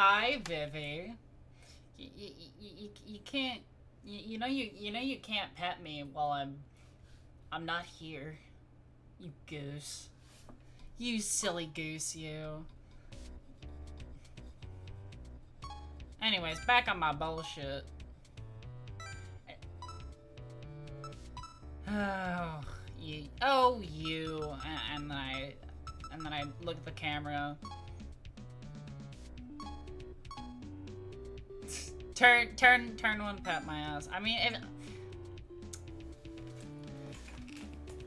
Hi, Vivi. You can't. You can't pet me while I'm not here. You goose. You silly goose, you. Anyways, back on my bullshit. Oh, you. And then I look at the camera. Turn one, pat my ass. I mean,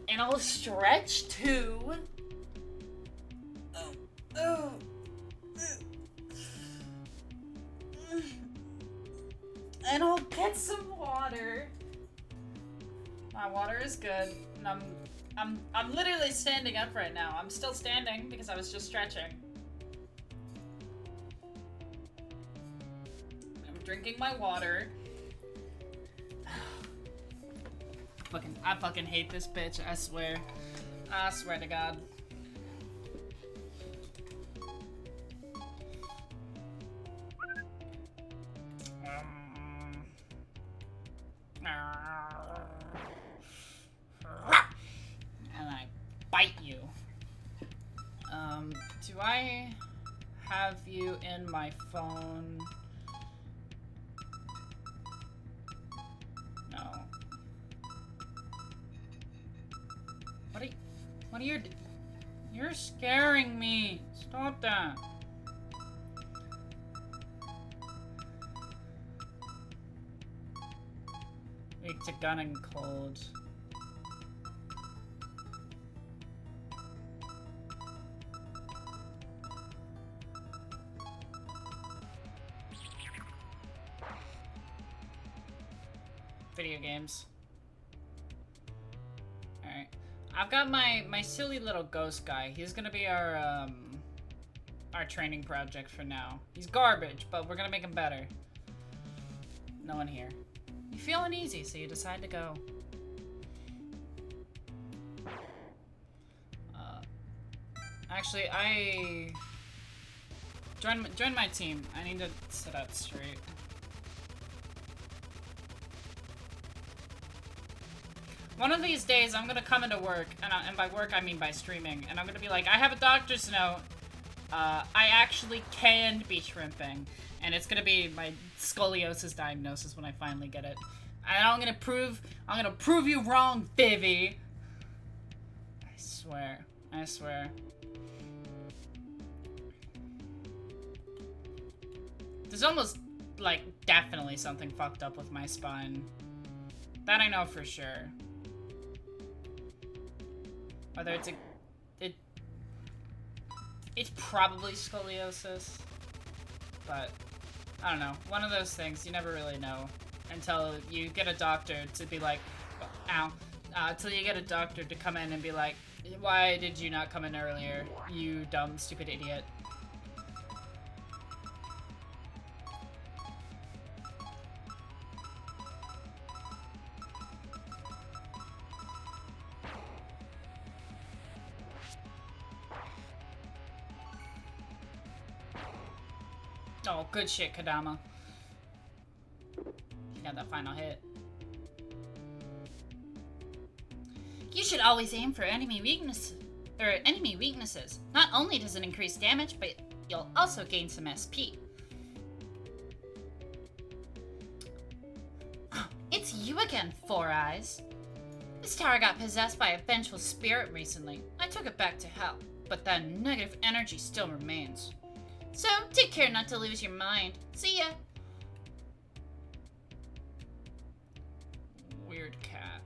and I'll stretch too. Oh. And I'll get some water. My water is good, and I'm literally standing up right now. I'm still standing because I was just stretching. I'm drinking my water. I fucking hate this bitch, I swear. I swear to God. And I bite you. Do I have you in my phone? No. What are you? You're scaring me. Stop that. Weak to gun and cold. Video games. Alright. I've got my silly little ghost guy. He's gonna be our training project for now. He's garbage, but we're gonna make him better. No one here. You feel uneasy, so you decide to go. Actually, I join my team. I need to sit up straight. One of these days, I'm gonna come into work, and by work I mean by streaming, and I'm gonna be like, I have a doctor's note. I actually can be shrimping, and it's gonna be my scoliosis diagnosis when I finally get it. And I'm gonna prove you wrong, Vivi. I swear. I swear. There's almost, like, definitely something fucked up with my spine. That I know for sure. Whether it's probably scoliosis, but I don't know. One of those things, you never really know until you get a doctor to be like, ow, until you get a doctor to come in and be like, why did you not come in earlier, you dumb, stupid idiot? Oh, good shit, Kadama. You got that final hit. You should always aim for enemy weaknesses. Not only does it increase damage, but you'll also gain some SP. It's you again, Four Eyes. This tower got possessed by a vengeful spirit recently. I took it back to hell, but that negative energy still remains. So, take care not to lose your mind. See ya! Weird cat.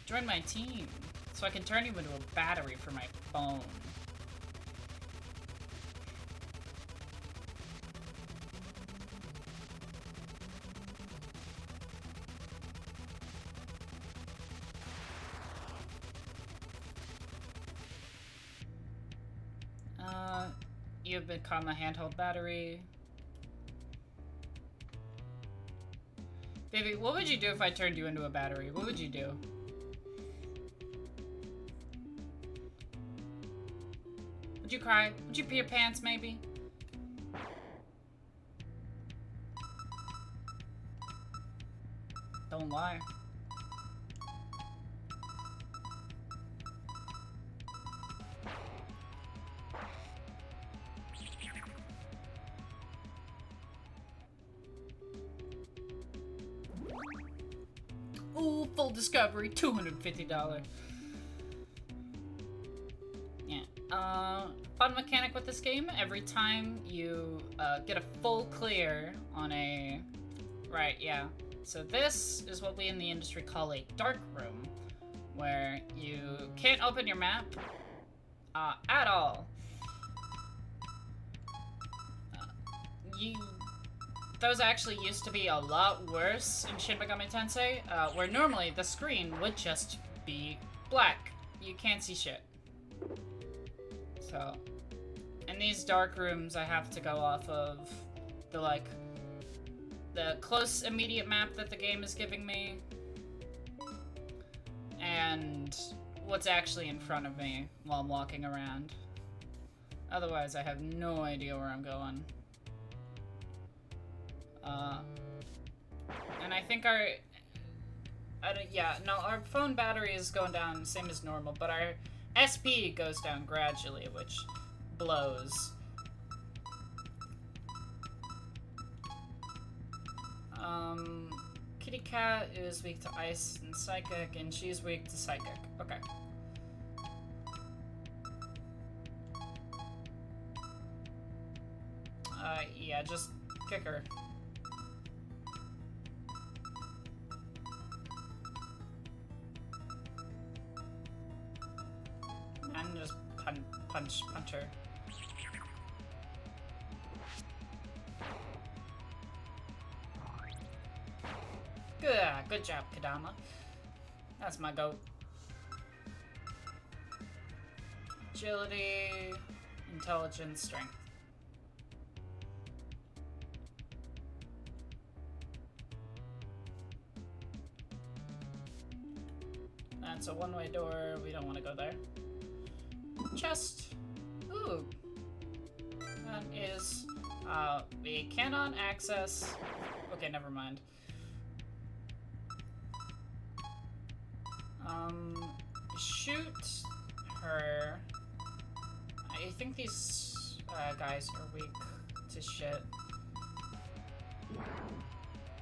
Join my team, so I can turn you into a battery for my phone. You've become a handheld battery. Baby, what would you do if I turned you into a battery? What would you do? cry? Would you pee your pants, maybe? Don't lie. Ooh, full discovery, $250. Yeah. Fun mechanic with this game, every time you get a full clear on a... Right, yeah. So this is what we in the industry call a dark room, where you can't open your map at all. Those actually used to be a lot worse in Shin Megami Tensei, where normally the screen would just be black. You can't see shit. So, in these dark rooms, I have to go off of the close immediate map that the game is giving me, and what's actually in front of me while I'm walking around. Otherwise, I have no idea where I'm going. And I think our phone battery is going down same as normal, but our SP goes down gradually, which blows. Kitty Cat is weak to ice and psychic, and she's weak to psychic. Okay. Yeah, just kick her. And just punch her. Good job, Kadama. That's my goat. Agility, intelligence, strength. That's a one-way door. We don't want to go there. Chest. Ooh. That is... we cannot access... Okay, never mind. Shoot her. I think these guys are weak to shit.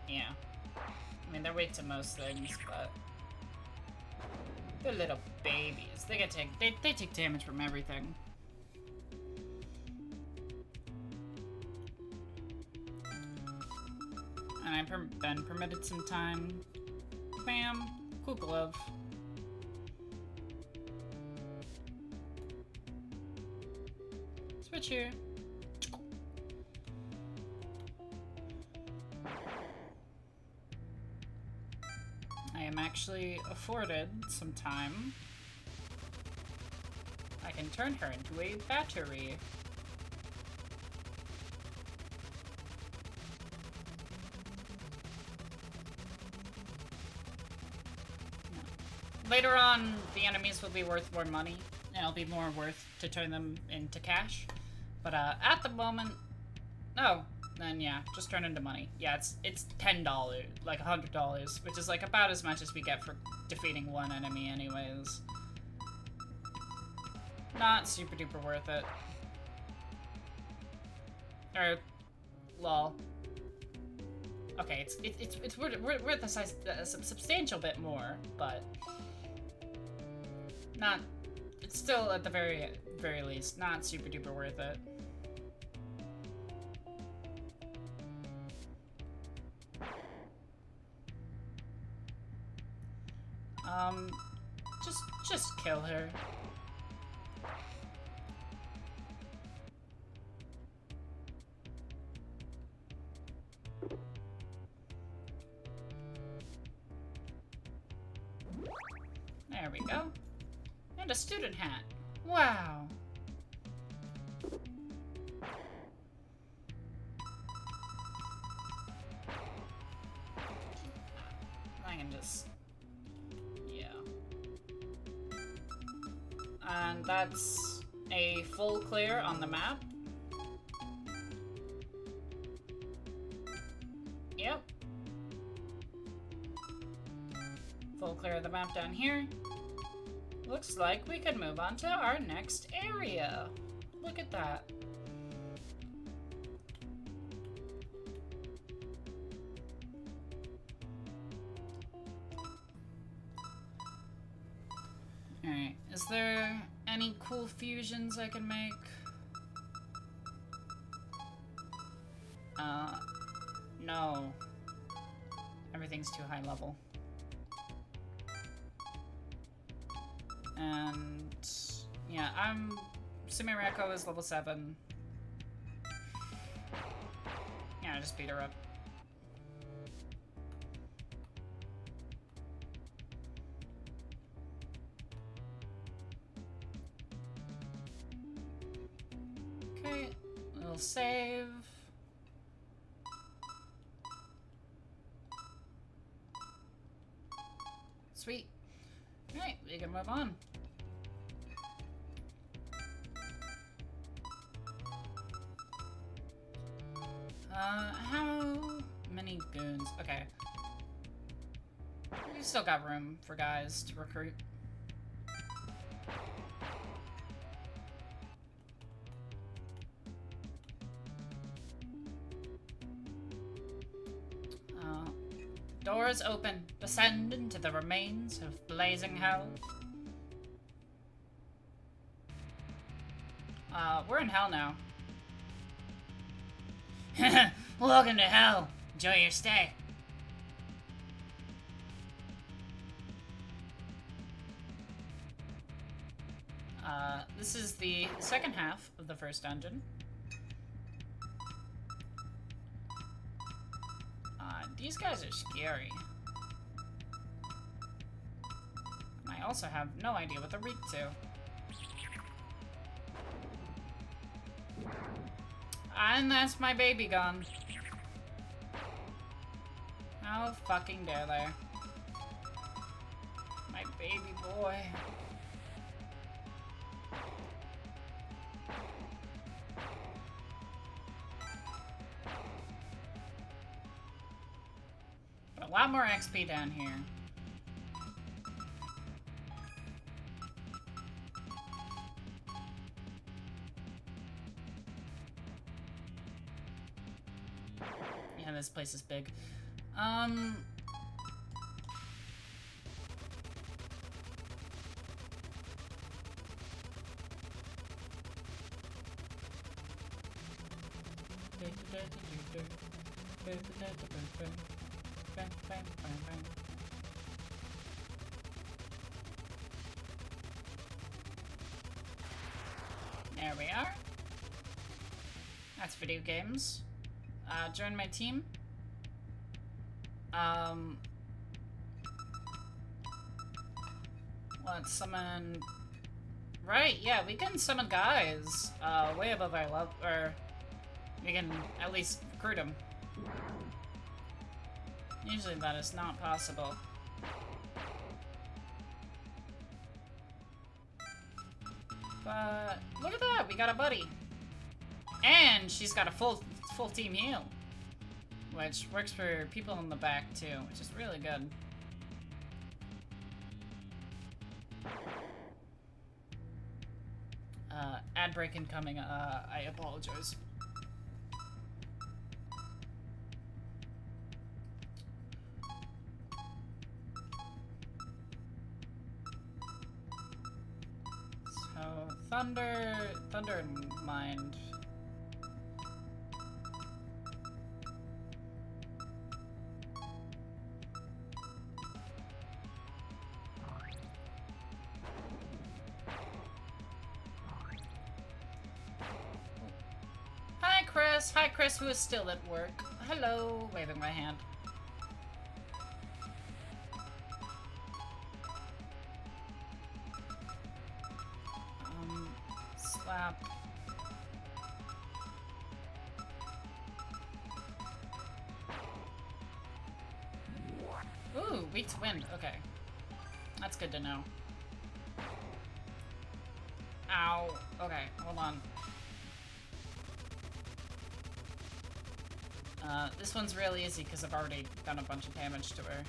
Yeah. I mean, they're weak to most things, but... They're little babies. They take damage from everything. And I've been permitted some time. Bam. Cool glove. Switch here. I am actually afforded some time. I can turn her into a battery. Later on, the enemies will be worth more money, and it'll be more worth to turn them into cash. But at the moment, oh, then yeah, just turn into money. Yeah, it's $10, like $100, which is like about as much as we get for defeating one enemy anyways. Not super duper worth it. Or, lol. Okay, it's worth a substantial bit more, but not. It's still at the very least not super duper worth it. Just kill her. There we go. And a student hat. Wow. I can just... Yeah. And that's a full clear on the map. Yep. Full clear of the map down here. Looks like we could move on to our next area. Look at that. Alright, is there any cool fusions I can make? No. Everything's too high level. And yeah, Sumireko is level 7. Yeah, just beat her up. Okay, we'll save. Sweet. Alright, we can move on. How many goons? Okay. We've still got room for guys to recruit. Doors open. Descend into the remains of blazing hell. We're in hell now. Welcome to hell. Enjoy your stay. This is the second half of the first dungeon. These guys are scary. And I also have no idea what they're weak to. And that's my baby gone. How fucking dare they? My baby boy. But a lot more XP down here. Yeah, this place is big. There we are. That's video games. Join my team. Let's summon... Right, yeah, we can summon guys, way above our level, or we can at least recruit them. Usually that is not possible. But look at that, we got a buddy. And she's got a full team heal. Which works for people in the back too, which is really good. Ad break incoming, I apologize. So, Thunder and Mind. Hi, Chris, who is still at work. Hello, waving my hand. Slap. Ooh, weak to wind. Okay. That's good to know. Ow. Okay, hold on. This one's real easy because I've already done a bunch of damage to her.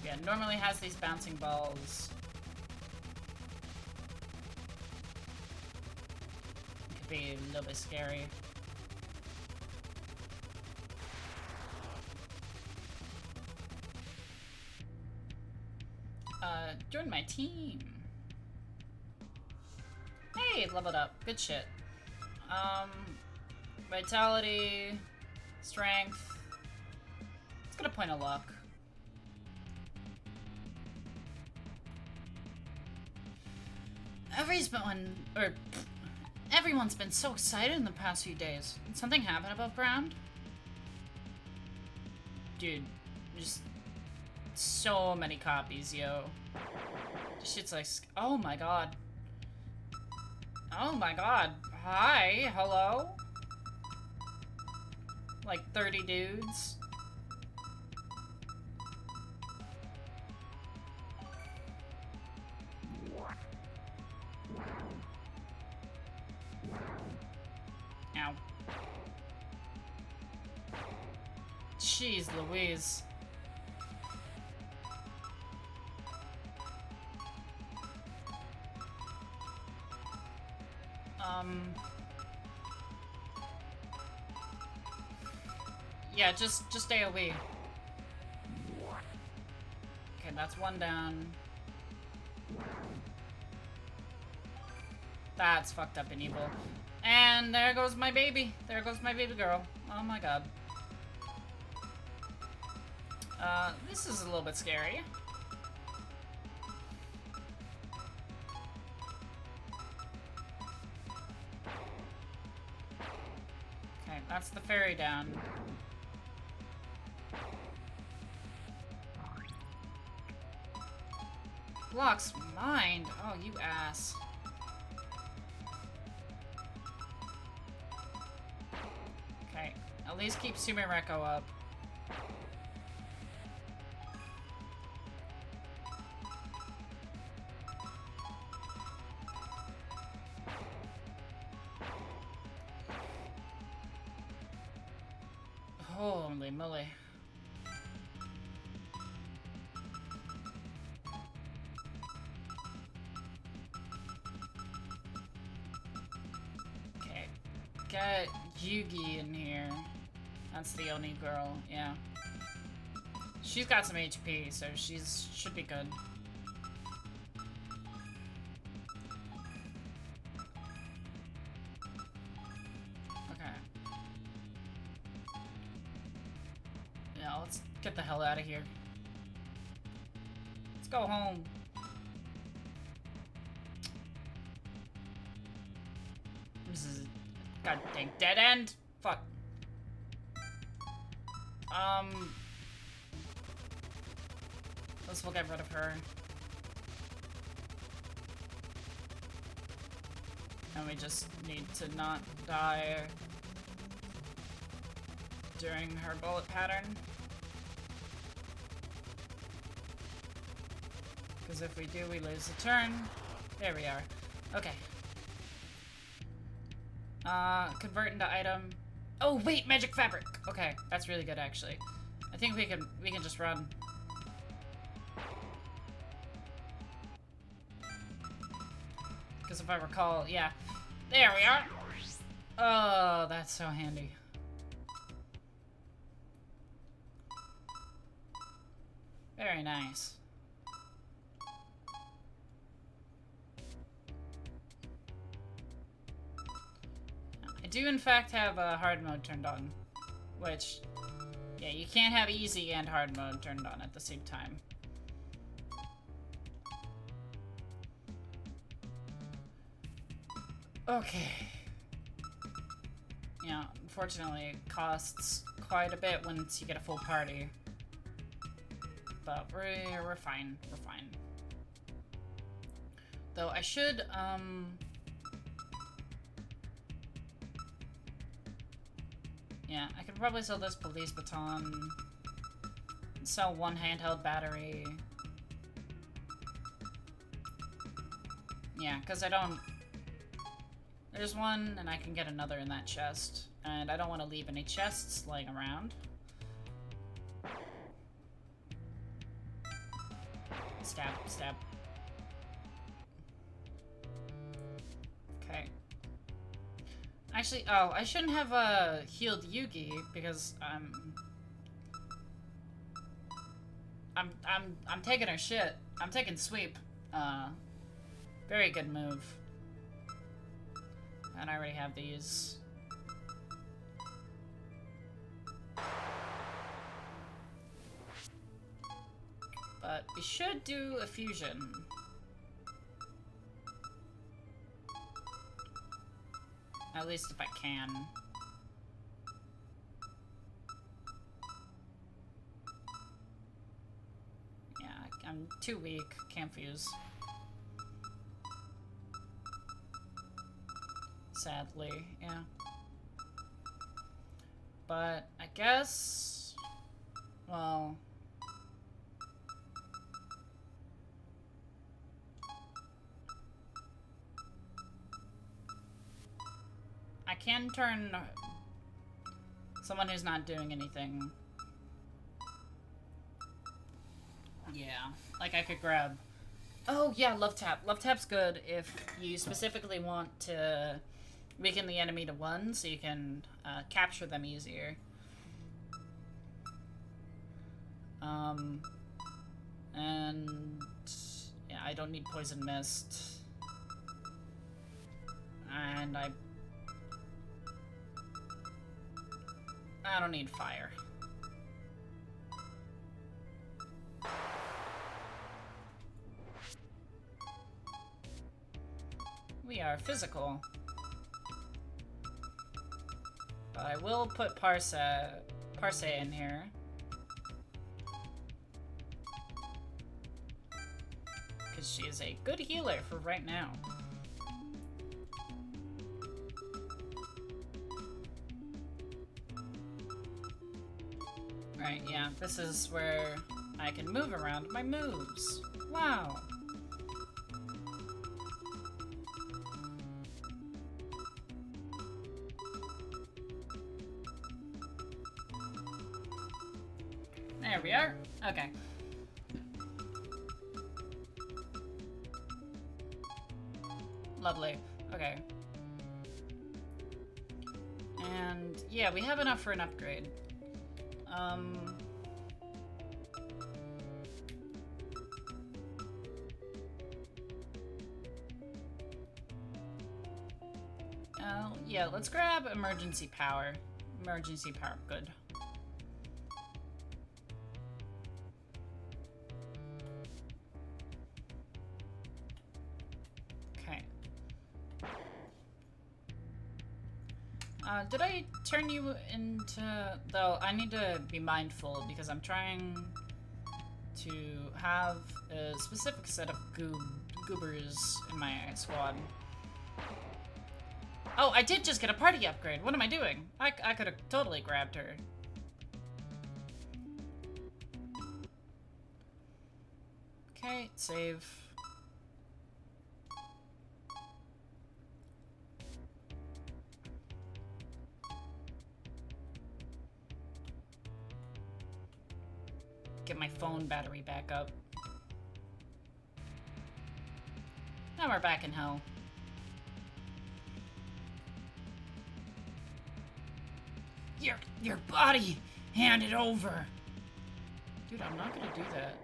Yeah, normally has these bouncing balls. Could be a little bit scary. Join my team. Hey, leveled up. Good shit. Vitality, strength. Let's get a point of luck. Everyone's been so excited in the past few days. Did something happen above ground? Dude, just so many copies, yo. This shit's like, oh my god. Oh my god. Hi, hello? Like 30 dudes. Ow. Jeez Louise. Yeah, just AoE. Okay, that's one down. That's fucked up and evil. And there goes my baby. There goes my baby girl. Oh my god. This is a little bit scary. Okay, that's the fairy down. Blocks mind. Oh, you ass. Okay, at least keep Sumireko up. Holy moly. Okay, get Yugi in here. That's the only girl, yeah. She's got some HP, so should be good. Let's get the hell out of here. Let's go home. This is a goddamn dead end. Fuck. We'll get rid of her. And we just need to not die during her bullet pattern. Because if we do, we lose a turn. There we are. Okay. Convert into item. Oh wait, magic fabric. Okay, that's really good actually. I think we can just run. Because if I recall, yeah. There we are. Oh, that's so handy. Very nice. I do in fact have a hard mode turned on, which, yeah, you can't have easy and hard mode turned on at the same time. Okay. Yeah, unfortunately it costs quite a bit once you get a full party. But we're fine. We're fine. Though I should, yeah, I could probably sell this police baton, sell one handheld battery. Yeah, because I don't... There's one, and I can get another in that chest. And I don't want to leave any chests laying around. Stab, stab. Okay. Actually, oh, I shouldn't have healed Yugi because I'm taking her shit. I'm taking sweep. Very good move. And I already have these. But we should do a fusion. At least if I can. Yeah, I'm too weak. Can't fuse. Sadly, yeah. But I guess... Well... I can turn someone who's not doing anything. Yeah, like I could grab... Oh yeah, love tap. Love tap's good if you specifically want to weaken the enemy to 1 so you can capture them easier. And yeah, I don't need poison mist. And I don't need fire. We are physical. But I will put Parse in here. Because she is a good healer for right now. Right, yeah, this is where I can move around my moves. Wow. There we are. Okay. Lovely. Okay. And yeah, we have enough for an upgrade. Yeah, let's grab emergency power. Emergency power, good. Okay. Did I turn you into... Though, I need to be mindful because I'm trying to have a specific set of goobers in my squad. Oh, I did just get a party upgrade. What am I doing? I could have totally grabbed her. Okay, save. Get my phone battery back up. Now we're back in hell. Your body! Hand it over! Dude, I'm not gonna do that.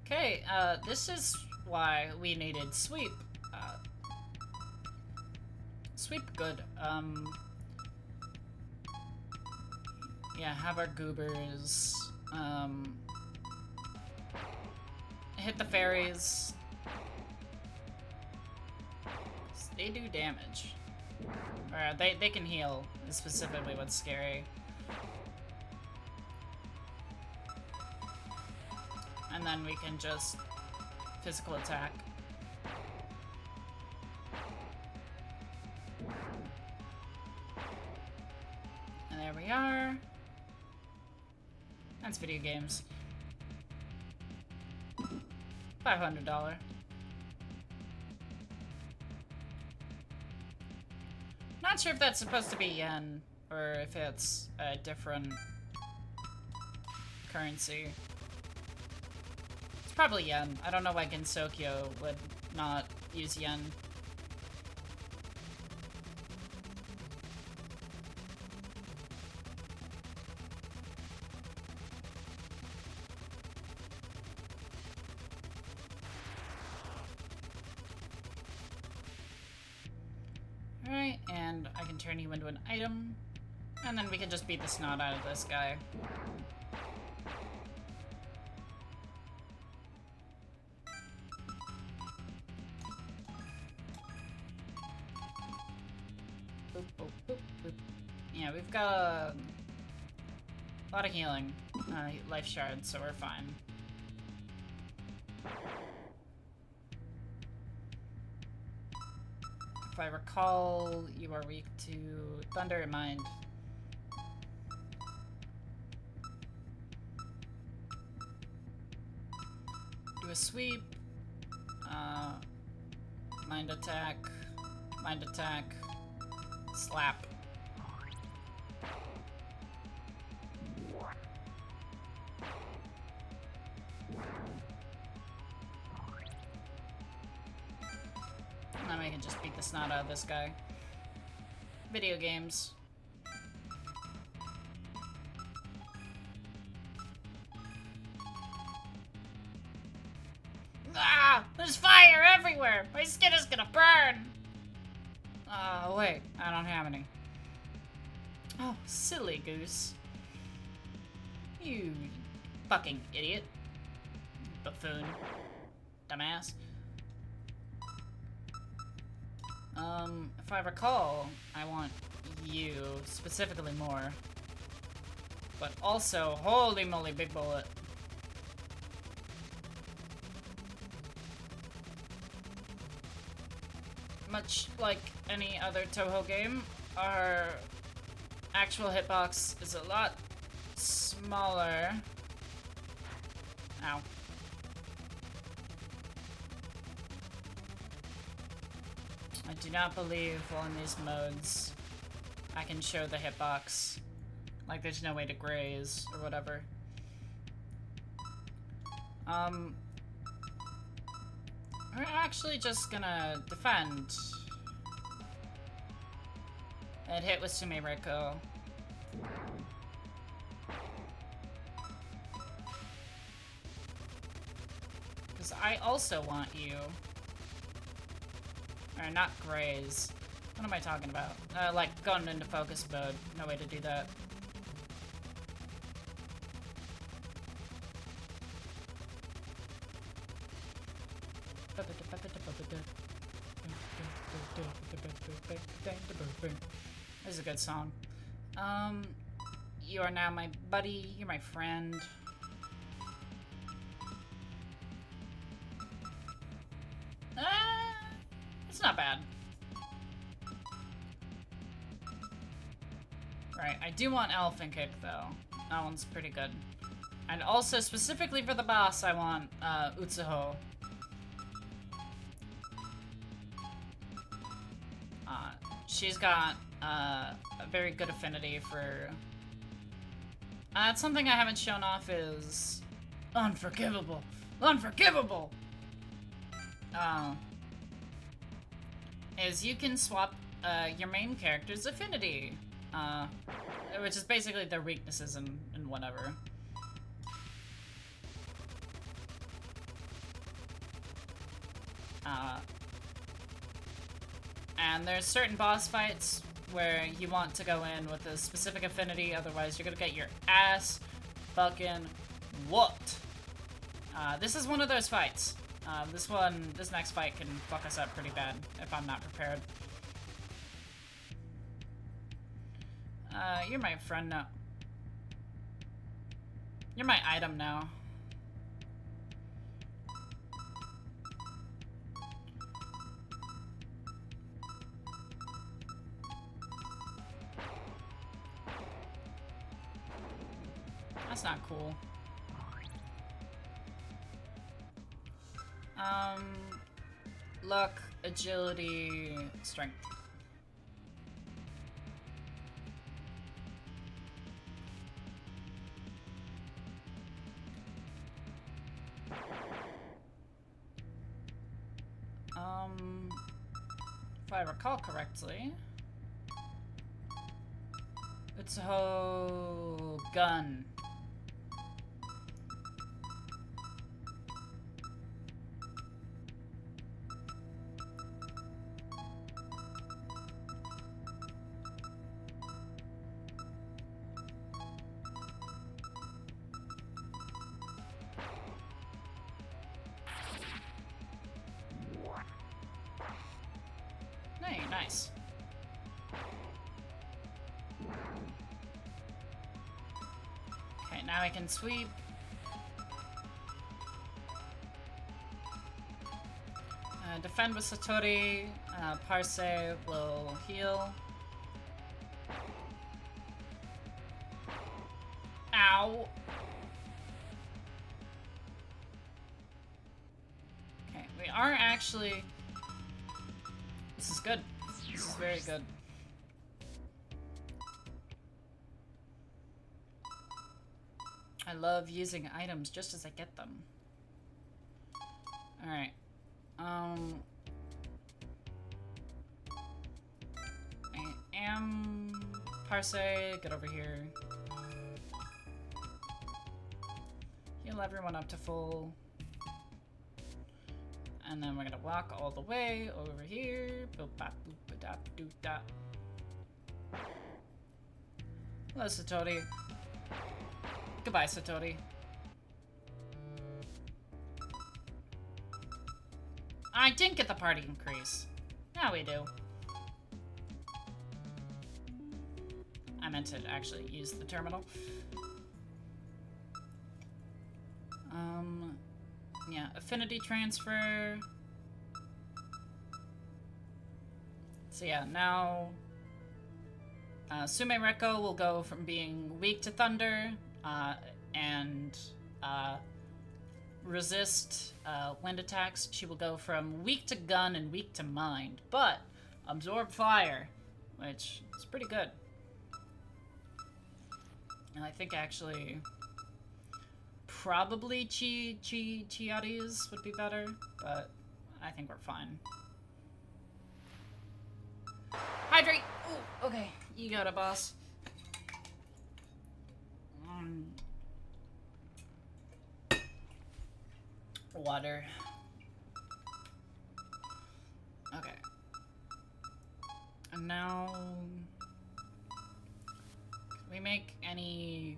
Okay, this is why we needed sweep. Sweep good. Yeah, have our goobers. Hit the fairies. They do damage. Or they can heal, is specifically what's scary. And then we can just physical attack. And there we are. That's video games. $500. Not sure if that's supposed to be yen, or if it's a different currency. It's probably yen. I don't know why Gensokyo would not use yen. Alright, and I can turn you into an item. And then we can just beat the snot out of this guy. Boop, boop, boop, boop. Yeah, we've got a lot of healing. Life shards, so we're fine. If I recall, you are weak to thunder in mind. Do a sweep. Mind attack. Mind attack. Slap. Now we can just beat the snot out of this guy. Video games. Ah! There's fire everywhere! My skin is gonna burn! Wait. I don't have any. Oh, silly goose. You fucking idiot. Buffoon. Dumbass. If I recall, I want you specifically more. But also, holy moly, big bullet. Much like any other Touhou game, our actual hitbox is a lot smaller. Ow. I do not believe on these modes I can show the hitbox. Like there's no way to graze or whatever. We're actually just gonna defend. That hit with Sumireko. Because I also want you. Or not graze. What am I talking about? Like going into focus mode. No way to do that. This is a good song. You are now my buddy. You're my friend. It's not bad. Right, I do want Elephant Kick, though. That one's pretty good. And also, specifically for the boss, I want Utsuho. She's got a very good affinity for... it's something I haven't shown off is... Unforgivable! Unforgivable! Is you can swap your main character's affinity. Which is basically their weaknesses and whatever. And there's certain boss fights where you want to go in with a specific affinity, otherwise you're gonna get your ass fucking whooped. This is one of those fights. This next fight can fuck us up pretty bad if I'm not prepared. You're my friend now. You're my item now. That's not cool. Luck, agility, strength. If I recall correctly. It's a gun. Hey, nice. Okay, now I can sweep. Defend with Satori. Parse will heal. Ow. Okay, we are actually... This is good. This is very good. I love using items just as I get them. Alright. I am... Parse, get over here. Heal everyone up to full. And then we're gonna walk all the way over here. Boop, bop, boop, ba, dop, doop, dop. Hello, Satori. Goodbye, Satori. I didn't get the party increase. Now we do. I meant to actually use the terminal. Yeah, affinity transfer. So yeah, now Sume Reko will go from being weak to thunder and resist wind attacks. She will go from weak to gun and weak to mind, but absorb fire, which is pretty good. And I think actually probably Chiaris would be better, but I think we're fine. Hydrate! Ooh, okay, you got it, boss. Water. Okay. And now... Can we make any...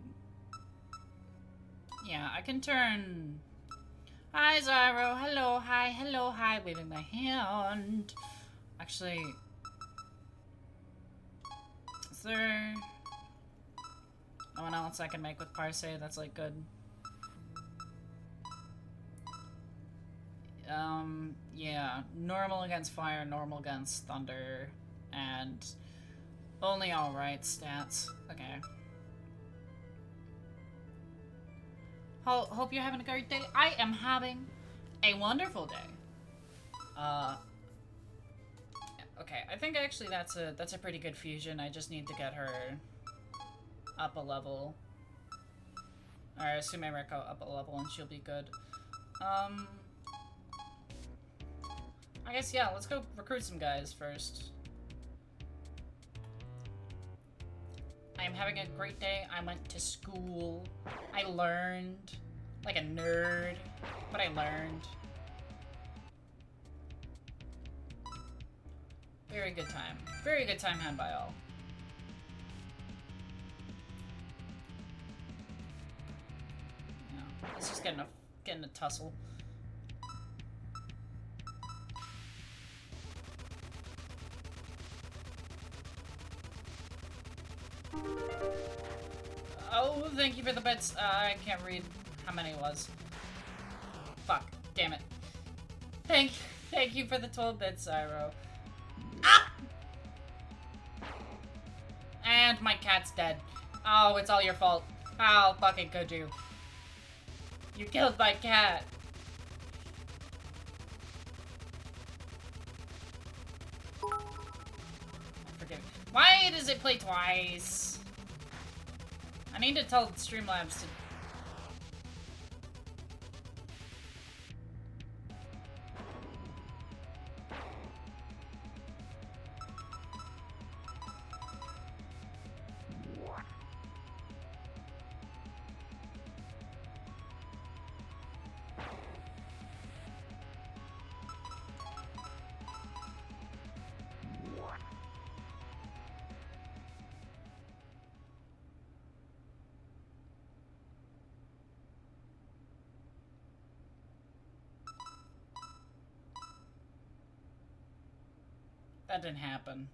Yeah, I can turn... Hi, Zyro. Hello, hi, hello, hi. Waving my hand. Actually... Is there... no one else I can make with Parse that's, like, good? Yeah. Normal against fire, normal against thunder, and only alright stats. Okay. Hope you're having a great day. I am having a wonderful day. Okay, I think actually that's a pretty good fusion. I just need to get her up a level. Or Sume Reko up a level and she'll be good. I guess, yeah, let's go recruit some guys first. I am having a great day. I went to school. I learned. Like a nerd. But I learned. Very good time. Very good time had by all. Yeah, let's just get in a tussle. Oh, thank you for the bits. I can't read how many it was. Fuck. Damn it. Thank you for the 12 bits, Zyro. Ah! And my cat's dead. Oh, it's all your fault. How fucking could you? You killed my cat. Forgive me. Why does it play twice? I need to tell Streamlabs to... That didn't happen.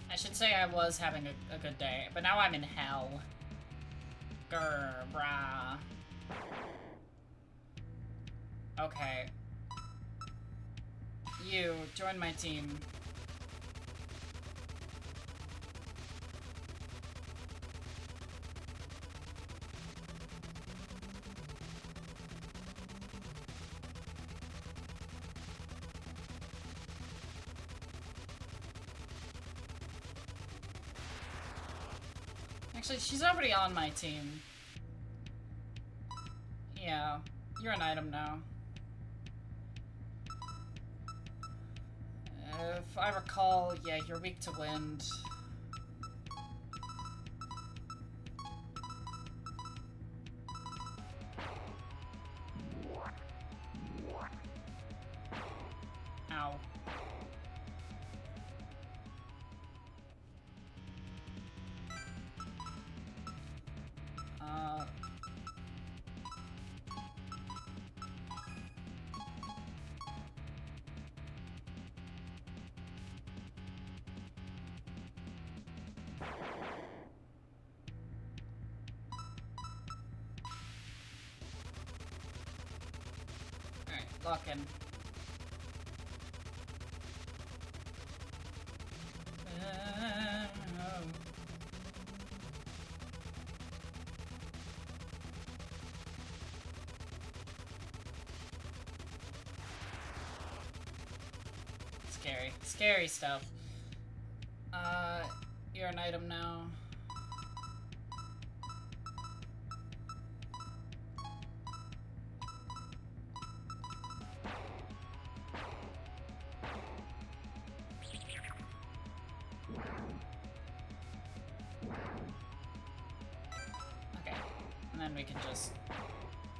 I should say I was having a good day, but now I'm in hell. Grr, brah. Okay. You, join my team. Actually, she's already on my team. Yeah, you're an item now. If I recall, yeah, you're weak to wind. Ow. Alright, lock in. Scary. Scary stuff. You're an item now. Okay. And then we can just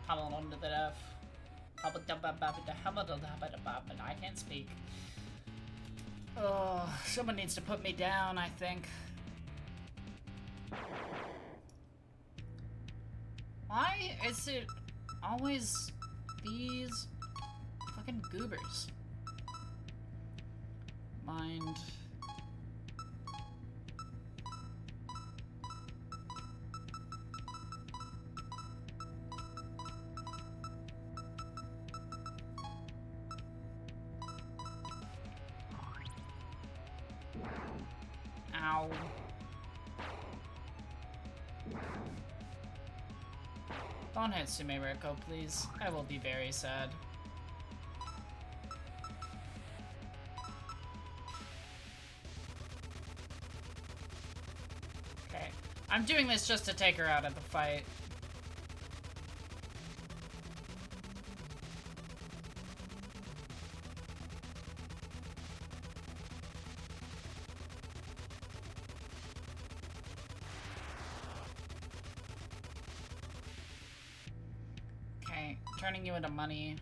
pummel onto the death. I can't speak. Oh, someone needs to put me down, I think. Why is it always these fucking goobers? Mind. Ow. Don't hit Sumeriko, please. I will be very sad. Okay. I'm doing this just to take her out of the fight. Turning you into money.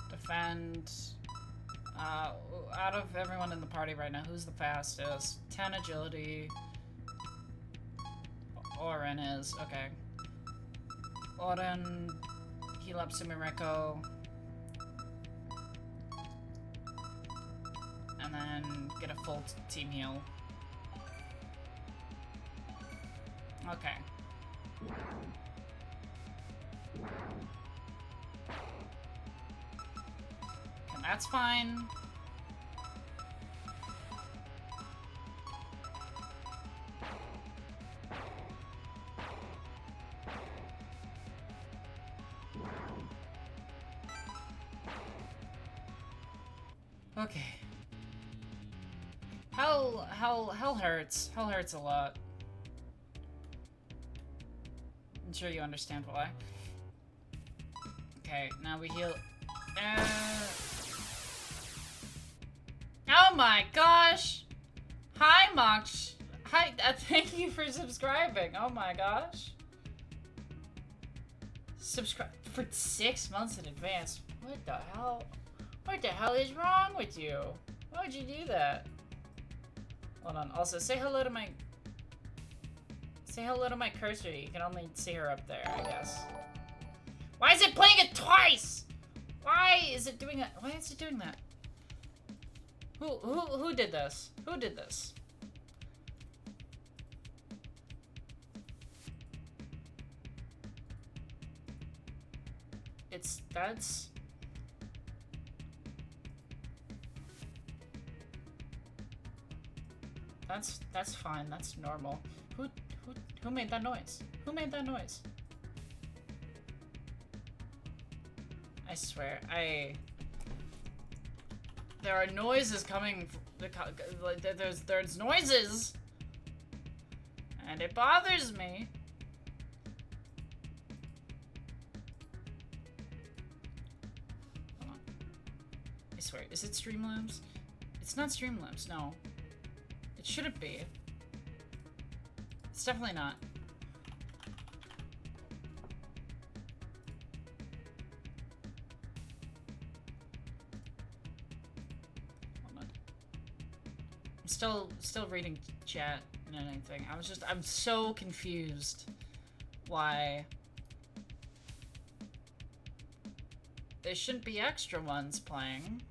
Defend. Out of everyone in the party right now, who's the fastest? 10 agility. Oren is. Okay. Oren. Heal up Sumeriko. And then get a full team heal. Okay. And that's fine. Okay. Hell hurts. Hell hurts a lot. I'm sure you understand why. Okay, now we heal. Oh my gosh! Hi, Mach. Hi, thank you for subscribing. Oh my gosh. subscribe for 6 months in advance. What the hell? What the hell is wrong with you? Why would you do that? Hold on. Also, say hello to my... Say hello to my cursor. You can only see her up there, I guess. Why is it playing it twice? Why is it doing that? Why is it doing that? Who did this? Who did this? That's fine. That's normal. Who made that noise? Who made that noise? I swear, there are noises coming. There's noises, and it bothers me. Hold on. I swear, is it Streamlabs? It's not Streamlabs. No, it shouldn't be. It's definitely not. Still reading chat and anything. I'm so confused why there shouldn't be extra ones playing.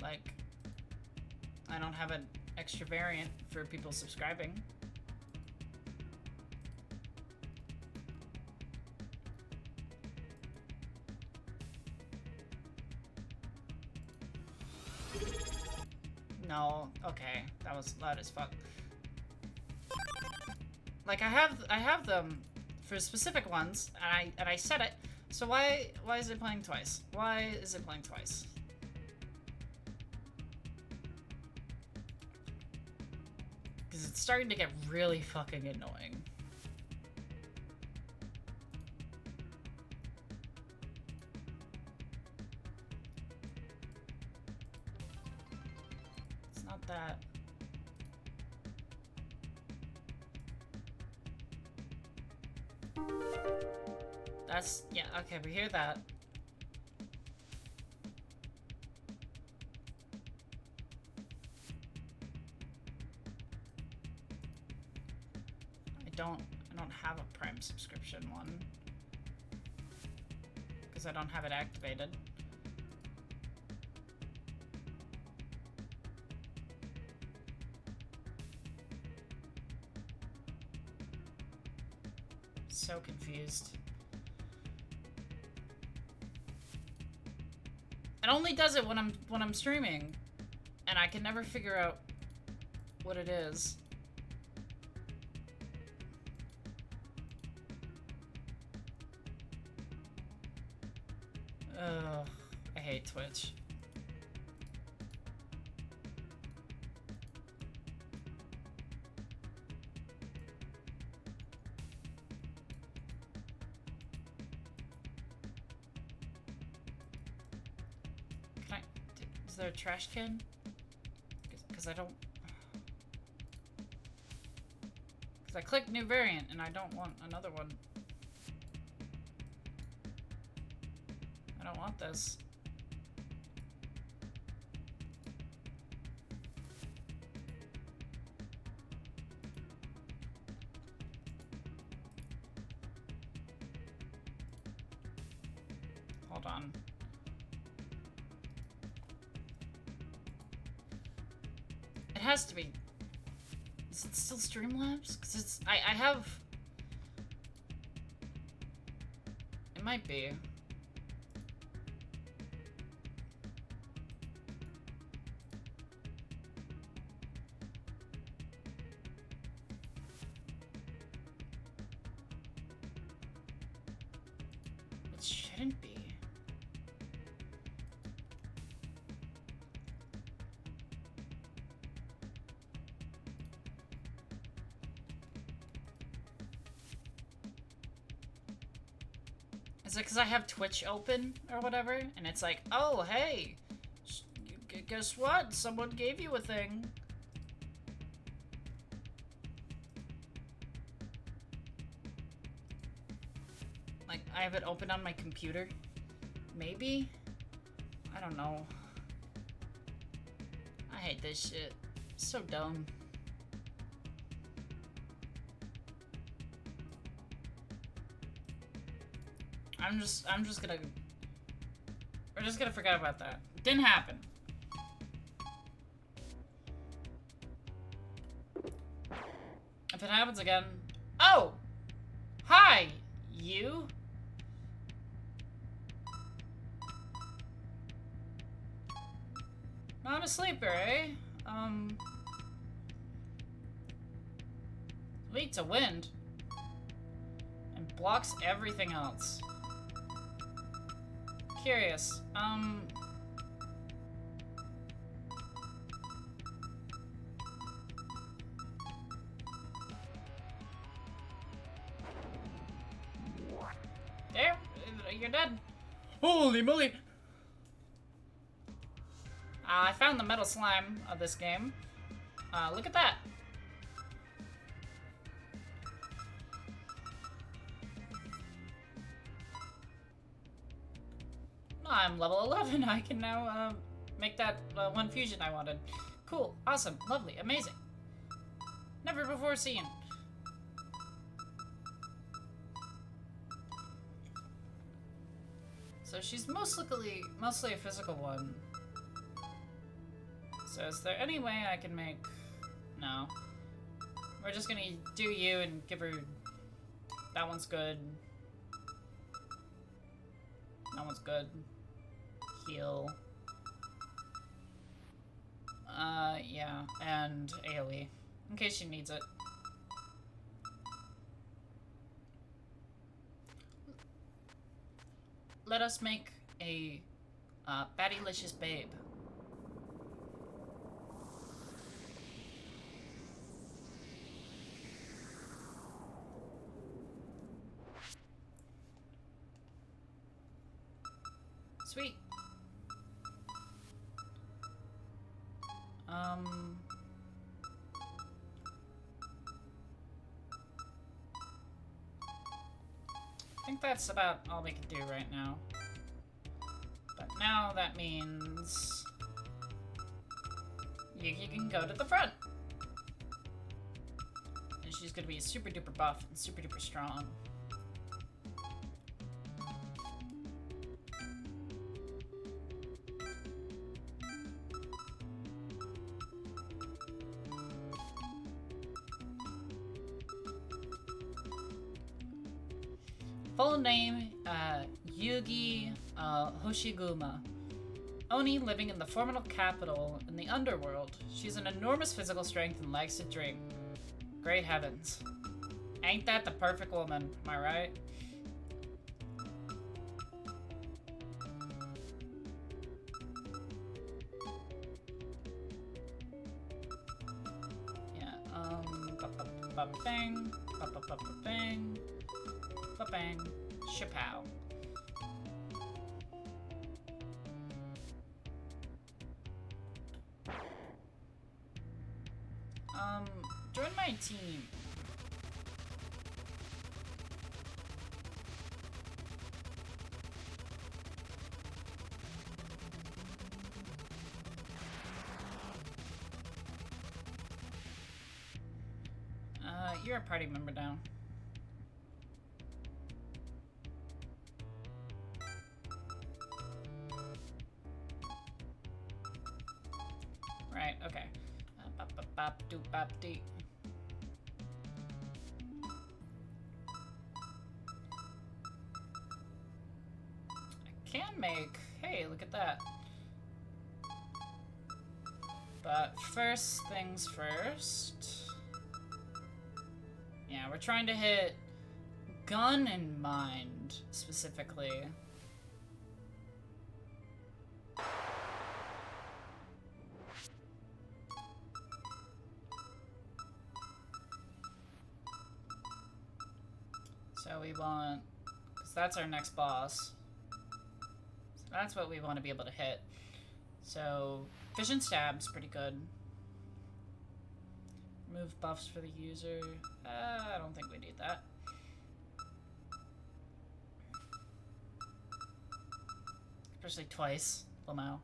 Like, I don't have an extra variant for people subscribing. No, okay, that was loud as fuck. Like I have them for specific ones, and I said it. So why is it playing twice? Why is it playing twice? Because it's starting to get really fucking annoying. That. That's, yeah, okay, we hear that. I don't have a Prime subscription one. Because I don't have it activated. So confused. It only does it when I'm streaming, and I can never figure out what it is. Ugh, I hate Twitch. Is there a trash can? Because I don't... Because I clicked new variant and I don't want another one. I don't want this. Hold on. It has to be. Is it still Streamlabs? Because it's... I have... It might be. It shouldn't be. Is it because I have Twitch open or whatever? And it's like, oh, hey, guess what? Someone gave you a thing. I have it open on my computer. Maybe? I don't know. I hate this shit. It's so dumb. I'm just gonna... We're just gonna forget about that. Didn't happen. If it happens again... Oh! Hi! You? Not a sleeper, eh? Leads to wind. And blocks everything else. Curious. There, you're dead. Holy moly! I found the metal slime of this game. Look at that. I'm level 11. I can now make that one fusion I wanted. Cool, awesome, lovely, amazing. Never before seen. So she's mostly a physical one. So is there any way I can make... No. We're just gonna do you and give her... That one's good. That one's good. Heal. Yeah. And AoE. In case she needs it. Let us make a battylicious babe. Sweet. I think that's about all we can do right now. But now that means Yuki can go to the front. And she's gonna be super duper buff and super duper strong. Full name, Yugi Hoshiguma. Oni living in the formidable capital in the underworld. She's an enormous physical strength and likes to drink. Great heavens. Ain't that the perfect woman, am I right? Yeah, bang, bang. Bang, shapow. Join my team. You're a party member now. Right, okay. Bop, bop, bop, doop, bop, dee. I can make... Hey, look at that. But first things first... Yeah, we're trying to hit gun and mind, specifically. So we want... Because that's our next boss. So that's what we want to be able to hit. So, Vision Stab's pretty good. Remove buffs for the user. I don't think we need that. Especially twice. Lamau.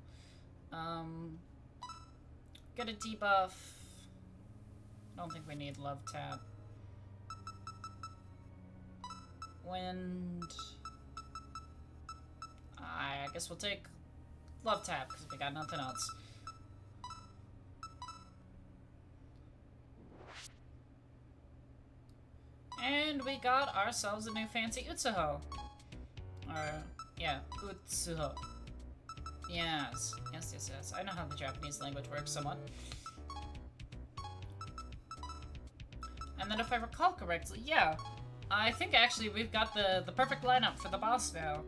Get a debuff. I don't think we need Love Tap. Wind. I guess we'll take Love Tap, because we got nothing else. And we got ourselves a new fancy Utsuho. Yeah, Utsuho. Yes. Yes. I know how the Japanese language works somewhat. And then if I recall correctly, yeah, I think actually we've got the perfect lineup for the boss now.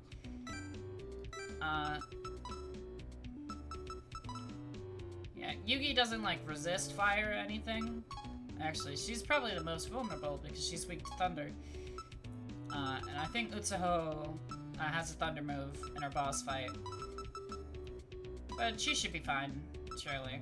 Yeah, Yugi doesn't, like, resist fire or anything. Actually, she's probably the most vulnerable because she's weak to thunder. And I think Utsuho has a thunder move in her boss fight. But she should be fine, surely.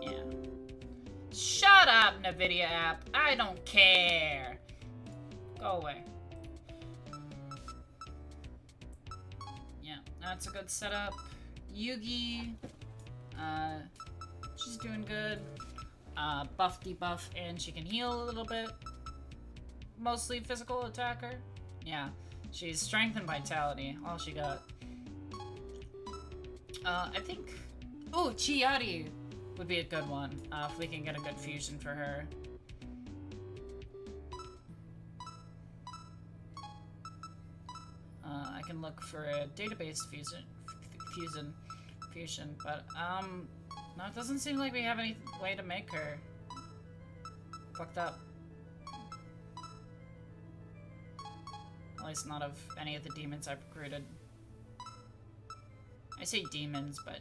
Yeah. Shut up, NVIDIA app. I don't care. Go away. Yeah, that's a good setup. Yugi. She's doing good. Buff, debuff, and she can heal a little bit. Mostly physical attacker. Yeah, she's strength and vitality. All she got. I think... Ooh, Chiari would be a good one, if we can get a good fusion for her. I can look for a database fusion, but, no, it doesn't seem like we have any way to make her. Fucked up. At least not of any of the demons I've recruited. I say demons, but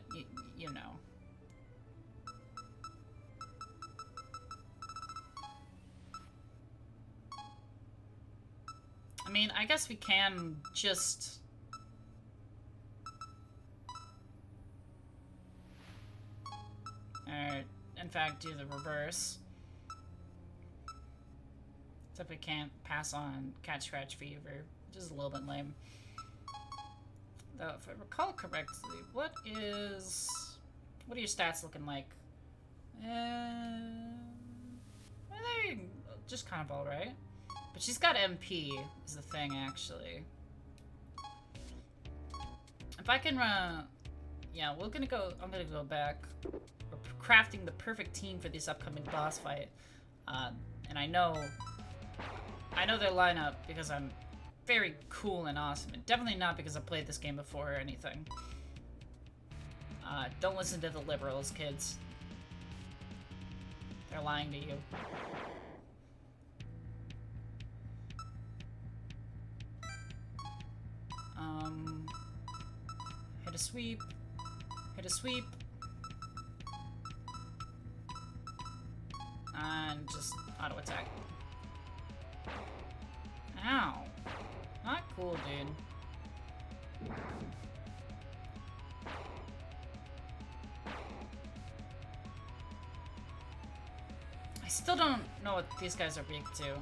you know. I mean, I guess we can just... Or, in fact, do the reverse. Except we can't pass on Cat Scratch Fever, which is a little bit lame. Though, if I recall correctly, what are your stats looking like? They're just kind of alright. But she's got MP, is the thing, actually. If I can, yeah, I'm gonna go back. We're crafting the perfect team for this upcoming boss fight. And I know their lineup because I'm very cool and awesome. And definitely not because I've played this game before or anything. Don't listen to the liberals, kids. They're lying to you. Hit a sweep. Hit a sweep. And just auto attack. Ow. Not cool, dude. I still don't know what these guys are weak to.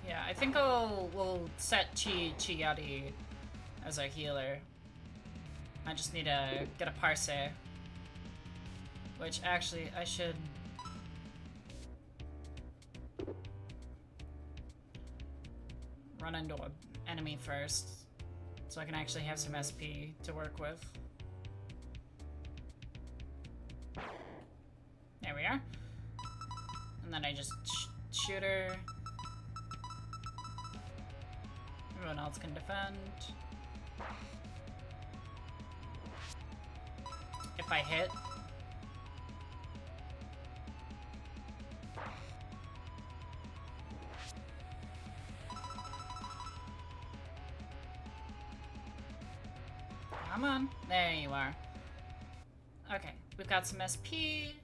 Yeah, I think we'll set Chiari as our healer. I just need to get a Parse. Which, actually, I should... run into an enemy first. So I can actually have some SP to work with. There we are. And then I just shoot her. Everyone else can defend. If I hit. Come on. There you are. Okay, we've got some SP.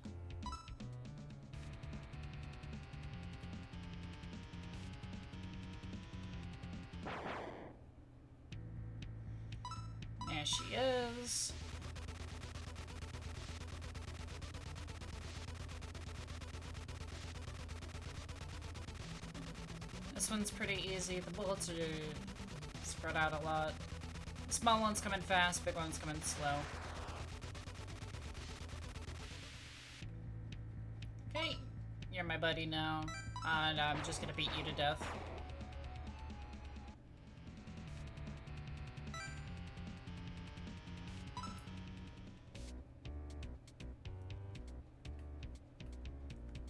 There she is. This one's pretty easy. The bullets are spread out a lot. Small ones coming fast, big ones coming slow. Okay, you're my buddy now, and I'm just gonna beat you to death.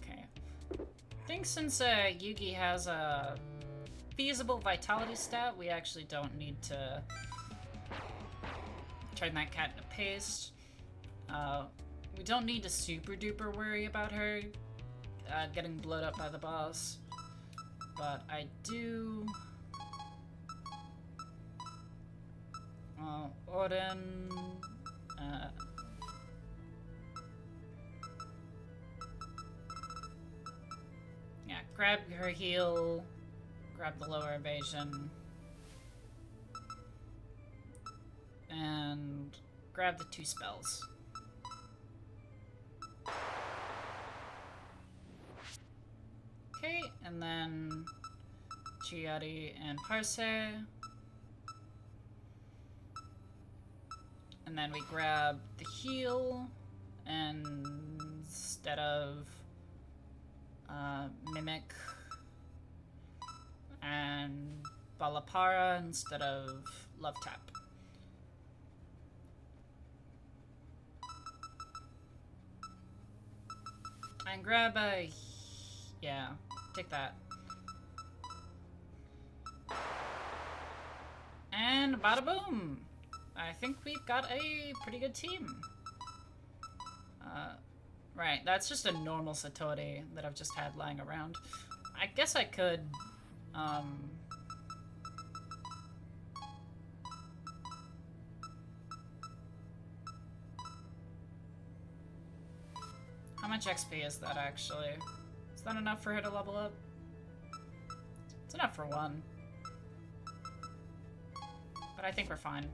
Okay. I think since Yugi has a feasible vitality stat, we actually don't need to turn that cat into paste. We don't need to super duper worry about her getting blowed up by the boss. But I do... Odin... yeah, grab her heal, grab the lower evasion, and grab the 2 spells. Okay, and then Chiari and Parse. And then we grab the heal, and instead of Mimic, and Balapara instead of Love Tap. And grab a... yeah, take that. And bada boom! I think we've got a pretty good team. Right, that's just a normal Satori that I've just had lying around. I guess I could, how much XP is that, actually? Is that enough for her to level up? It's enough for 1. But I think we're fine.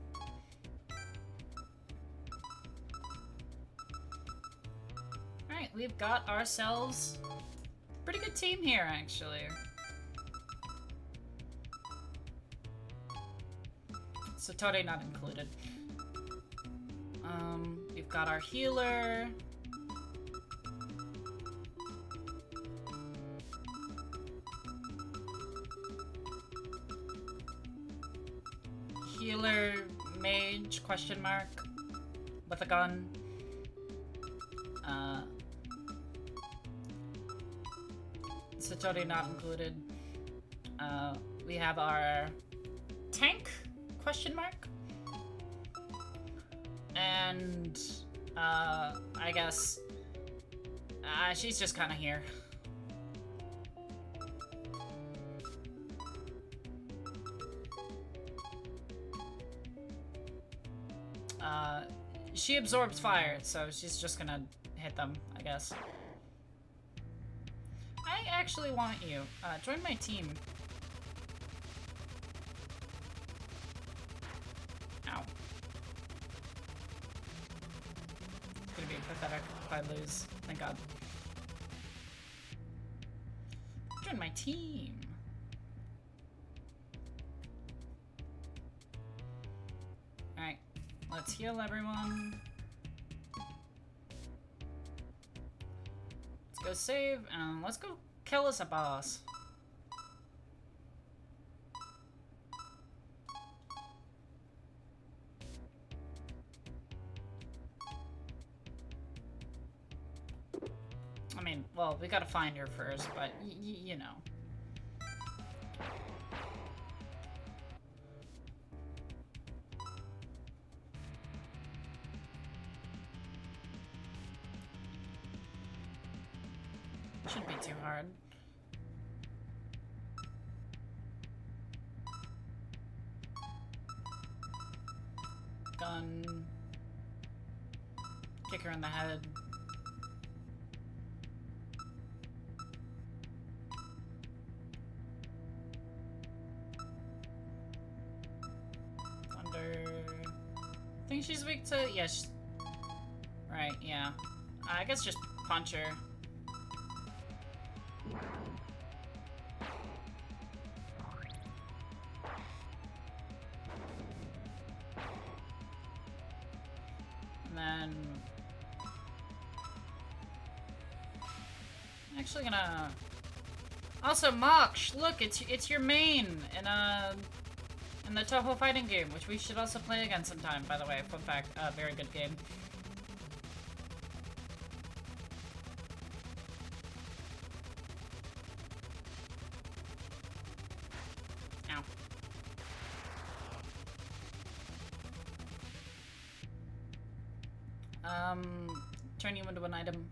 Alright, we've got ourselves a pretty good team here, actually. Satori not included. We've got our healer. Healer, mage, question mark, with a gun. Satori not included. We have our tank, question mark. And, I guess, she's just kind of here. She absorbs fire, so she's just gonna hit them, I guess. I actually want you. Join my team. Ow. It's gonna be pathetic if I lose. Thank God. Join my team. Alright. Let's heal everyone. Let's go save, and let's go kill us a boss. I mean, well, we gotta find her first, but you know. Shouldn't be too hard. gun. Kick her in the head. Thunder. I think she's weak to... Yeah, right, yeah. I guess just punch her. And then... I'm actually gonna... Also, Moksh, look, it's your main in the Touhou fighting game, which we should also play again sometime, by the way. Fun fact, very good game. Ow. Turn you into an item.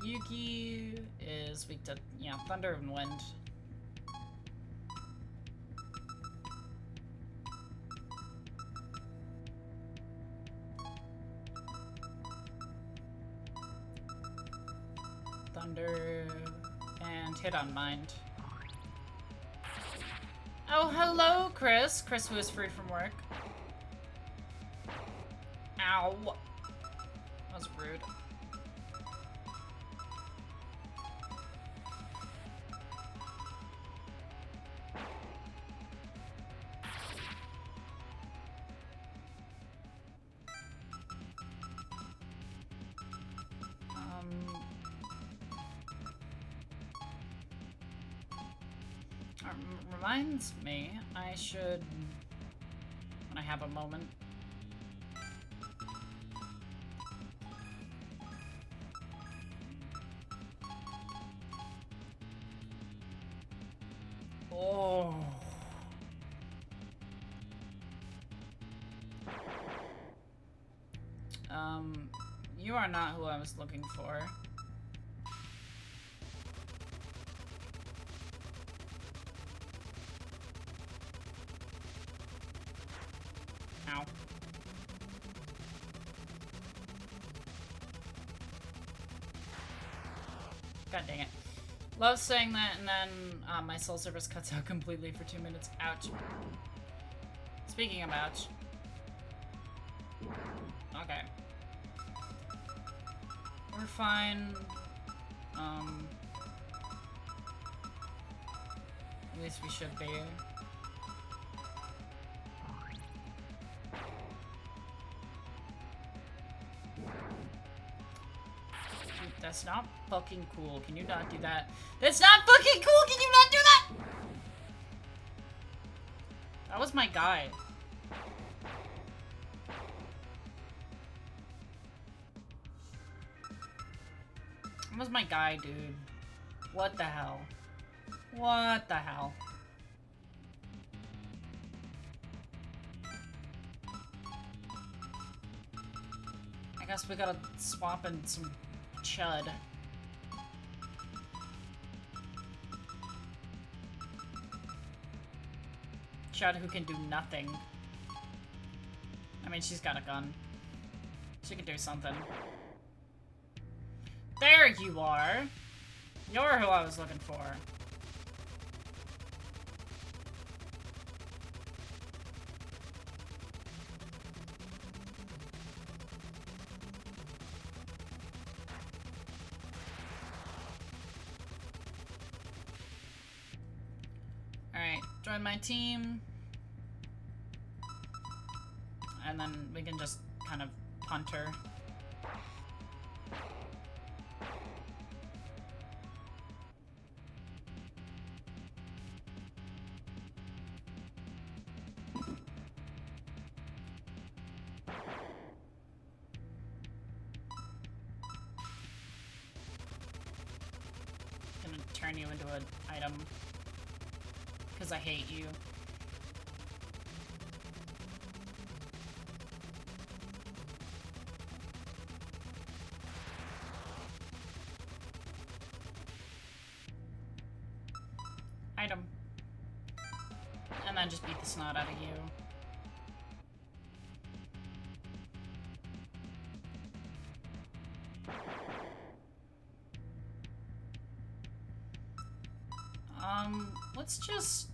Yuki is weak to, yeah, thunder and wind. Thunder and hit on mind. Oh, hello, Chris. Chris who is freed from work. Ow. That was rude. Reminds me, I should, when I have a moment. Oh. You are not who I was looking for. Ow. God dang it. Love saying that, and then my soul service cuts out completely for 2 minutes. Ouch. Speaking of ouch. Okay. We're fine. At least we should be. That's not fucking cool. Can you not do that? That's not fucking cool! Can you not do that? That was my guy. That was my guy, dude. What the hell? What the hell? I guess we gotta swap in some chud. Chud who can do nothing. I mean, she's got a gun. She can do something. There you are! You're who I was looking for. Alright, join my team. And then we can just kind of punt her. Gonna turn you into an item. Because I hate you. Item. And then just beat the snot out of you. Let's just...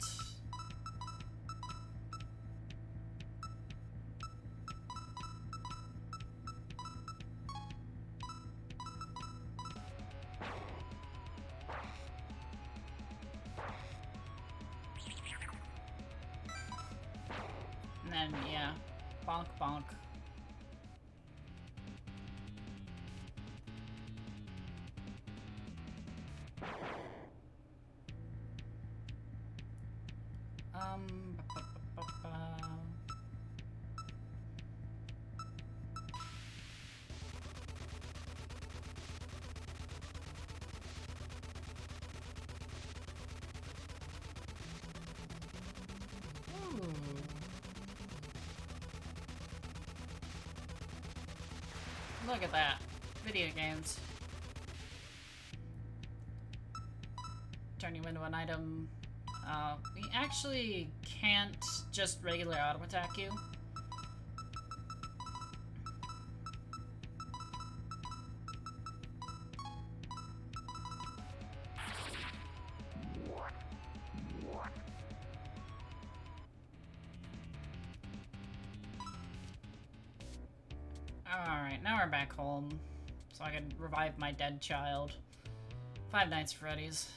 And then, yeah, bonk bonk. Ba, ba, ba, ba. Ooh. Look at that. Video games. Turn you into an item. We actually can't just regular auto attack you. Alright, now we're back home. So I can revive my dead child. Five Nights at Freddy's.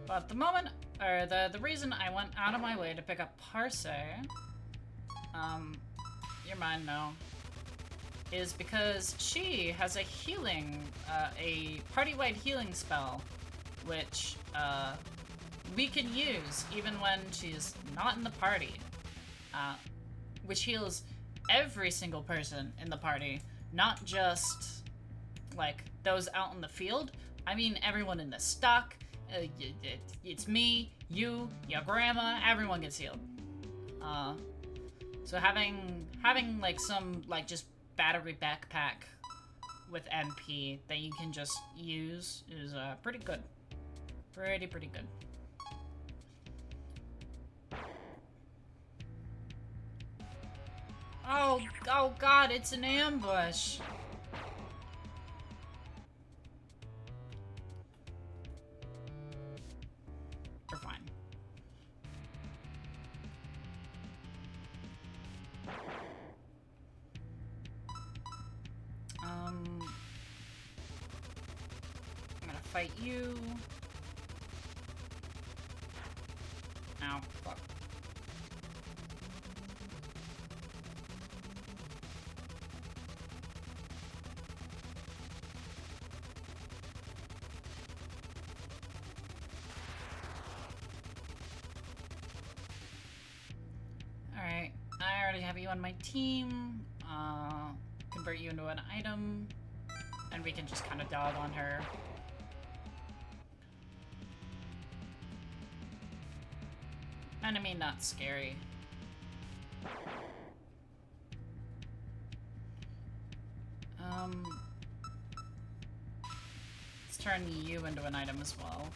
But the moment, or the reason I went out of my way to pick up Parse, you're mine now, is because she has a healing, a party-wide healing spell, which, we can use even when she's not in the party, which heals every single person in the party, not just, like, those out in the field. I mean everyone in the stock. It's me, you, your grandma, everyone gets healed. So having like some like just battery backpack with MP that you can just use is pretty good. Pretty good. Oh god, it's an ambush. We're fine. I'm gonna fight you. Ow, fuck. Alright, I already have you on my team. Convert you into an item, and we can just kind of dog on her. Enemy not scary. Let's turn you into an item as well.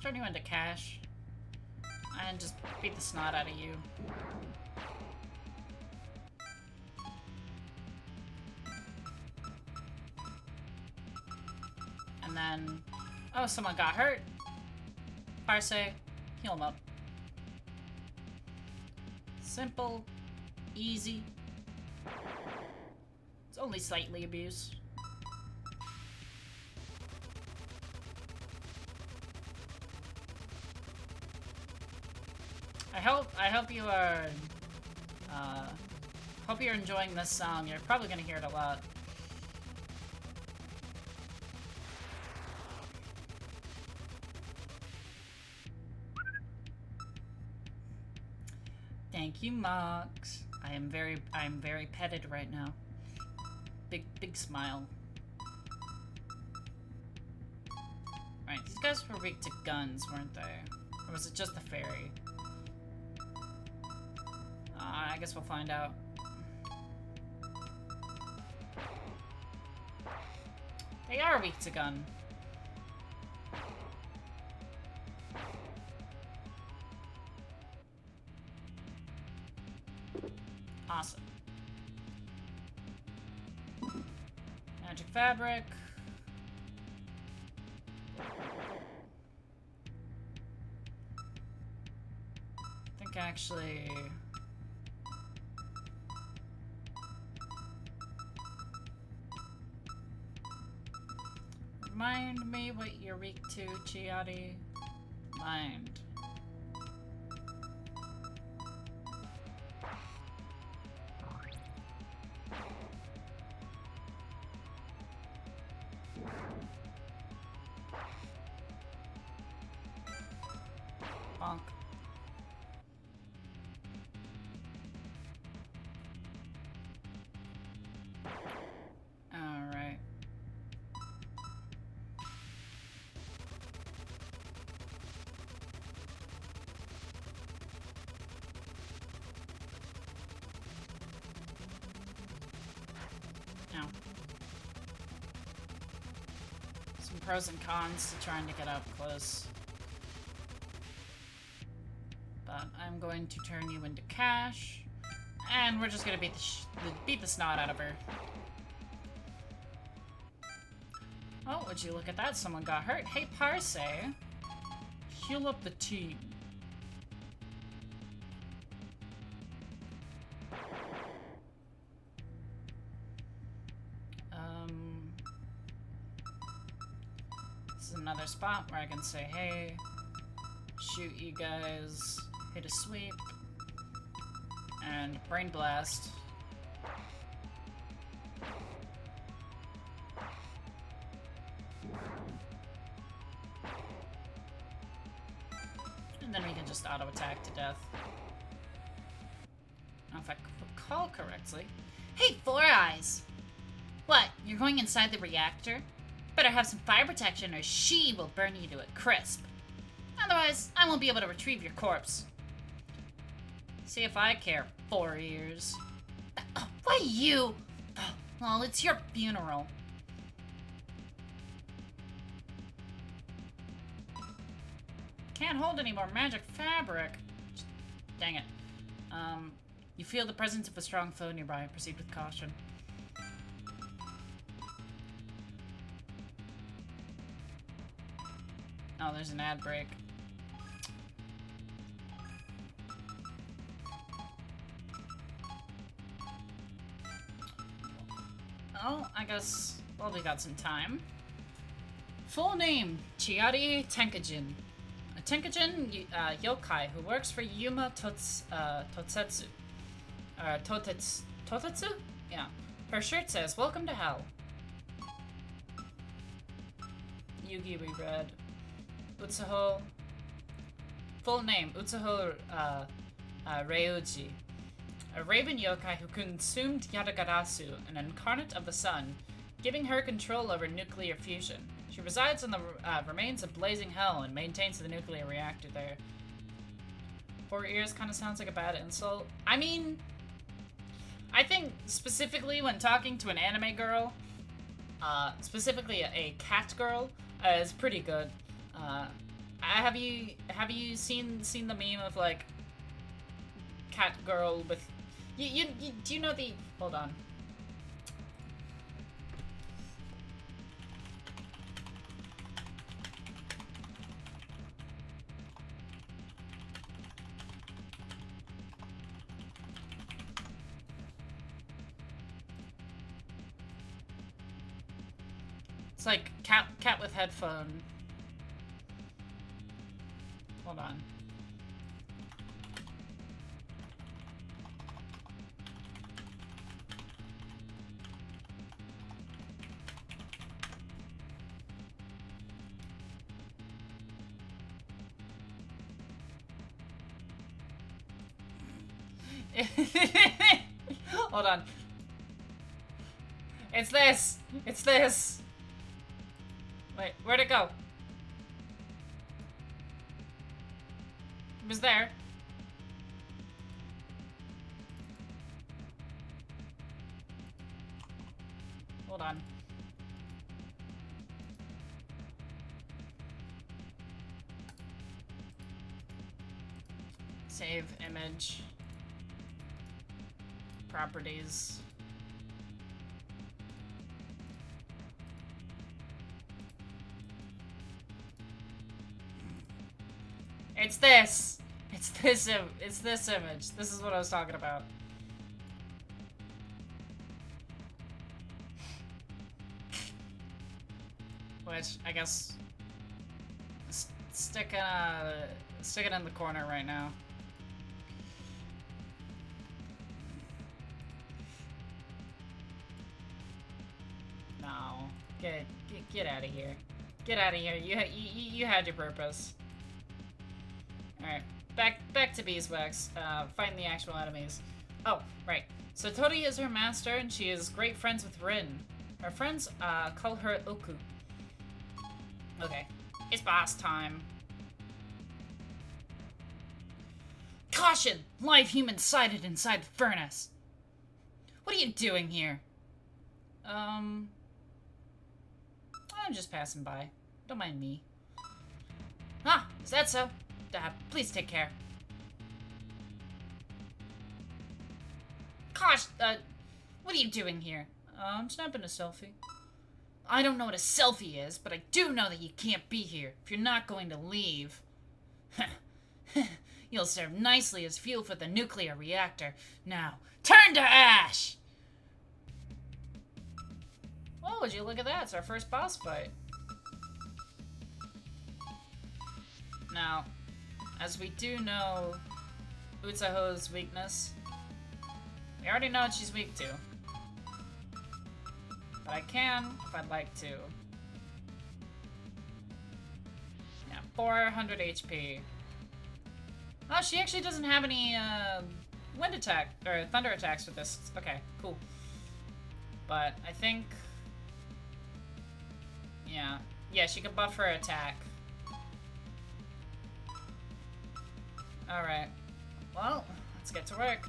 Turn you into cash and just beat the snot out of you. And then, oh, someone got hurt. Parse, heal him up. Simple, easy. It's only slightly abuse. I hope you are, hope you're enjoying this song. You're probably gonna hear it a lot. Thank you, Mox. I'm very petted right now. Big smile. Right, these guys were weak to guns, weren't they? Or was it just the fairy? I guess we'll find out. They are weak to gun. Awesome. Magic fabric. I think actually... Remind me what you're weak to, Chiadi. Mind. Bonk. Alright. Now. Some pros and cons to trying to get up close. But I'm going to turn you into cash, and we're just gonna beat the snot out of her. Oh, would you look at that? Someone got hurt. Hey, Parse, heal up the team. This is another spot where I can say, hey, shoot you guys. Hit a sweep. And brain blast. And then we can just auto attack to death. Now, if I recall correctly. Hey, Four Eyes! What? You're going inside the reactor? Better have some fire protection or she will burn you to a crisp. Otherwise, I won't be able to retrieve your corpse. See if I care, Four Ears. Why you? Well, it's your funeral. Can't hold any more magic fabric. Dang it. You feel the presence of a strong foe nearby. Proceed with caution. Oh, there's an ad break. Oh, I guess, well, we got some time. Full name, Chiari Tenkajin. A Tenkajin yokai who works for Yuma Totetsu. Totetsu? Yeah. Her shirt says, "Welcome to Hell." Yugi reread. Utsuho. Full name, Utsuho Ryuji. A raven yokai who consumed Yadagarasu, an incarnate of the sun, giving her control over nuclear fusion. She resides in the remains of Blazing Hell and maintains the nuclear reactor there. Four Ears kind of sounds like a bad insult. I mean, I think specifically when talking to an anime girl, specifically a cat girl, is pretty good. Have you seen the meme of like cat girl with you do you know the hold on. It's like cat with headphone. Hold on. Hold on. It's this! It's this! Wait, where'd it go? It was there. Hold on. Save image. Properties. It's this! It's this image. This is what I was talking about. Which, I guess... stick it in the corner right now. No. Get out of here. Get out of here. You had your purpose. Alright. Back to beeswax. Find the actual enemies. Oh, right. So Tori is her master, and she is great friends with Rin. Her friends, call her Oku. Okay. It's boss time. Caution! Live human sighted inside the furnace. What are you doing here? I'm just passing by. Don't mind me. Ah, is that so? Please take care. Gosh, what are you doing here? I'm snapping a selfie. I don't know what a selfie is, but I do know that you can't be here if you're not going to leave. You'll serve nicely as fuel for the nuclear reactor. Now, turn to ash! Oh, would you look at that? It's our first boss fight. Now, as we do know Utsaho's weakness, we already know what she's weak to. But I can, if I'd like to. Yeah, 400 HP. Oh, she actually doesn't have any, wind attack, or thunder attacks with this. Okay, cool. But I think... Yeah, she can buff her attack. Alright. Well, let's get to work.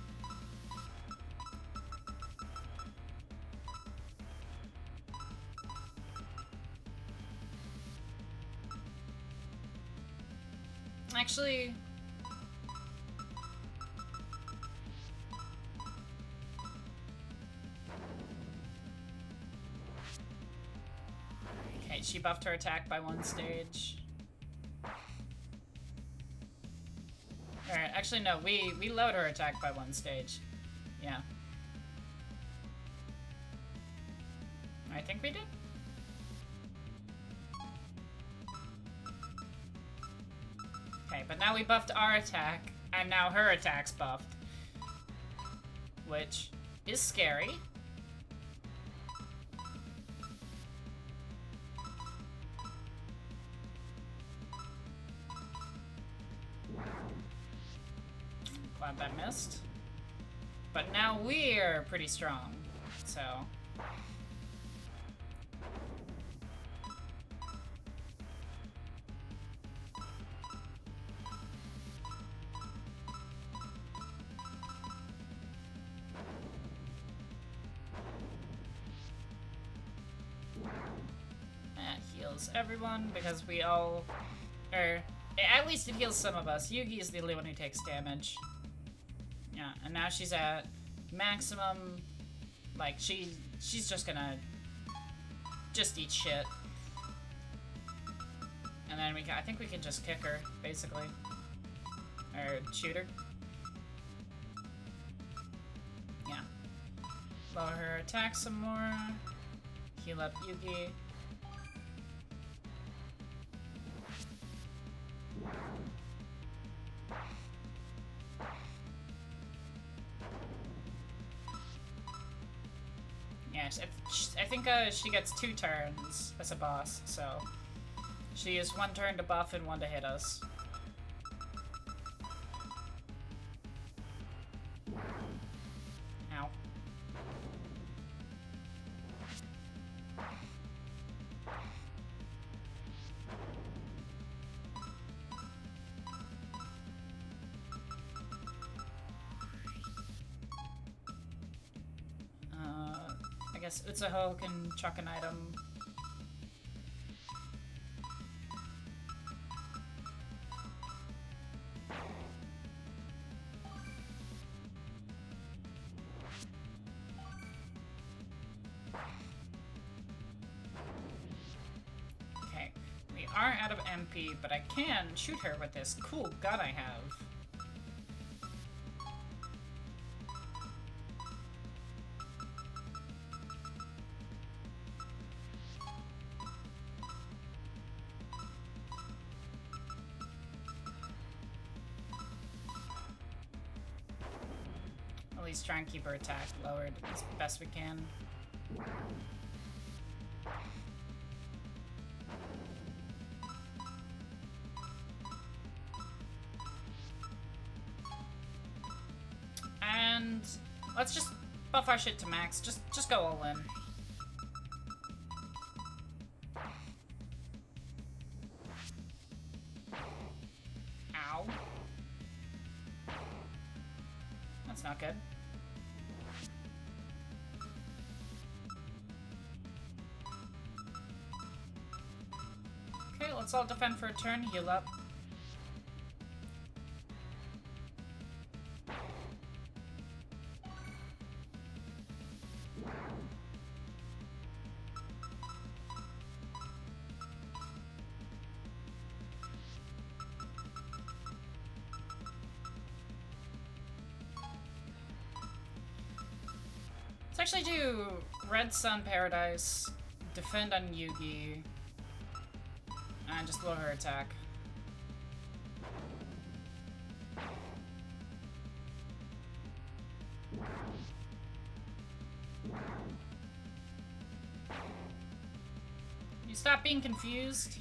Actually... Okay, she buffed her attack by 1 stage. Alright, actually no, we lowered her attack by 1 stage. Yeah. I think we did? Okay, but now we buffed our attack, and now her attack's buffed. Which is scary. Glad that missed. But now we're pretty strong, so... That heals everyone, because we all... Or, at least it heals some of us. Yugi is the only one who takes damage. Yeah, and now she's at maximum, like, she's just gonna just eat shit. And then I think we can just kick her, basically. Or shoot her. Yeah. Lower her attack some more. Heal up Yugi. Yes, I think she gets 2 turns as a boss, so she has 1 turn to buff and 1 to hit us. guess Utsuho can chuck an item. Okay, we are out of MP, but I can shoot her with this cool gun I have. At least try and keep her attack lowered as best we can. And let's just buff our shit to max. Just go all in. Ow. That's not good. Okay, let's all defend for a turn, heal up. Let's actually do Red Sun Paradise, defend on Yugi, and just lower her attack. You stop being confused?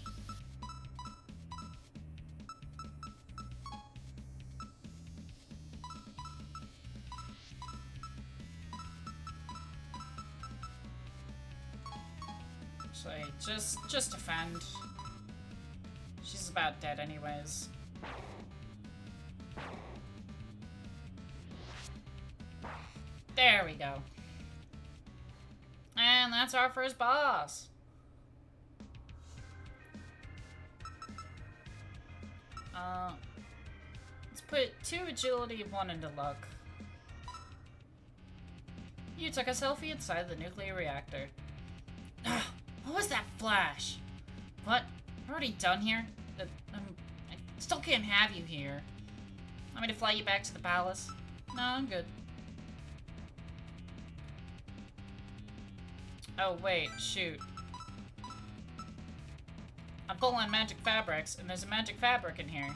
Just defend. She's about dead anyways. There we go. And that's our first boss. Let's put 2 agility, 1 into luck. You took a selfie inside the nuclear reactor. What was that flash? What? We're already done here? I still can't have you here. Want me to fly you back to the palace? No, I'm good. Oh, wait, shoot. I'm full on magic fabrics, and there's a magic fabric in here.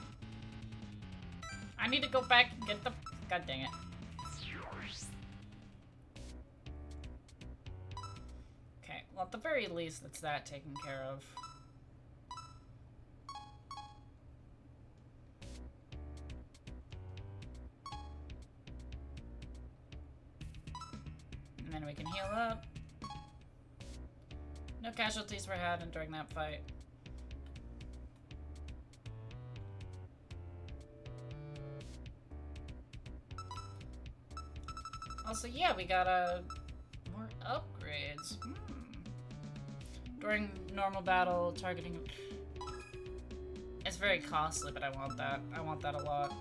I need to go back and get the... God dang it. Okay, well, at the very least, that's that taken care of. And then we can heal up. No casualties were had during that fight. Also, yeah, we got more upgrades. During normal battle, targeting... It's very costly, but I want that. I want that a lot.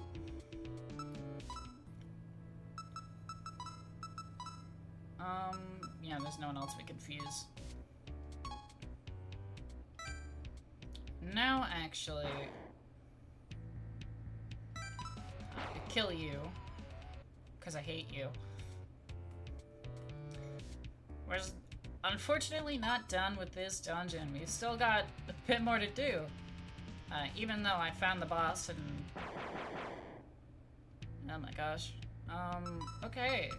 Yeah, there's no one else we can fuse. Now, actually... I kill you. Because I hate you. We're unfortunately not done with this dungeon. We've still got a bit more to do. Even though I found the boss and... Oh my gosh. Okay.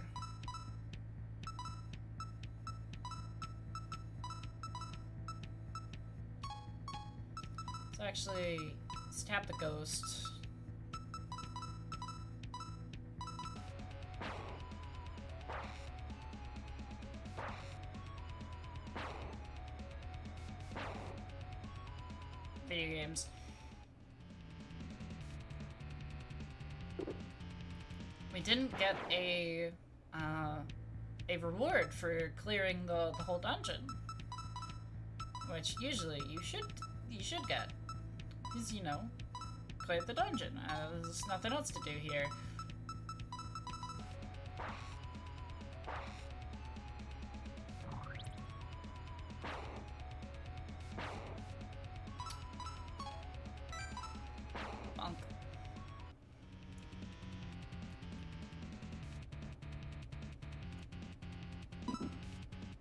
So actually, let's tap the ghost. Video games. We didn't get a a reward for clearing the whole dungeon. Which usually you should get. Because, you know, cleared the dungeon. There's nothing else to do here. Bonk.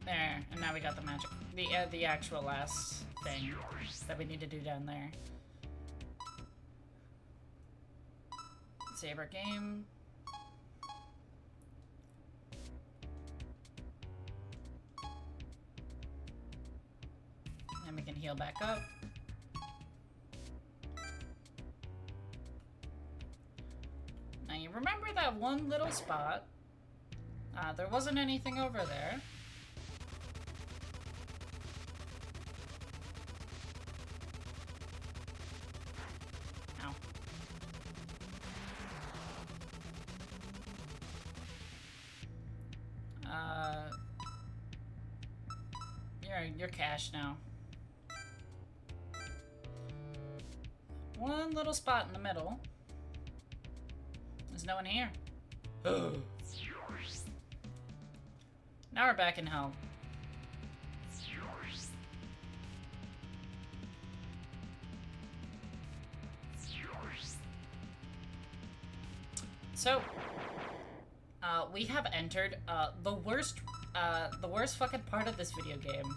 There, and now we got the magic, the actual last thing that we need to do down there. Save our game. And we can heal back up. Now you remember that one little spot? There wasn't anything over there. You're cash now. One little spot in the middle. There's no one here. Now we're back in hell. So, we have entered the worst fucking part of this video game.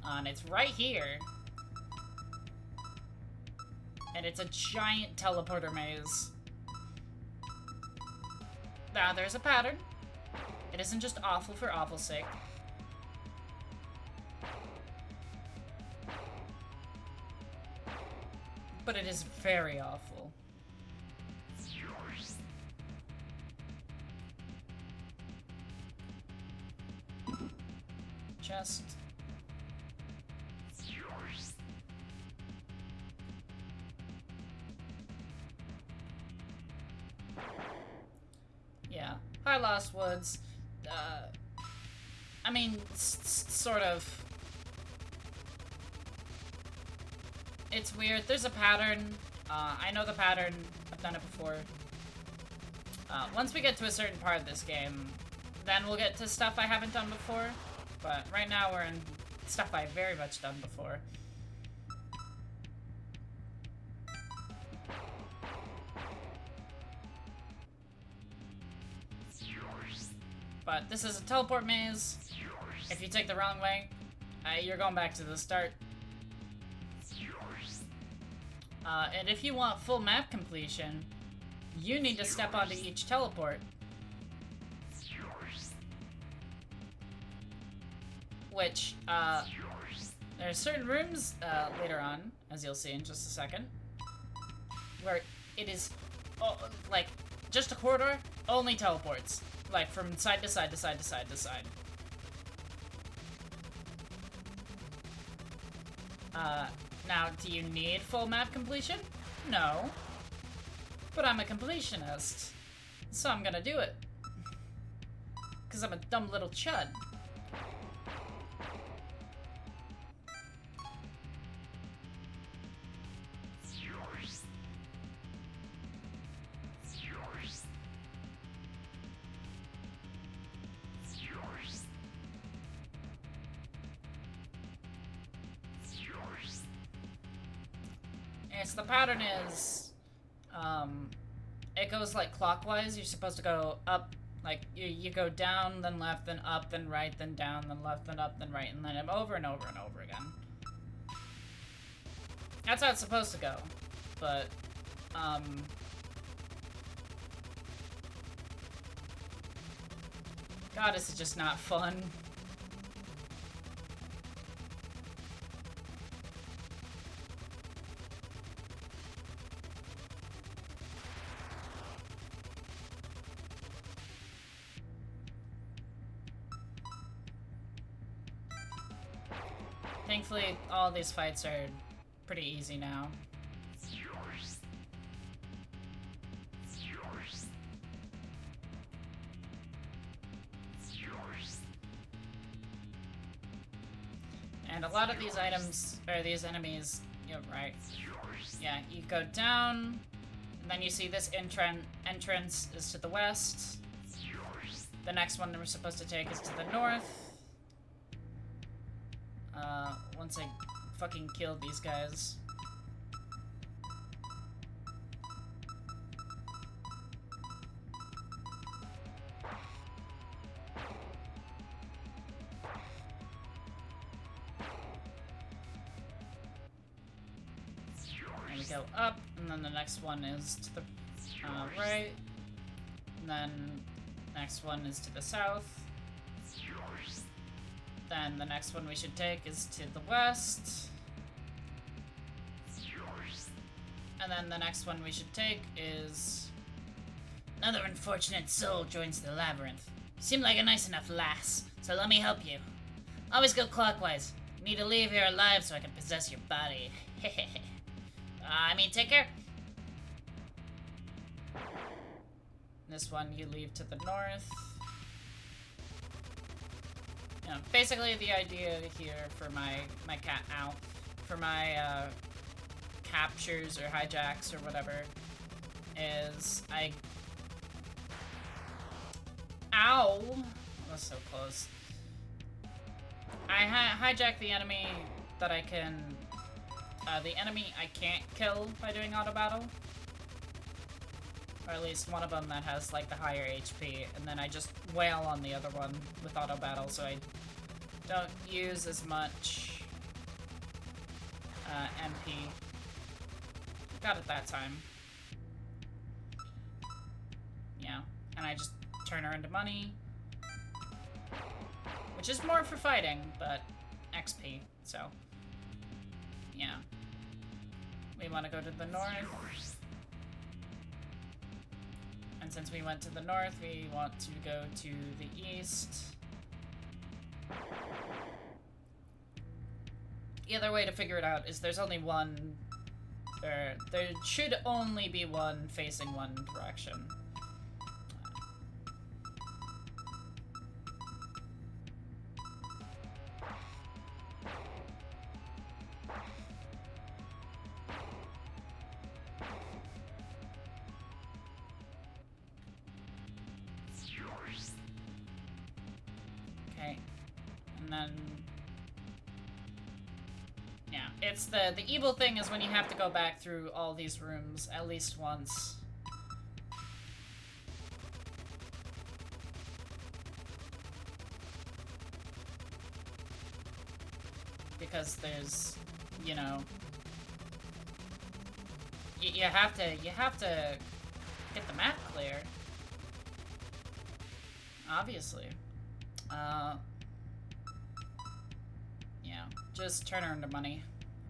And it's right here. And it's a giant teleporter maze. Now, there's a pattern. It isn't just awful for awful's sake. But it is very awful. Chest. Yeah. Hi, Lost Woods. I mean, sort of. It's weird. There's a pattern. I know the pattern. I've done it before. Once we get to a certain part of this game, then we'll get to stuff I haven't done before. But right now we're in stuff I've very much done before. But this is a teleport maze. If you take the wrong way, you're going back to the start. And if you want full map completion, you need to step onto each teleport. Which, there are certain rooms later on, as you'll see in just a second, where it is, like, just a corridor, only teleports. Like, from side to side to side to side to side. Now, do you need full map completion? No. But I'm a completionist. So I'm gonna do it. Because I'm a dumb little chud. So the pattern is, it goes like clockwise. You're supposed to go up, like, you go down, then left, then up, then right, then down, then left, then up, then right, and then over and over and over again. That's how it's supposed to go. But, God, this is just not fun. Thankfully, all these fights are pretty easy now. And a lot of these items, or these enemies, you're right. Yeah, you go down, and then you see this entrance is to the west. The next one we're supposed to take is to the north. Once I fucking kill these guys. And we go up, and then the next one is to the right. And then next one is to the south. Then the next one we should take is to the west. And then the next one we should take is... Another unfortunate soul joins the labyrinth. You seem like a nice enough lass, so let me help you. Always go clockwise. You need to leave here alive so I can possess your body. Take care. This one you leave to the north. You know, basically the idea here for my captures or hijacks or whatever is Ow! That was so close. I hijack the enemy that I can... the enemy I can't kill by doing auto battle. Or at least one of them that has, like, the higher HP. And then I just wail on the other one with auto battle, so I don't use as much MP. Got it that time. Yeah. And I just turn her into money. Which is more for fighting, but XP, so... Yeah. We want to go to the north. And since we went to the north, we want to go to the east. The other way to figure it out is there's only one... There should only be one facing one direction. Okay. And then... Yeah, it's the evil thing is when you have to go back through all these rooms at least once. Because there's, you know, you have to get the map clear. Obviously. Yeah, just turn her into money.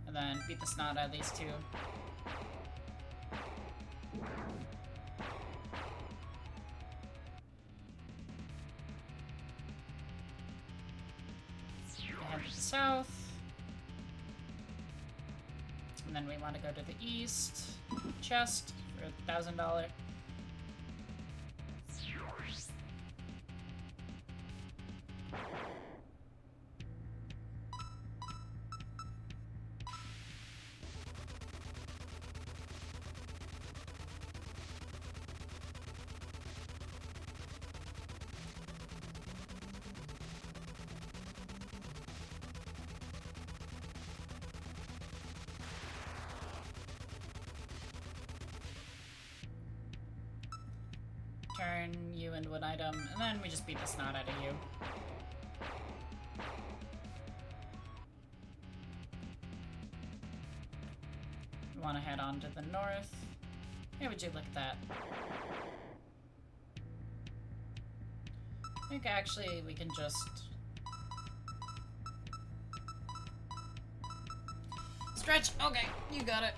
And then beat the snot out of these two. Head to the south. And then we want to go to the east. Chest for $1,000. Turn you into an item, and then we just beat the snot out of you. We want to head on to the north. Hey, would you look at that? I think actually we can just... Stretch! Okay, you got it.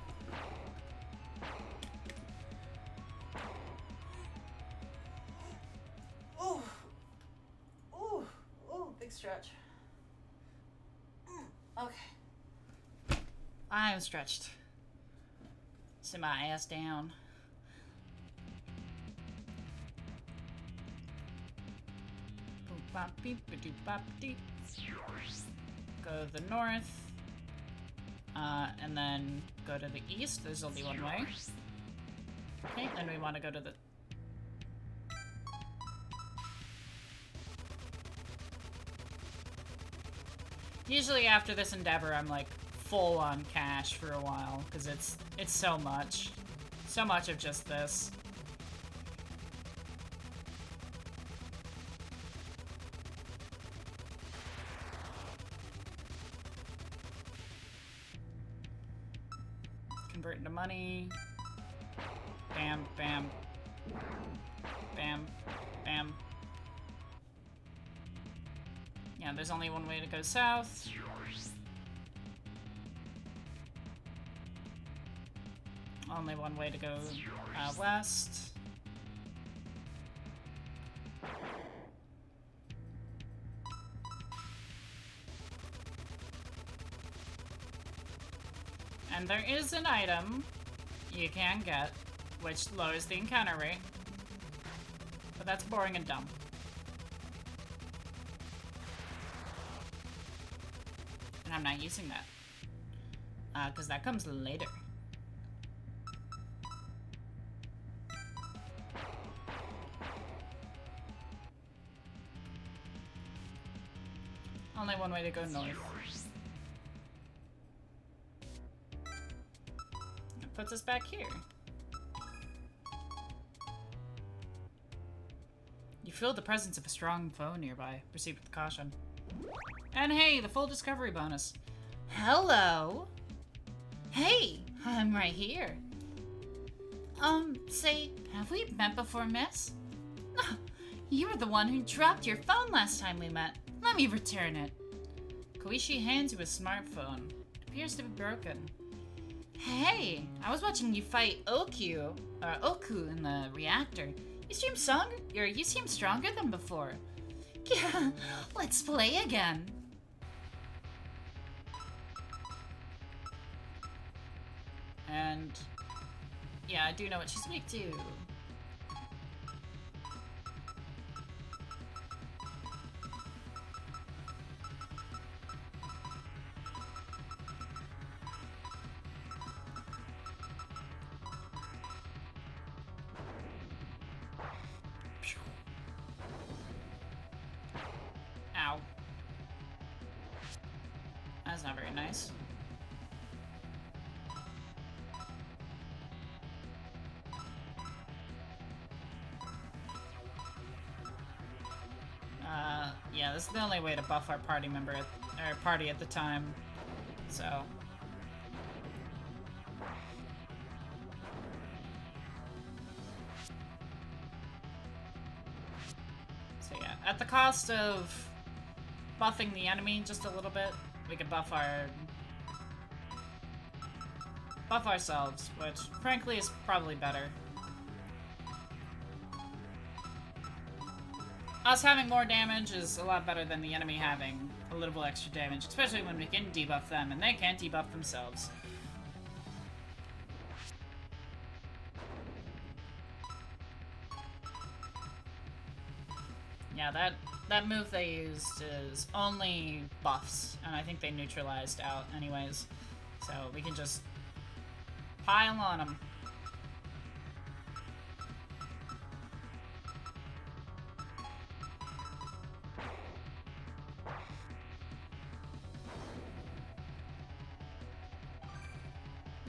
Stretch. Okay. I am stretched. Sit my ass down. Boop bop beep ba doop bop deep. go to the north. And then go to the east. There's only one way. Okay, then we want to go to the... Usually after this endeavor, I'm like full on cash for a while, because it's so much. So much of just this. Convert into money. Bam, bam. Bam, bam. Yeah, there's only one way to go south. Only one way to go west. And there is an item you can get, which lowers the encounter rate. But that's boring and dumb. And I'm not using that. Because that comes later. Only one way to go north. That puts us back here. You feel the presence of a strong foe nearby. Proceed with caution. And hey, the full discovery bonus. Hello. Hey, I'm right here. Say, have we met before, miss? Oh, you were the one who dropped your phone last time we met. Let me return it. Koichi hands you a smartphone. It appears to be broken. Hey, I was watching you fight Oku in the reactor. You seem stronger than before. Yeah, let's play again. And yeah, I do know what she's weak to. Ow. That's not very nice. Yeah, this is the only way to buff our party member our party at the time. So yeah, at the cost of buffing the enemy just a little bit, we could buff ourselves, which frankly is probably better. Us having more damage is a lot better than the enemy having a little extra damage, especially when we can debuff them and they can't debuff themselves. Yeah, that move they used is only buffs, and I think they neutralized out anyways. So we can just pile on them.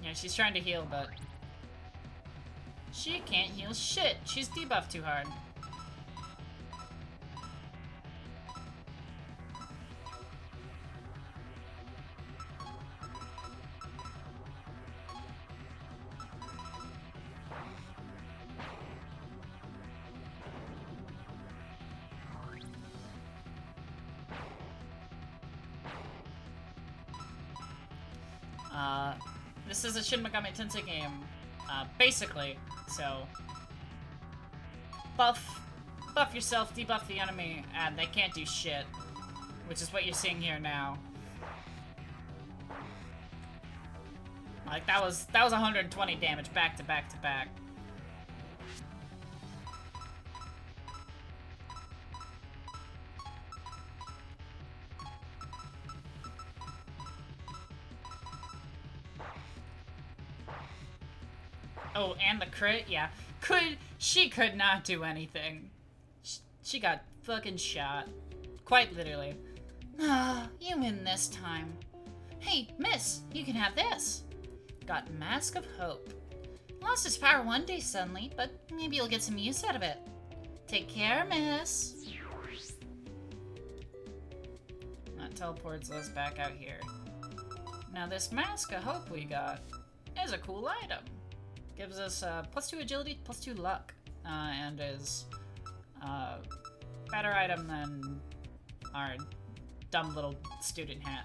Yeah, she's trying to heal, but she can't heal shit. She's debuffed too hard. This is a Shin Megami Tensei game, basically, so buff yourself, debuff the enemy, and they can't do shit, which is what you're seeing here now. Like, that was 120 damage back to back to back. Oh, and the crit? Yeah. She could not do anything. She got fucking shot. Quite literally. Ah, you win this time. Hey, miss, you can have this. Got Mask of Hope. Lost his power one day suddenly, but maybe you'll get some use out of it. Take care, miss. That teleports us back out here. Now this Mask of Hope we got is a cool item. Gives us +2 agility, +2 luck, and is better item than our dumb little student hat.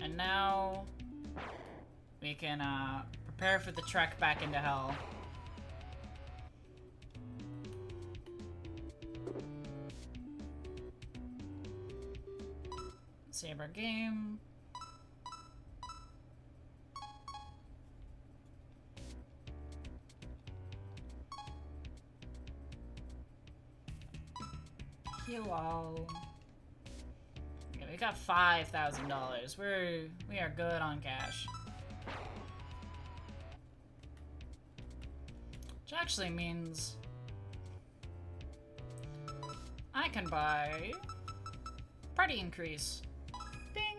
And now we can prepare for the trek back into hell. Save our game. Heal all. Yeah, we got $5,000. We are good on cash. Which actually means I can buy party increase. Ding!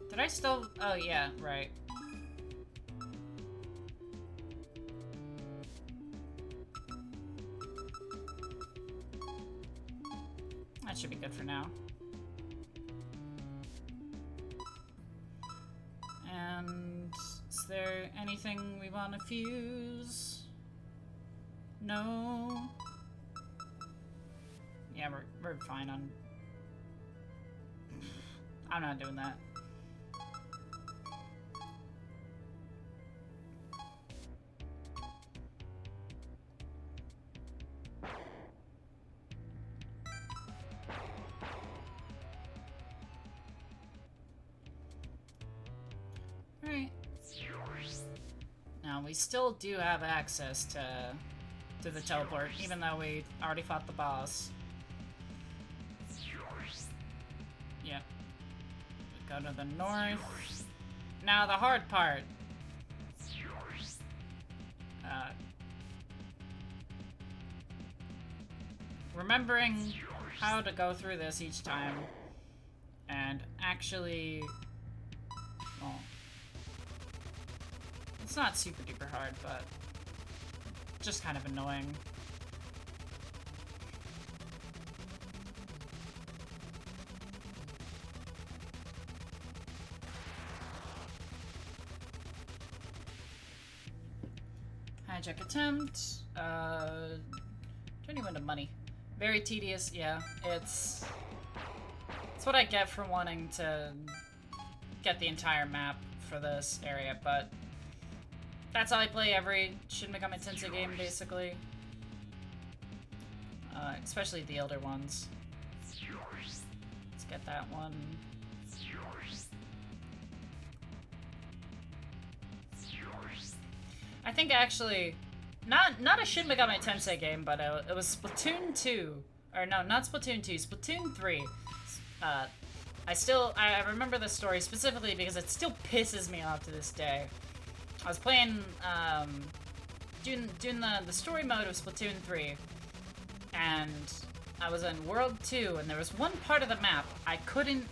Did I still... Oh, yeah, right. That should be good for now. And is there anything we want to fuse? No. Yeah, we're fine on... I'm not doing that. Alright. Now, we still do have access to the teleport, even though we already fought the boss. Yep. We go to the north. Now the hard part. Remembering how to go through this each time and actually, well, it's not super duper hard, but just kind of annoying. Hijack attempt. Turning into money. Very tedious, yeah. It's what I get for wanting to get the entire map for this area, but that's how I play every Shin Megami Tensei game, basically. Especially the older ones. Let's get that one. I think actually, not a Shin Megami Tensei game, but it was Splatoon 2. Or no, not Splatoon 2, Splatoon 3. I remember this story specifically because it still pisses me off to this day. I was playing, doing the story mode of Splatoon 3, and I was in World 2, and there was one part of the map I couldn't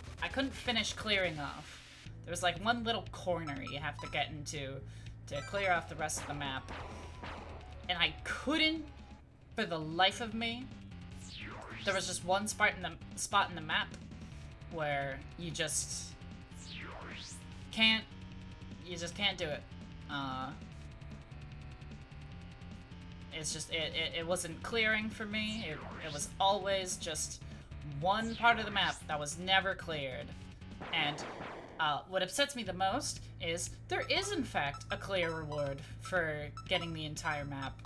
finish clearing off. There was like one little corner you have to get into to clear off the rest of the map. And I couldn't, for the life of me, there was just one spot in the map where you just can't do it. It's just, it wasn't clearing for me. It was always just one part of the map that was never cleared. And what upsets me the most is there is, in fact, a clear reward for getting the entire map.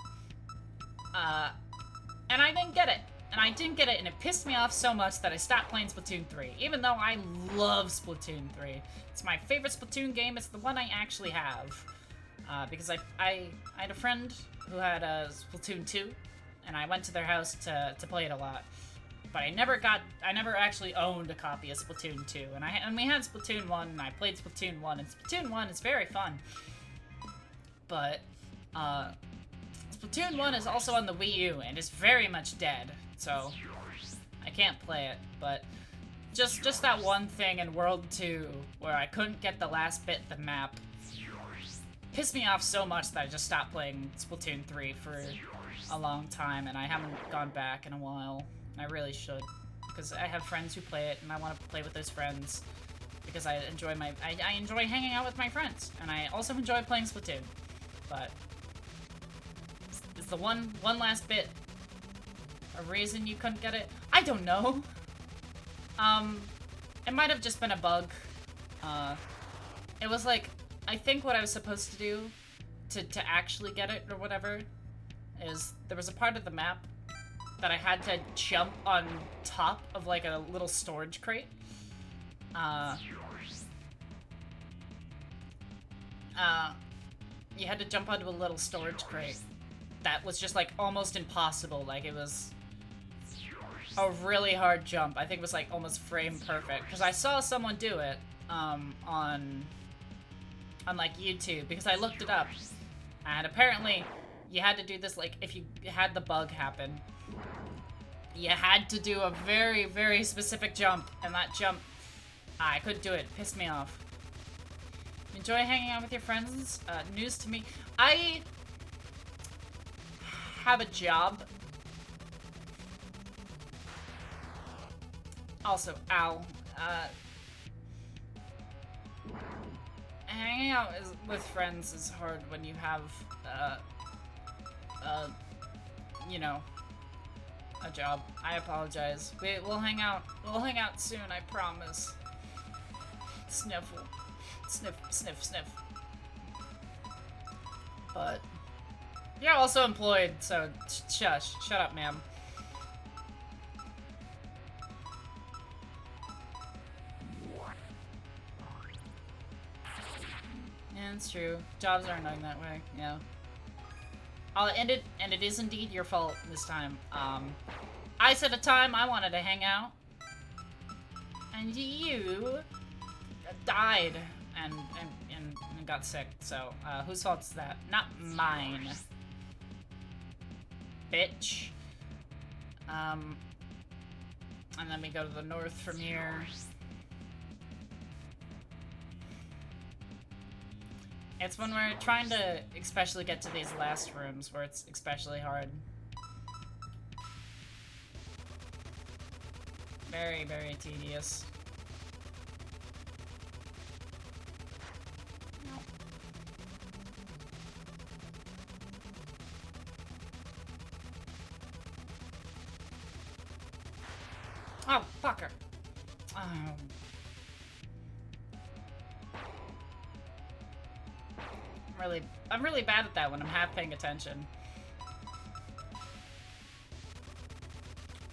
And I didn't get it. And it pissed me off so much that I stopped playing Splatoon 3, even though I love Splatoon 3. It's my favorite Splatoon game. It's the one I actually have. Because I had a friend who had Splatoon 2, and I went to their house to play it a lot. But I never actually owned a copy of Splatoon 2, and we had Splatoon 1, and I played Splatoon 1, and Splatoon 1 is very fun. But, Splatoon 1 is also on the Wii U, and is very much dead, so I can't play it, but just that one thing in World 2, where I couldn't get the last bit of the map, pissed me off so much that I just stopped playing Splatoon 3 for a long time, and I haven't gone back in a while. I really should, because I have friends who play it, and I want to play with those friends, because I enjoy I enjoy hanging out with my friends, and I also enjoy playing Splatoon. But is the one last bit a reason you couldn't get it? I don't know. It might have just been a bug. It was like, I think what I was supposed to do to actually get it or whatever is there was a part of the map that I had to jump on top of like a little storage crate. You had to jump onto a little storage crate that was just like almost impossible. Like it was a really hard jump. I think it was like almost frame perfect because I saw someone do it on like YouTube because I looked it up, and apparently you had to do this like if you had the bug happen. You had to do a very, very specific jump, and that jump, I couldn't do it. Pissed me off. Enjoy hanging out with your friends? News to me. I have a job. Also, ow. Hanging out with friends is hard when you have, you know, a job. I apologize. We'll hang out. We'll hang out soon, I promise. Sniffle. Sniff, sniff, sniff. But you're also employed, so shush. Shut up, ma'am. Yeah, it's true. Jobs are annoying that way, yeah. I'll end it, and it is indeed your fault this time. I set a time I wanted to hang out, and you died and got sick, so, whose fault is that? Not mine. Bitch. And then we go to the north from here. It's when we're trying to especially get to these last rooms where it's especially hard. Very, very tedious. Oh, fucker. I'm really bad at that when I'm half paying attention.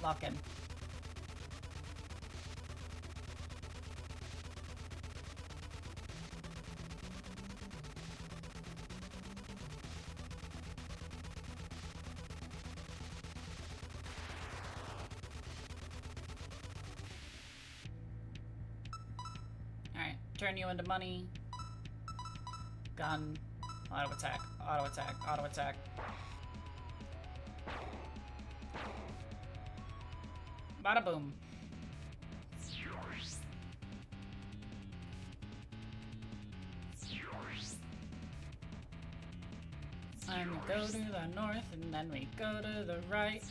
Lock in. Alright, turn you into money. Gun. Auto attack, auto attack, auto attack. Bada boom. And we go to the north, and then we go to the right,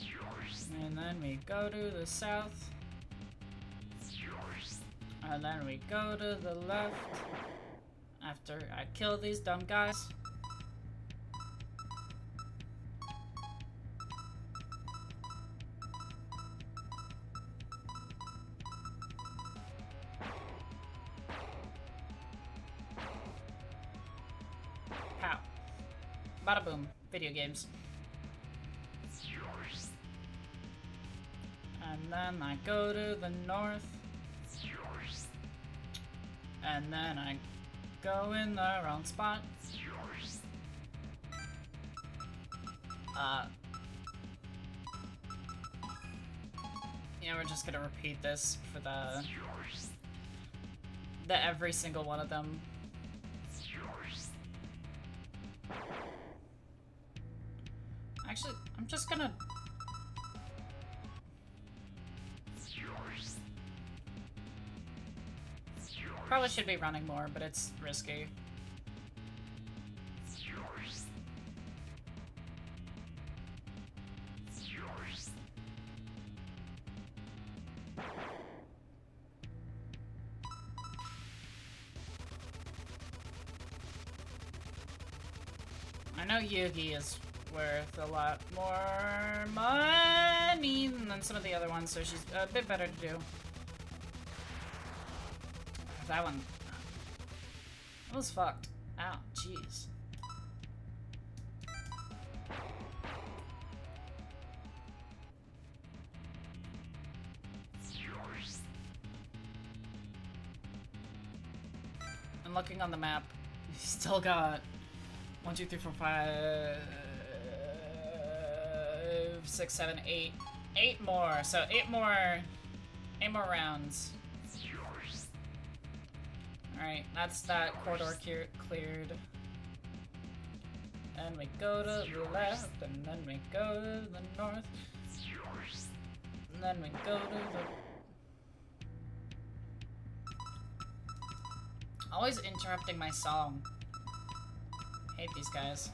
and then we go to the south, and then we go to the left. After I kill these dumb guys. Pow. Bada boom. Video games. And then I go to the north. And then I go in the wrong spot. Yeah, we're just gonna repeat this for the every single one of them. Actually, I'm just gonna... Probably should be running more, but it's risky. I know Yugi is worth a lot more money than some of the other ones, so she's a bit better to do. That one... That was fucked. Ow, jeez. I'm looking on the map. You still got 1, 2, 3, 4, 5, 6, 7, 8. 8 more. So 8 more rounds. Alright, that's that corridor cleared. And we go to the left, and then we go to the north. And then we go to the... Always interrupting my song. Hate these guys.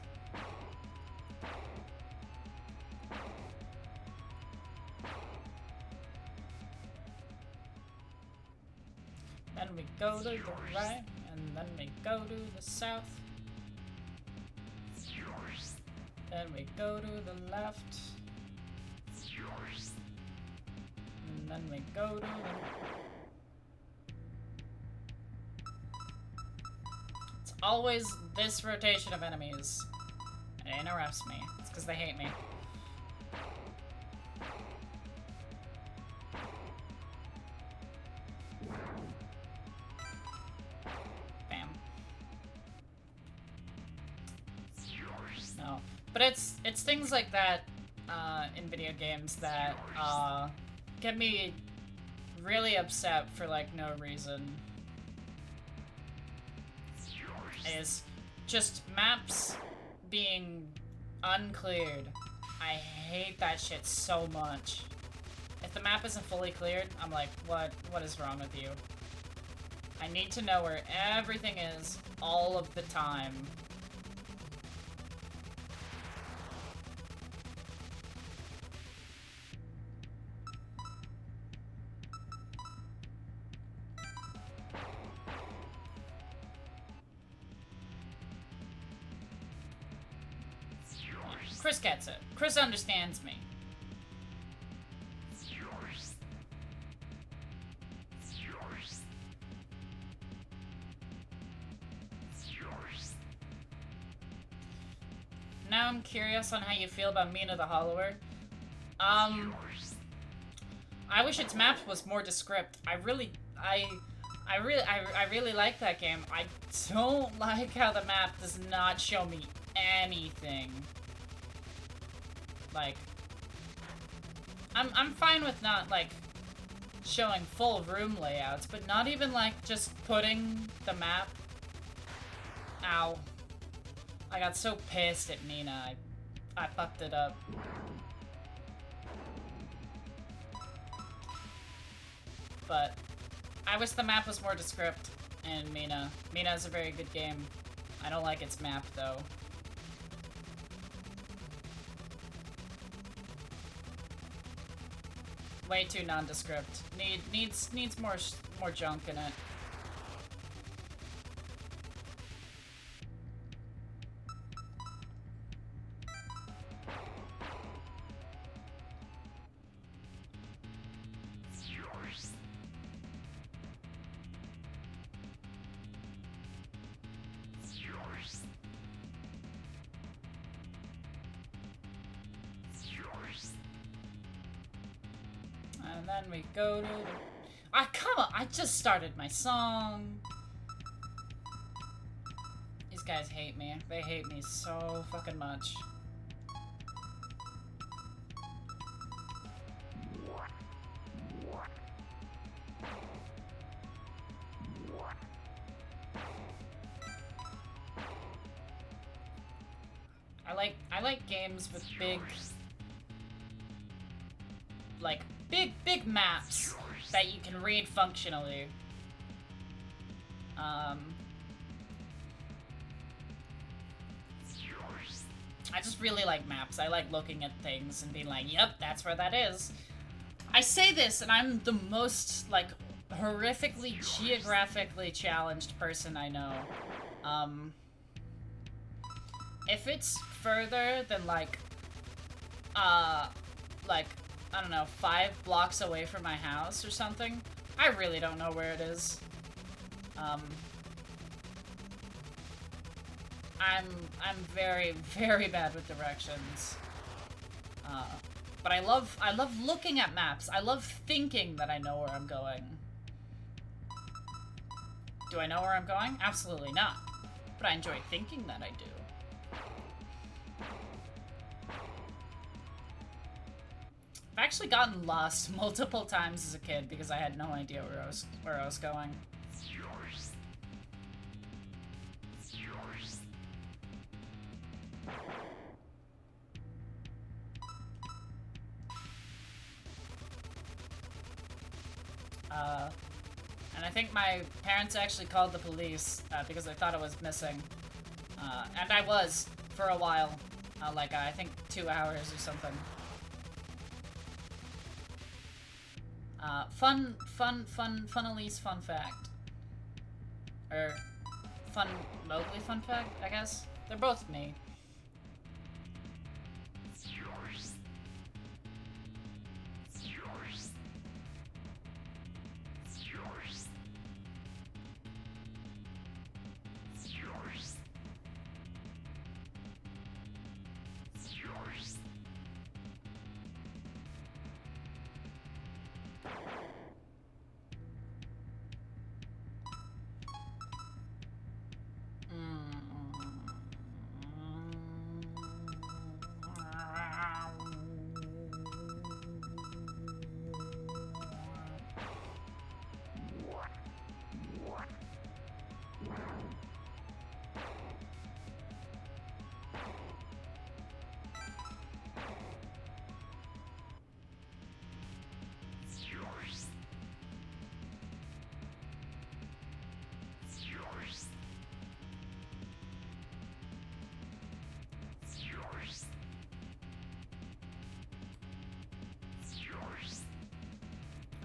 Then we go to the right, and then we go to the south. Then we go to the left. And then we go to the... It's always this rotation of enemies. It interrupts me. It's because they hate me. No. But it's things like that in video games that get me really upset for like no reason. Is just maps being uncleared. I hate that shit so much. If the map isn't fully cleared, I'm like, what is wrong with you? I need to know where everything is all of the time. Chris gets it. Chris understands me. Now I'm curious on how you feel about Mina the Hollower. I wish its map was more descript. I really like that game. I don't like how the map does not show me anything. Like, I'm fine with not, like, showing full room layouts, but not even, like, just putting the map... Ow. I got so pissed at Mina, I fucked it up. But, I wish the map was more descript in Mina. Mina is a very good game. I don't like its map, though. Way too nondescript. Needs more junk in it. And then we go to the... Ah, come on! I just started my song! These guys hate me. They hate me so fucking much. I like games with big, like, big maps that you can read functionally. I just really like maps. I like looking at things and being like, yep, that's where that is. I say this, and I'm the most, like, horrifically geographically challenged person I know. If it's further than, like, I don't know, 5 blocks away from my house or something, I really don't know where it is. I'm very, very bad with directions. But I love looking at maps. I love thinking that I know where I'm going. Do I know where I'm going? Absolutely not. But I enjoy thinking that I do. I've actually gotten lost multiple times as a kid because I had no idea where I was going. And I think my parents actually called the police because they thought I was missing. And I was for a while. Like, I think 2 hours or something. Elise fun fact. Or, fun Mowgli fun fact, I guess? They're both me.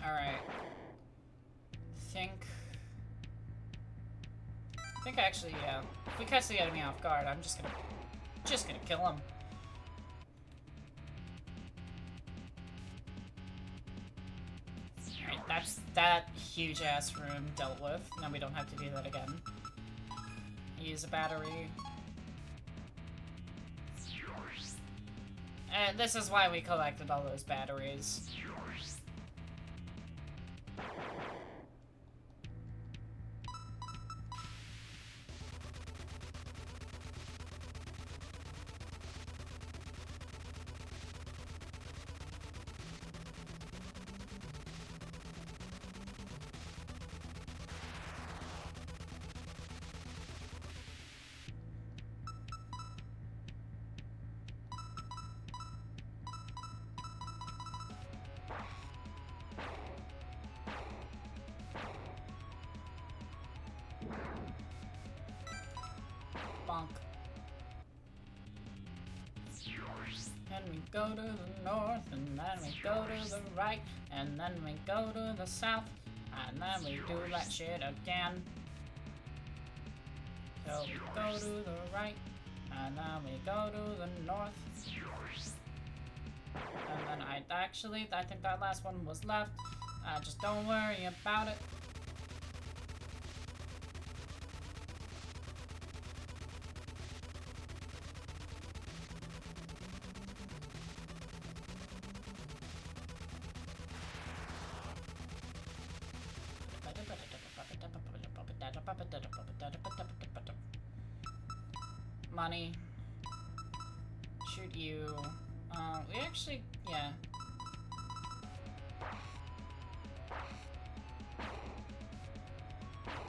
Alright. I think actually, yeah. If we catch the enemy off guard, I'm just gonna kill him. Alright, that's that huge ass room dealt with. Now we don't have to do that again. Use a battery. And this is why we collected all those batteries. And we go to the north, and then we go to the right, and then we go to the south, and then we do that shit again. So we go to the right, and then we go to the north. And then I think that last one was left. Just don't worry about it. Money. Shoot you. We actually, yeah.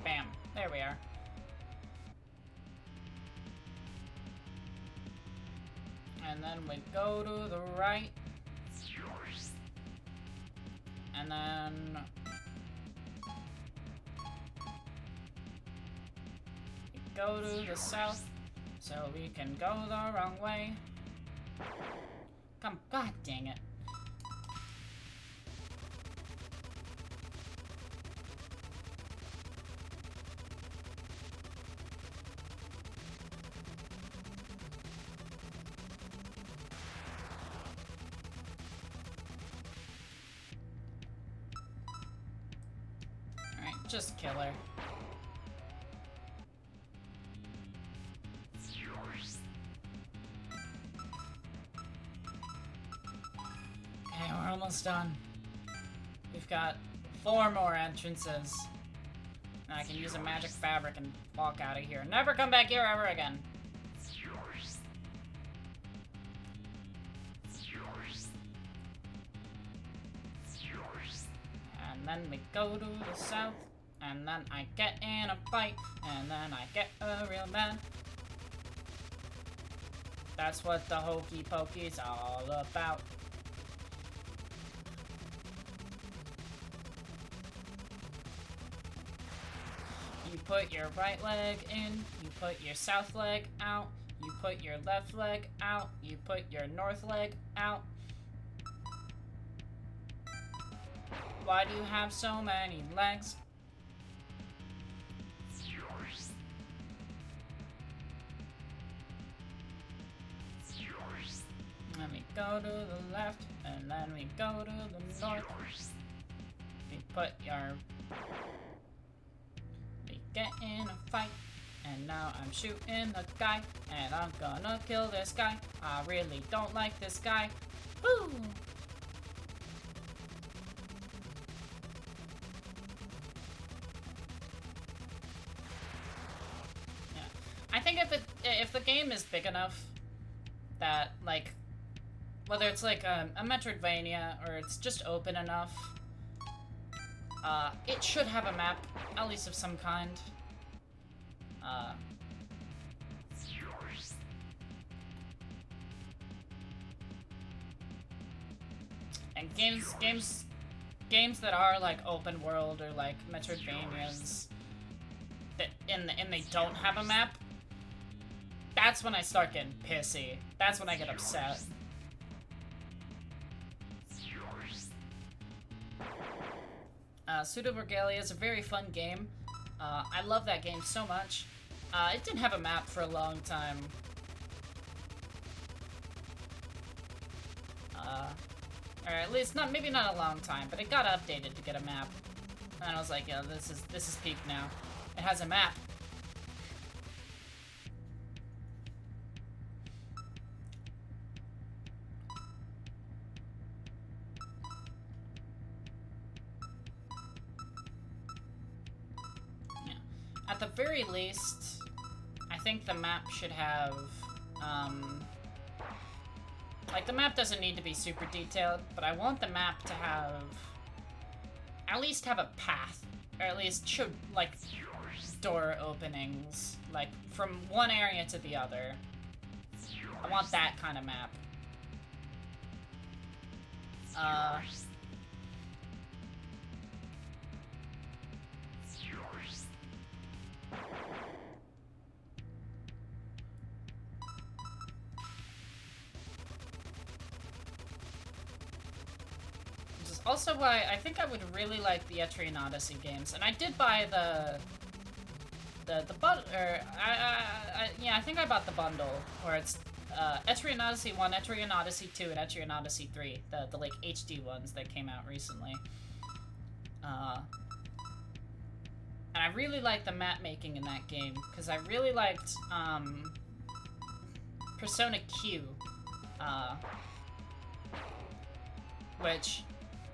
Bam. There we are. And then we go to the right. And then... we go to the south, so we can go the wrong way. Come, god dang it. Alright, just kill her. Okay, we're almost done. We've got 4 more entrances. And I can use a magic fabric and walk out of here. Never come back here ever again. And then we go to the south. And then I get in a fight. And then I get real mad. That's what the hokey pokey's all about. You put your right leg in, you put your south leg out, you put your left leg out, you put your north leg out. Why do you have so many legs? Then we go to the left, and then we go to the north. We put your... we get in a fight, and now I'm shooting the guy, and I'm gonna kill this guy. I really don't like this guy. Woo! Yeah, I think if the game is big enough that, like, whether it's like a Metroidvania or it's just open enough, it should have a map, at least of some kind. And games that are like open world or like Metroidvanias that and they don't have a map, that's when I start getting pissy. That's when I get upset. Pseudo Regalia is a very fun game. I love that game so much. It didn't have a map for a long time. Or at least maybe not a long time, but it got updated to get a map. And I was like, yeah, this is peak now. It has a map. At the very least, I think the map should have, like, the map doesn't need to be super detailed, but I want the map to have, at least have a path, or at least show, like, door openings, like, from one area to the other. I want that kind of map. Also why I think I would really like the Etrian Odyssey games, and I did buy the bundle, or yeah, I think I bought the bundle where it's Etrian Odyssey 1, Etrian Odyssey 2, and Etrian Odyssey 3, the like HD ones that came out recently. And I really liked the map making in that game because I really liked Persona Q, which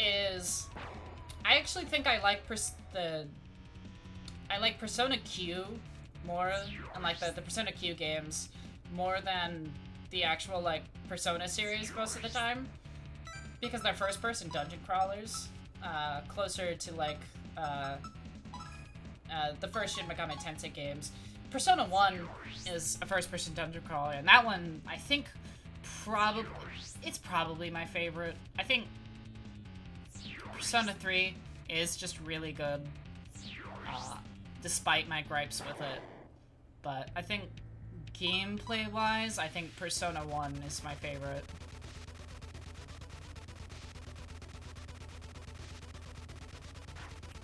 is, I actually think I like Persona Q more, and like the Persona Q games more than the actual like Persona series most of the time, because they're first-person dungeon crawlers, closer to like the first Shin Megami Tensei games. Persona 1 is a first-person dungeon crawler, and that one I think it's probably my favorite. I think Persona 3 is just really good, despite my gripes with it. But I think gameplay-wise, I think Persona 1 is my favorite.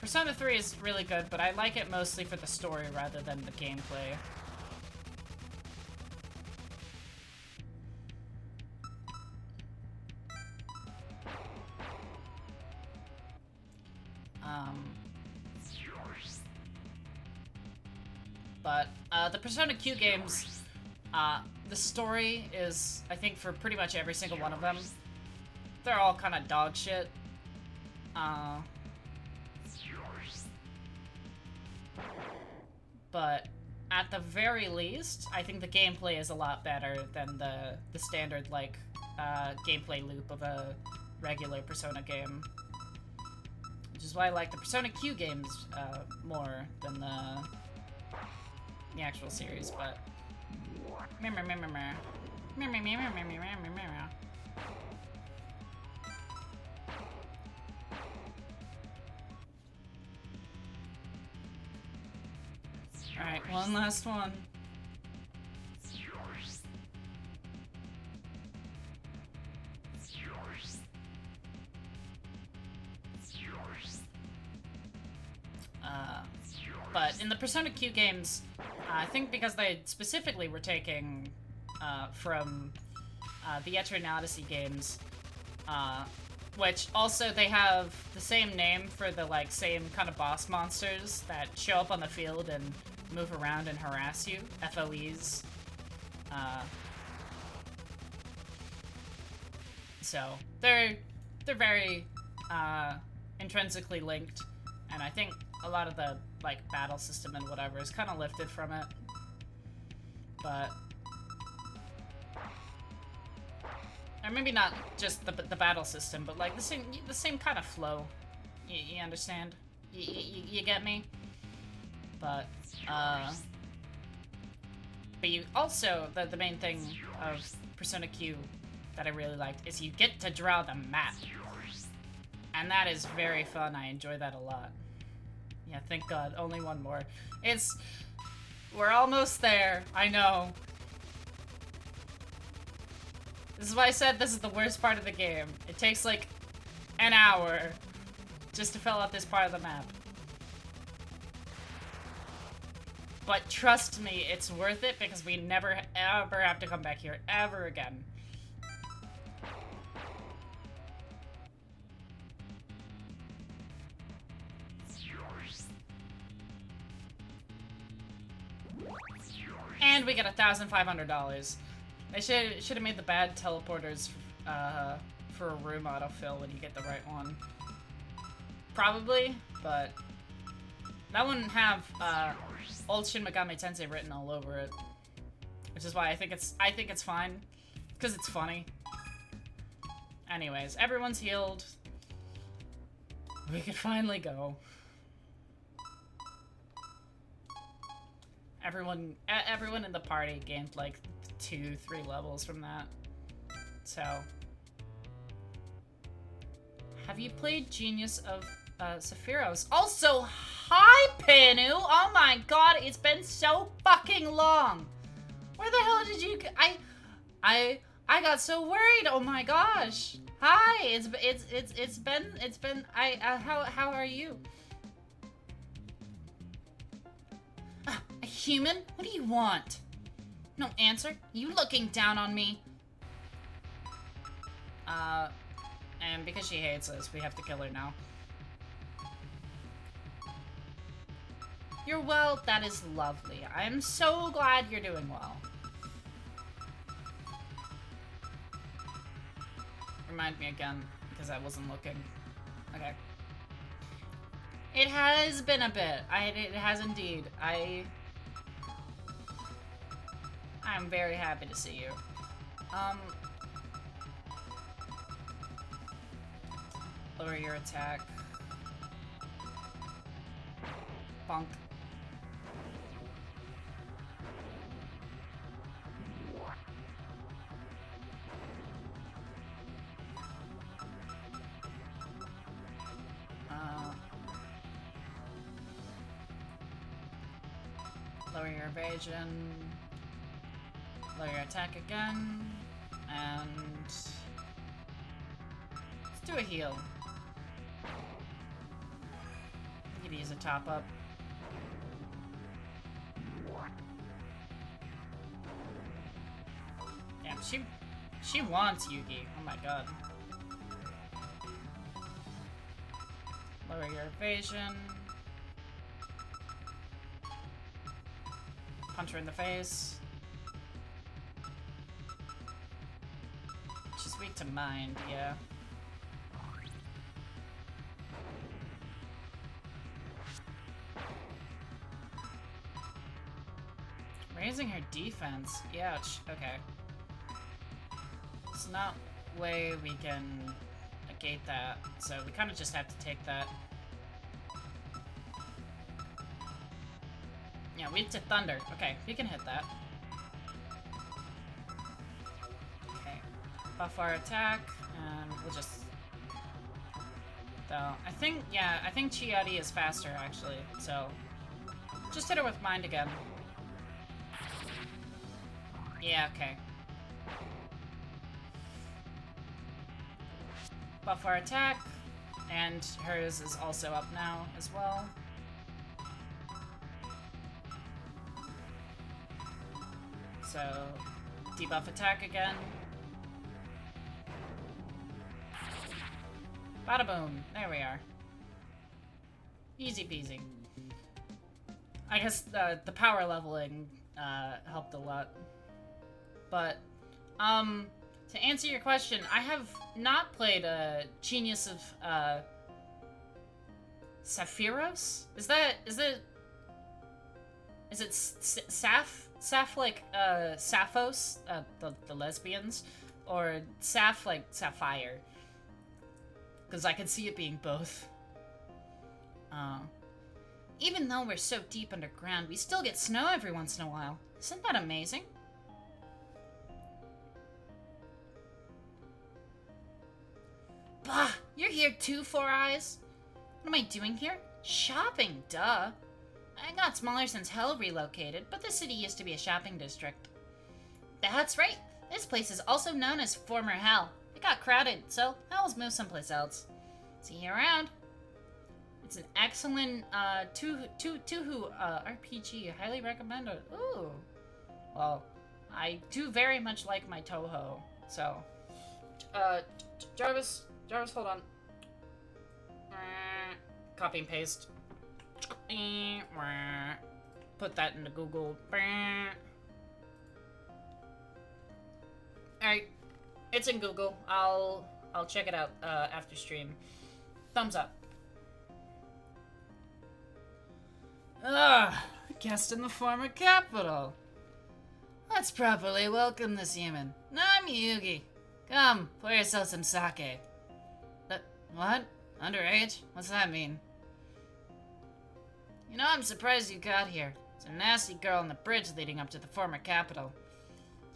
Persona 3 is really good, but I like it mostly for the story rather than the gameplay. But the Persona Q games, the story is, I think, for pretty much every single one of them, they're all kind of dog shit. But at the very least, I think the gameplay is a lot better than the standard, like, gameplay loop of a regular Persona game. Which is why I like the Persona Q games more than the actual series, but... Alright, one last one. But in the Persona Q games, I think because they specifically were taking from the Eterna Odyssey games, which also they have the same name for the like same kind of boss monsters that show up on the field and move around and harass you, FOEs. So they're very intrinsically linked, and I think a lot of the like battle system and whatever is kind of lifted from it, but or maybe not just the battle system, but like the same kind of flow. You understand? You get me? But you also the main thing of Persona Q that I really liked is you get to draw the map, and that is very fun. I enjoy that a lot. Yeah, thank God. Only one more. We're almost there. I know. This is why I said this is the worst part of the game. It takes like an hour just to fill out this part of the map. But trust me, it's worth it because we never ever have to come back here ever again. And we get $1,500. They should have made the bad teleporters for a room autofill when you get the right one. Probably, but that wouldn't have old Shin Megami Tensei written all over it, which is why I think it's fine, because it's funny. Anyways, everyone's healed. We can finally go. Everyone in the party gained like 2-3 levels from that. So, have you played Genius of Sephiroth? Also, hi Panu! Oh my God, it's been so fucking long. Where the hell did you? I got so worried. Oh my gosh. Hi, it's been. How are you? A human? What do you want? No answer? You looking down on me? And because she hates us, we have to kill her now. You're well, that is lovely. I'm so glad you're doing well. Remind me again, because I wasn't looking. Okay. It has been a bit. It has indeed. I'm very happy to see you. Lower your attack. Bonk. Lower your evasion. Lower your attack again. And... let's do a heal. You could use a top up. Damn, she wants Yugi. Oh my god. Lower your evasion. Punch her in the face. She's weak to mind, yeah. Raising her defense. Ouch. Okay. It's not way we can negate that, so we kind of just have to take that. Yeah, weak to thunder. Okay, we can hit that. Okay. Buff our attack, and we'll just... though, I think Chiadi is faster, actually, so... just hit her with mind again. Yeah, okay. Buff our attack, and hers is also up now as well. So, debuff attack again. Bada boom. There we are. Easy peasy. I guess the power leveling helped a lot. But, to answer your question, I have not played Genius of Sephiros? Is it Saph like Sappho's, the lesbians, or Saph like Sapphire? Because I can see it being both. Even though we're so deep underground, we still get snow every once in a while. Isn't that amazing? Bah! You're here too, Four Eyes? What am I doing here? Shopping, duh. I got smaller since Hell relocated, but the city used to be a shopping district. That's right. This place is also known as former Hell. It got crowded, so Hell's moved someplace else. See you around. It's an excellent Touhou RPG. I highly recommend it. Ooh. Well, I do very much like my Touhou, so. Jarvis, hold on. Copy and paste. Put that into Google. Alright. It's in Google. I'll check it out after stream. Thumbs up. Guest in the former capital. Let's properly welcome this human. I'm Yugi. Come, pour yourself some sake. What? Underage? What's that mean? You know, I'm surprised you got here. There's a nasty girl on the bridge leading up to the former capital.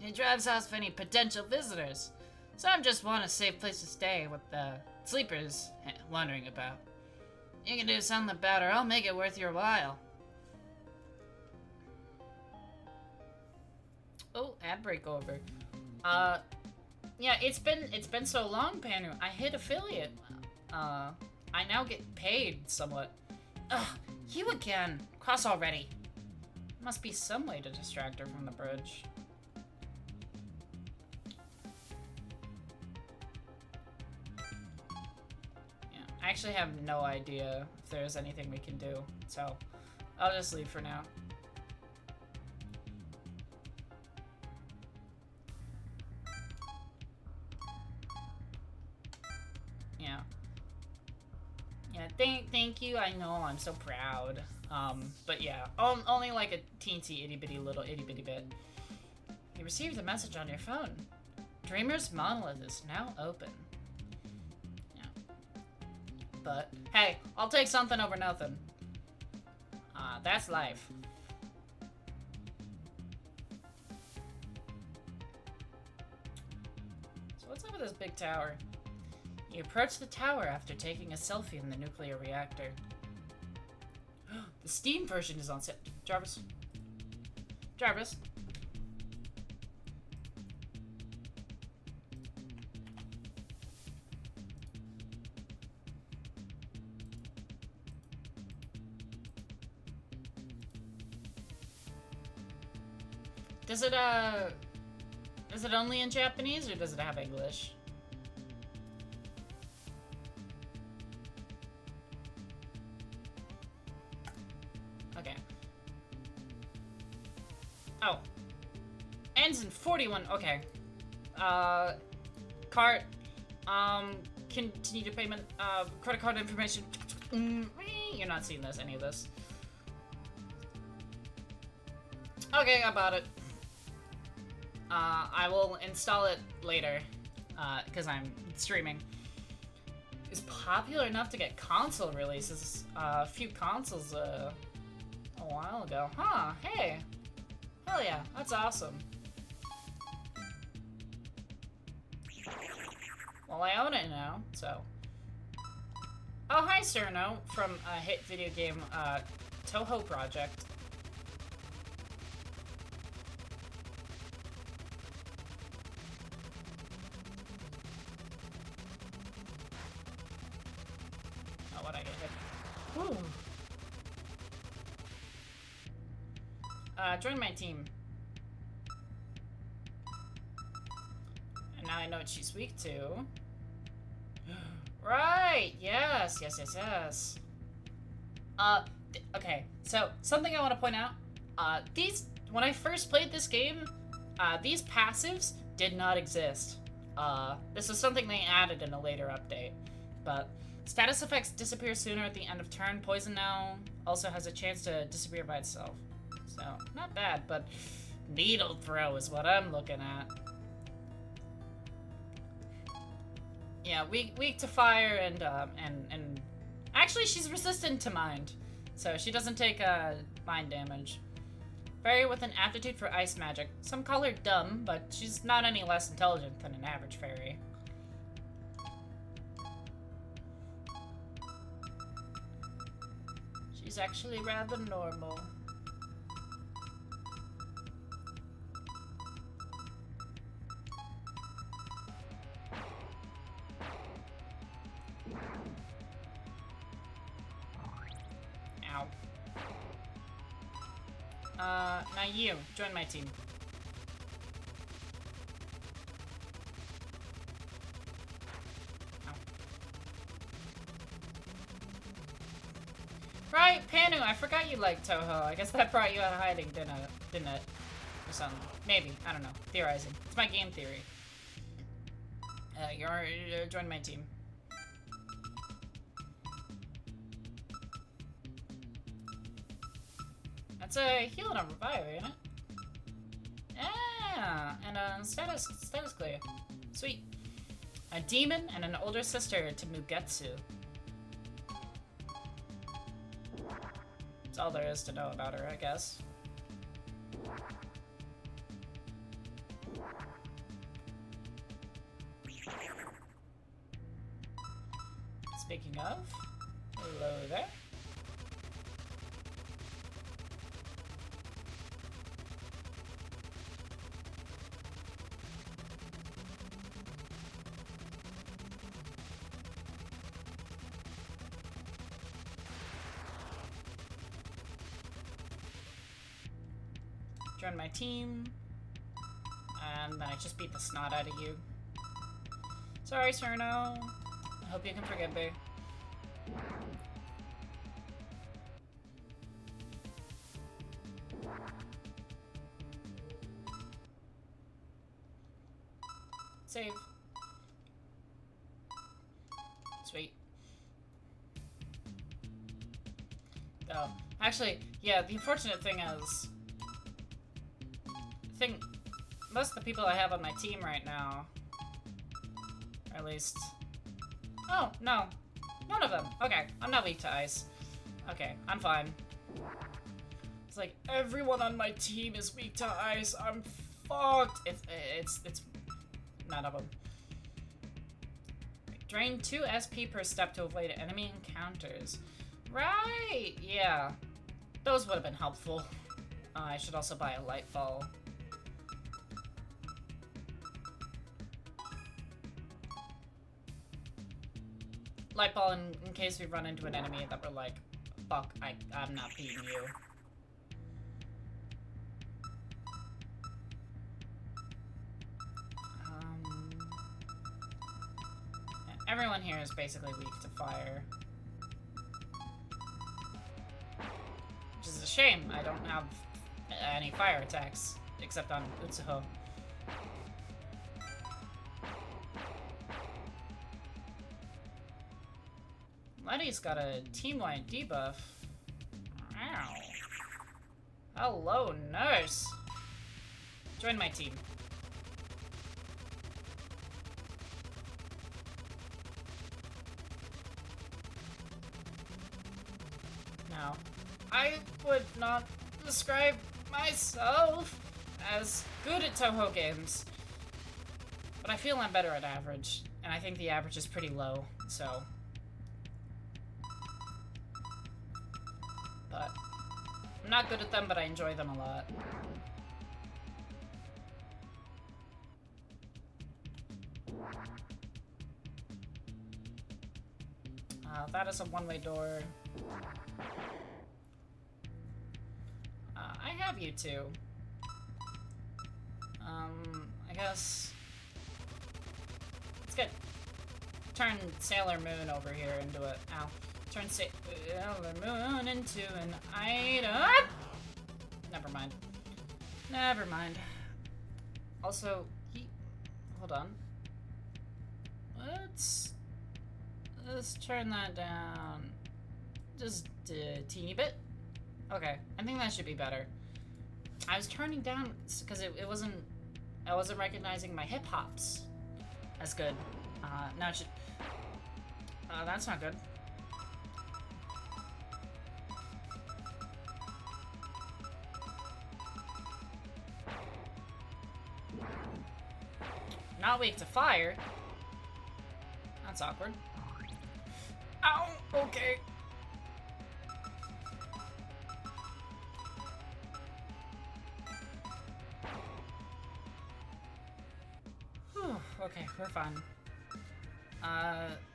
She drives off any potential visitors. So I just want a safe place to stay with the sleepers wondering about. You can do something about her. I'll make it worth your while. Oh, ad break over. Yeah, it's been so long, Panu. I hit affiliate. I now get paid somewhat. Ugh, you again. Cross already. Must be some way to distract her from the bridge. Yeah, I actually have no idea if there's anything we can do, so I'll just leave for now. Yeah. Yeah, thank you. I know, I'm so proud. But yeah, only like a teensy itty-bitty little itty-bitty bit. You received a message on your phone. Dreamer's monolith is now open. Yeah. But, hey, I'll take something over nothing. That's life. So what's up with this big tower? You approach the tower after taking a selfie in the nuclear reactor. The Steam version is on set. Jarvis. Jarvis. Is it only in Japanese or does it have English? Okay. Oh. Ends in 41. Okay. Cart. Continue to payment. Credit card information. You're not seeing this, any of this. Okay, I bought it. I will install it later, because I'm streaming. It's popular enough to get console releases. A few consoles, a while ago. Huh, hey. Hell yeah, that's awesome. Well, I own it now, so. Oh, hi, Cerno, from a hit video game, Touhou project. Oh, what I get hit. Woo. Join my team. And now I know what she's weak to. Right! Yes, yes, yes, yes. Okay, so something I want to point out. When I first played this game, these passives did not exist. This is something they added in a later update. But status effects disappear sooner at the end of turn. Poison now also has a chance to disappear by itself. So, not bad, but needle throw is what I'm looking at. Yeah, weak to fire and actually she's resistant to mind, so she doesn't take mind damage. Fairy with an aptitude for ice magic. Some call her dumb, but she's not any less intelligent than an average fairy. She's actually rather normal. Now you, join my team. Ow. Right, Panu, I forgot you liked Touhou. I guess that brought you out of hiding, didn't it? Or something. Maybe, I don't know. Theorizing. It's my game theory. You're join my team. That's a heal and a revive, isn't it? Yeah, and status clear. Sweet. A demon and an older sister to Mugetsu. That's all there is to know about her, I guess. Speaking of, hello there. Join my team. And then I just beat the snot out of you. Sorry, Cerno. I hope you can forgive me. Save. Sweet. Oh, actually, yeah, the unfortunate thing is... most of the people I have on my team right now, or at least... Oh, no. None of them. Okay, I'm not weak to ice. Okay, I'm fine. It's like, everyone on my team is weak to ice. I'm fucked. It's none of them. Drain 2 SP per step to avoid enemy encounters. Right, yeah. Those would have been helpful. I should also buy a light ball. Light ball in case we run into an enemy that we're like, fuck, I'm not beating you. Everyone here is basically weak to fire. Which is a shame. I don't have any fire attacks, except on Utsuho. Letty's got a team-wide debuff. Wow. Hello, nurse. Join my team. Now, I would not describe myself as good at Touhou games, but I feel I'm better at average, and I think the average is pretty low, so. But I'm not good at them, but I enjoy them a lot. That is a one-way door. I have you two. I guess... Let's get... Turn Sailor Moon over here into a... Ow. Turn Sailor Moon into an item! Never mind. Never mind. Also, hold on. Let's turn that down. Just a teeny bit. Okay, I think that should be better. I was turning down because it wasn't... I wasn't recognizing my hip hops as good. Now it should... that's not good. Not weak to fire. That's awkward. Ow! Okay. Whew, okay, we're fine.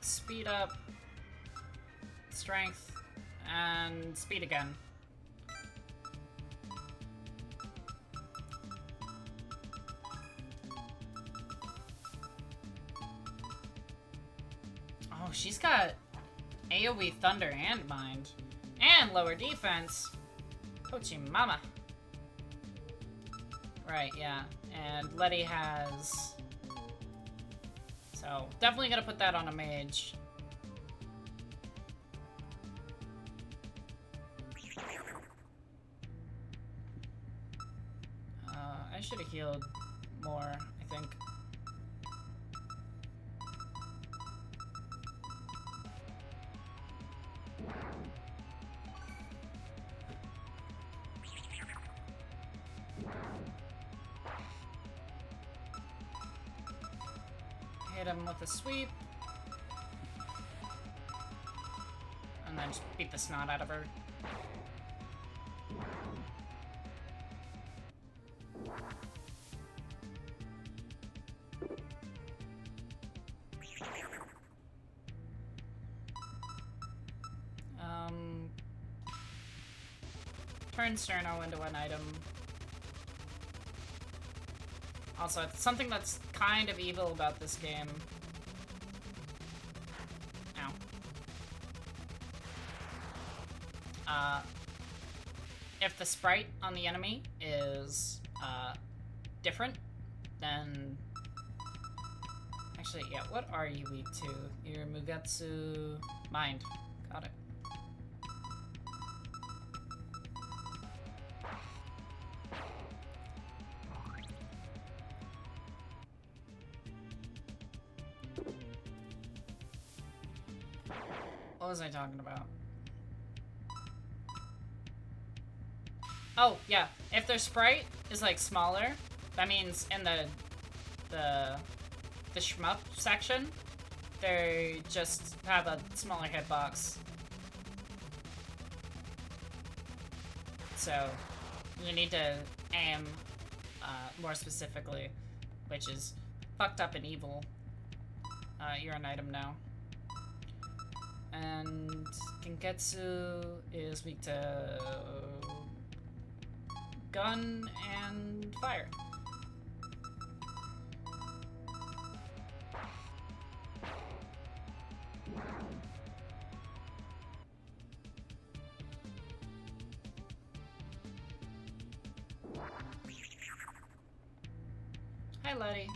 Speed up, strength, and speed again. Oh, she's got AoE Thunder and Mind. And lower defense. Pochi mama. Right, yeah. And Letty has... So, definitely gonna put that on a mage. I should have healed more, I think. Hit him with a sweep. And then just beat the snot out of her. Turn Sterno into an item. Also, it's something that's kind of evil about this game. Ow. If the sprite on the enemy is, different, then... Actually, yeah, what are you weak to? Your Mugetsu... Mind. Got it. What was I talking about? Oh, yeah. If their sprite is, like, smaller, that means in the shmup section, they just have a smaller hitbox. So, You need to aim more specifically, which is fucked up and evil. You're an item now. And Gengetsu is weak to gun and fire. Hi, Letty.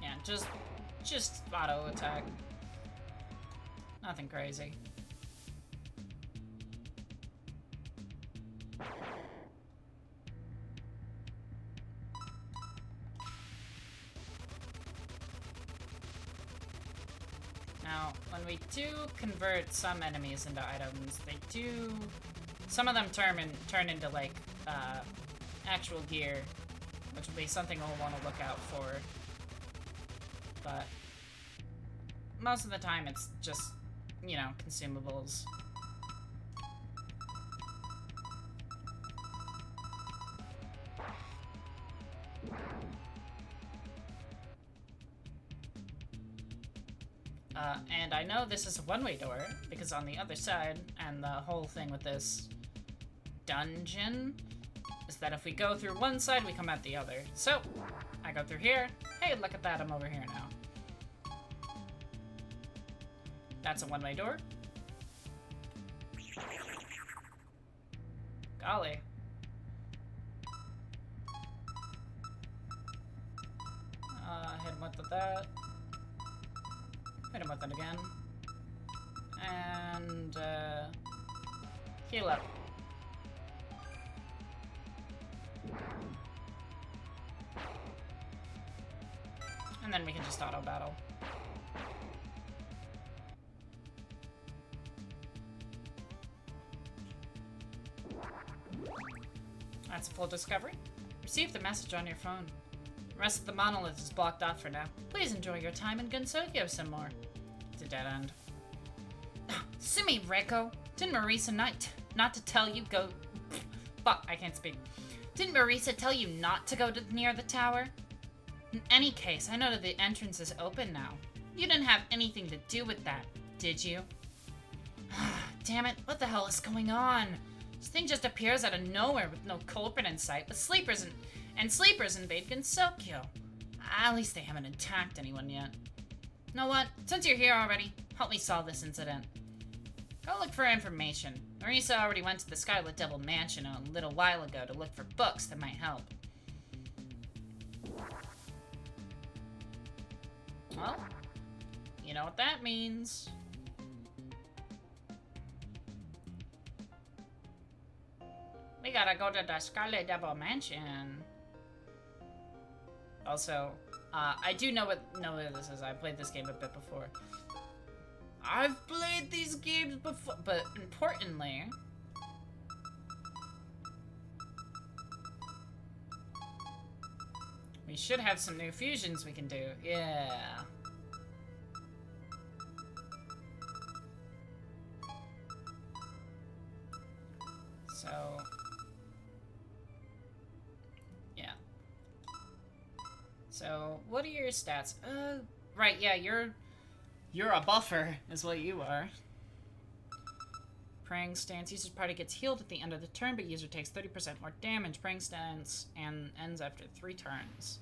Yeah, just auto attack. Nothing crazy. Now, when we do convert some enemies into items, they do... Some of them turn into, like, actual gear, which will be something we'll want to look out for. But most of the time, it's just, you know, consumables. And I know this is a one-way door, because on the other side, and the whole thing with this dungeon, is that if we go through one side, we come out the other. So, I go through here. Hey, look at that, I'm over here now. That's a one-way door. Golly. Hit him with that. Hit him with it again. And, heal up. And then we can just auto battle. That's a full discovery. Receive the message on your phone. The rest of the monolith is blocked off for now. Please enjoy your time in Gunsokyo some more. It's a dead end. Sumi, Reiko! Didn't Marisa not to tell you go... Fuck, I can't speak. Didn't Marisa tell you not to go near the tower? In any case, I know that the entrance is open now. You didn't have anything to do with that, did you? Damn it, what the hell is going on? This thing just appears out of nowhere with no culprit in sight, but sleepers invade Gunsokyo. At least they haven't attacked anyone yet. You know what? Since you're here already, help me solve this incident. Go look for information. Marisa already went to the Scarlet Devil Mansion a little while ago to look for books that might help. Well, you know what that means. We gotta go to the Scarlet Devil Mansion. Also, I do know what this is. I played this game a bit before. I've played these games before, but importantly, we should have some new fusions we can do. Yeah. So, yeah. So, what are your stats? Right, yeah, you're a buffer, is what you are. Praying Stance. User's party gets healed at the end of the turn, but user takes 30% more damage. Praying Stance and ends after 3 turns.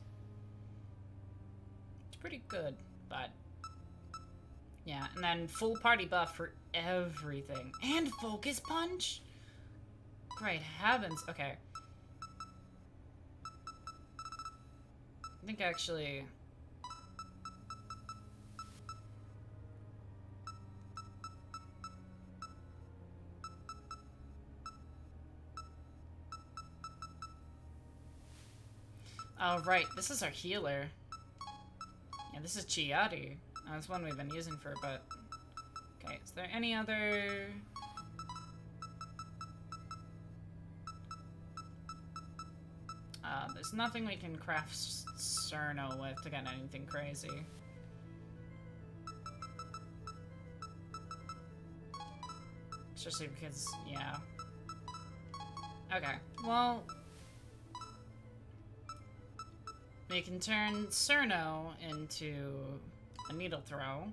It's pretty good, but... yeah, and then full party buff for everything. And Focus Punch? Great heavens. Okay. I think actually... oh, right. This is our healer. Yeah, this is Chiari. That's one we've been using for a bit. Okay, is there any other... the there's nothing we can craft Cerno with to get anything crazy. Especially because, yeah. Okay, well... we can turn Cerno into a needle throw.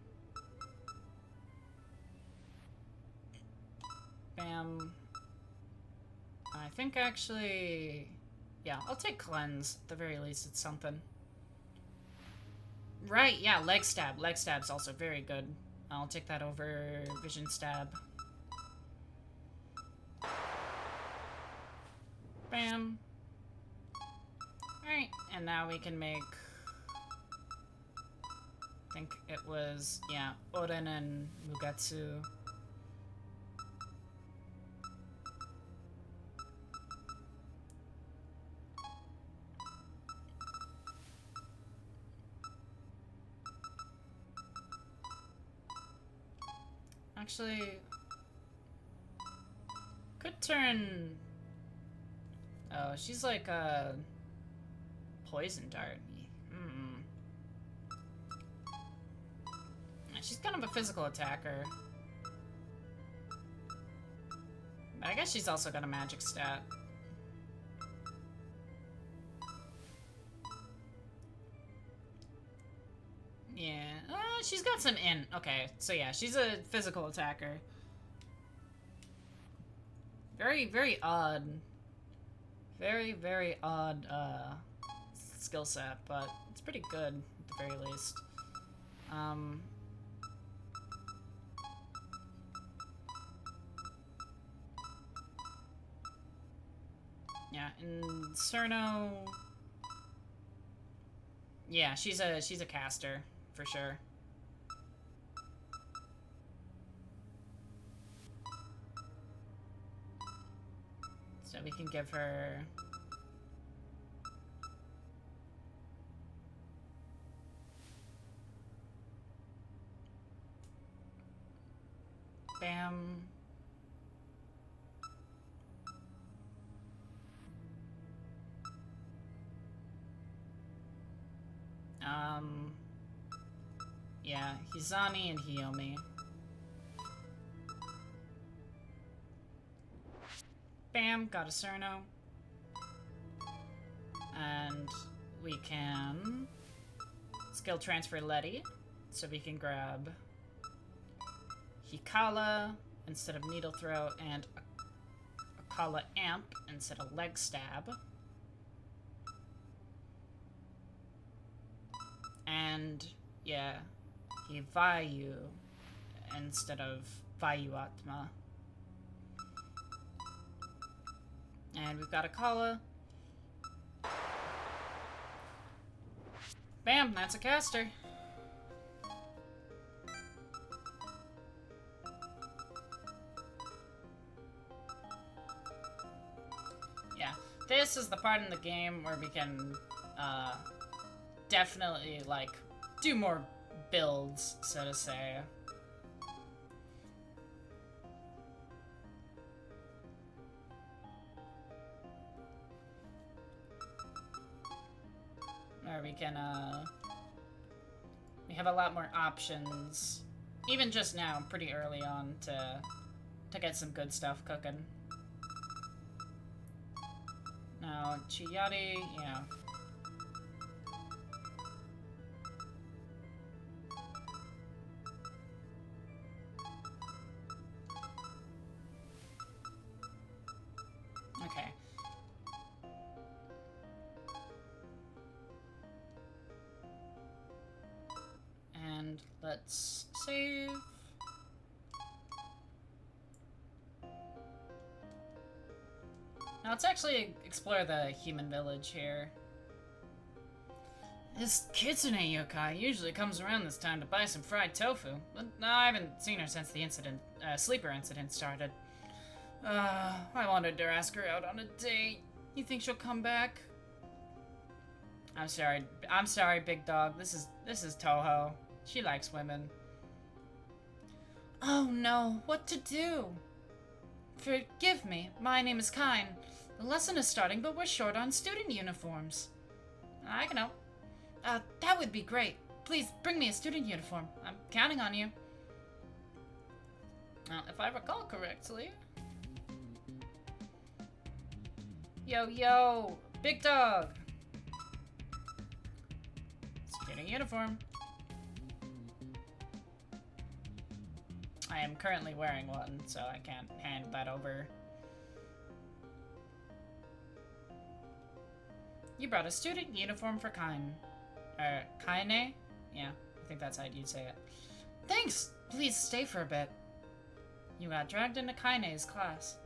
Bam. I think actually... yeah, I'll take Cleanse. At the very least, it's something. Right, yeah, Leg Stab. Leg Stab's also very good. I'll take that over Vision Stab. Bam. Alright, and now we can make... I think it was, yeah, Oden and Mugetsu. Actually, could turn... oh, she's like a poison dart. She's kind of a physical attacker. But I guess she's also got a magic stat. Yeah, she's got some in. Okay, so yeah, she's a physical attacker. Very, very odd. Very, very odd, skill set, but it's pretty good, at the very least. Yeah, and Cerno... yeah, she's a caster, for sure. So we can give her... bam. Yeah, Hizani and Hiyomi. Bam, got a Cerno. And we can skill transfer Letty, so we can grab Hikala instead of Needle Throw, and Akala Amp instead of Leg Stab. And, yeah, Vayu instead of Vayuatma. And we've got Akala. Bam, that's a caster. Yeah, this is the part in the game where we can, definitely, like, do more builds, so to say. Where we can, we have a lot more options, even just now, pretty early on, to get some good stuff cooking. Now, Chiyari, yeah. Okay. And let's save. Now let's actually explore the human village here. This Kitsune yokai usually comes around this time to buy some fried tofu, but I haven't seen her since the sleeper incident started. I wanted to ask her out on a date. You think she'll come back? I'm sorry, big dog. This is Touhou. She likes women. Oh no, what to do? Forgive me, my name is Kine. The lesson is starting, but we're short on student uniforms. I can help. That would be great. Please, bring me a student uniform. I'm counting on you. If I recall correctly... Yo, big dog! Student uniform. I am currently wearing one, so I can't hand that over. You brought a student uniform for Kaine. Kaine? Yeah, I think that's how you'd say it. Thanks! Please stay for a bit. You got dragged into Kaine's class.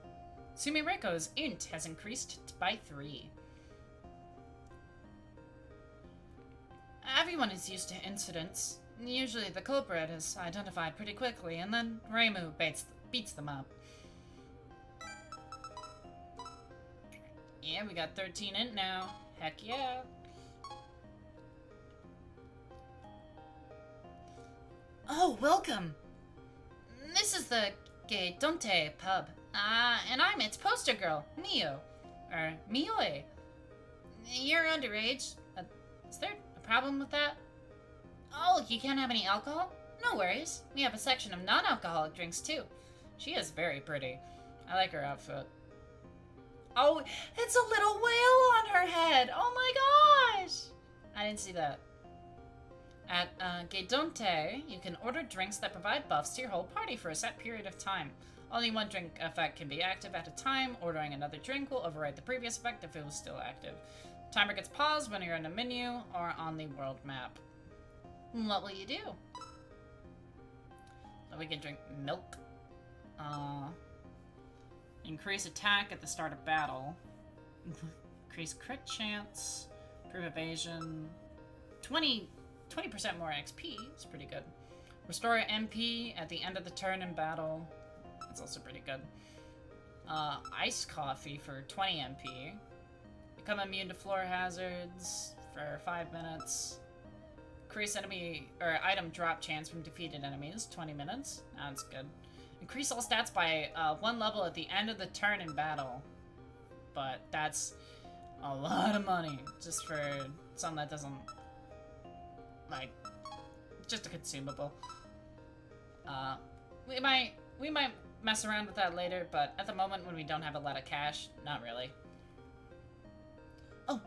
Sumiriko's int has increased by 3. Everyone is used to incidents. Usually the culprit is identified pretty quickly, and then Reimu beats them up. Yeah, we got 13 int now. Heck yeah. Oh, welcome! This is the Gedonte pub. And I'm its poster girl, Mio. Or Mioi. You're underage. Is there a problem with that? Oh, you can't have any alcohol? No worries. We have a section of non-alcoholic drinks, too. She is very pretty. I like her outfit. Oh, it's a little whale on her head! Oh my gosh! I didn't see that. At Gedonte, you can order drinks that provide buffs to your whole party for a set period of time. Only one drink effect can be active at a time. Ordering another drink will override the previous effect if it was still active. Timer gets paused when you're in a menu or on the world map. What will you do? So we can drink milk. Increase attack at the start of battle. Increase crit chance. Improve evasion. 20% more XP. It's pretty good. Restore MP at the end of the turn in battle. That's also pretty good. Iced coffee for 20 MP. Become immune to floor hazards for 5 minutes. Increase enemy or item drop chance from defeated enemies, 20 minutes. That's good. Increase all stats by 1 level at the end of the turn in battle. But that's a lot of money just for something that doesn't, like, just a consumable. We might mess around with that later, but at the moment when we don't have a lot of cash, not really. Oh,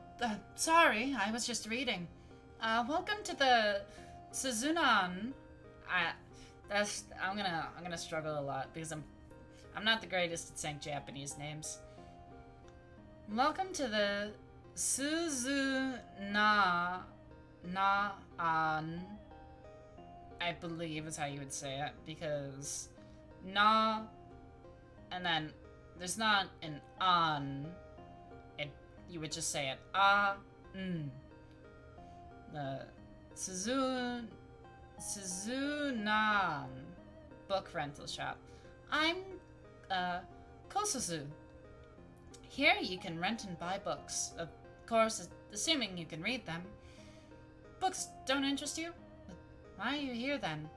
sorry, I was just reading. Welcome to the Suzunan. I'm gonna struggle a lot because I'm not the greatest at saying Japanese names. Welcome to the Suzunan, I believe is how you would say it, because na, and then there's not an an. You would just say it The Suzunan book rental shop. I'm Kosuzu. Here you can rent and buy books. Of course, assuming you can read them. Books don't interest you? Why are you here then?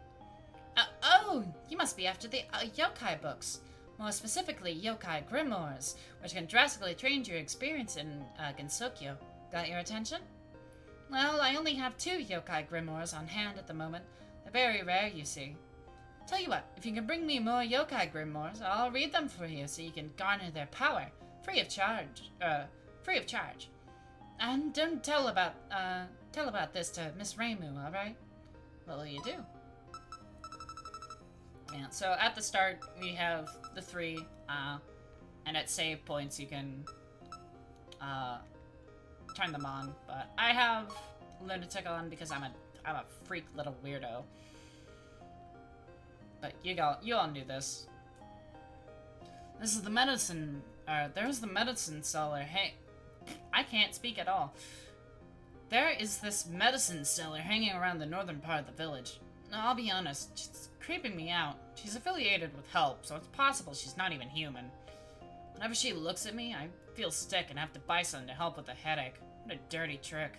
Oh, you must be after the yokai books. More specifically, yokai grimoires, which can drastically change your experience in Gensokyo. Got your attention? Well, I only have 2 yokai grimoires on hand at the moment. They're very rare, you see. Tell you what, if you can bring me more yokai grimoires, I'll read them for you so you can garner their power, free of charge. And don't tell about this to Miss Reimu, all right? What will you do? Yeah, so at the start, we have the 3, and at save points, you can, turn them on, but I have Lunatic on because I'm a freak little weirdo. But you all knew this. This is the medicine, there's the medicine seller. Hey, I can't speak at all. There is this medicine seller hanging around the northern part of the village. Now, I'll be honest, she's creeping me out. She's affiliated with Help, so it's possible she's not even human. Whenever she looks at me, I feel sick and have to buy something to help with the headache. What a dirty trick.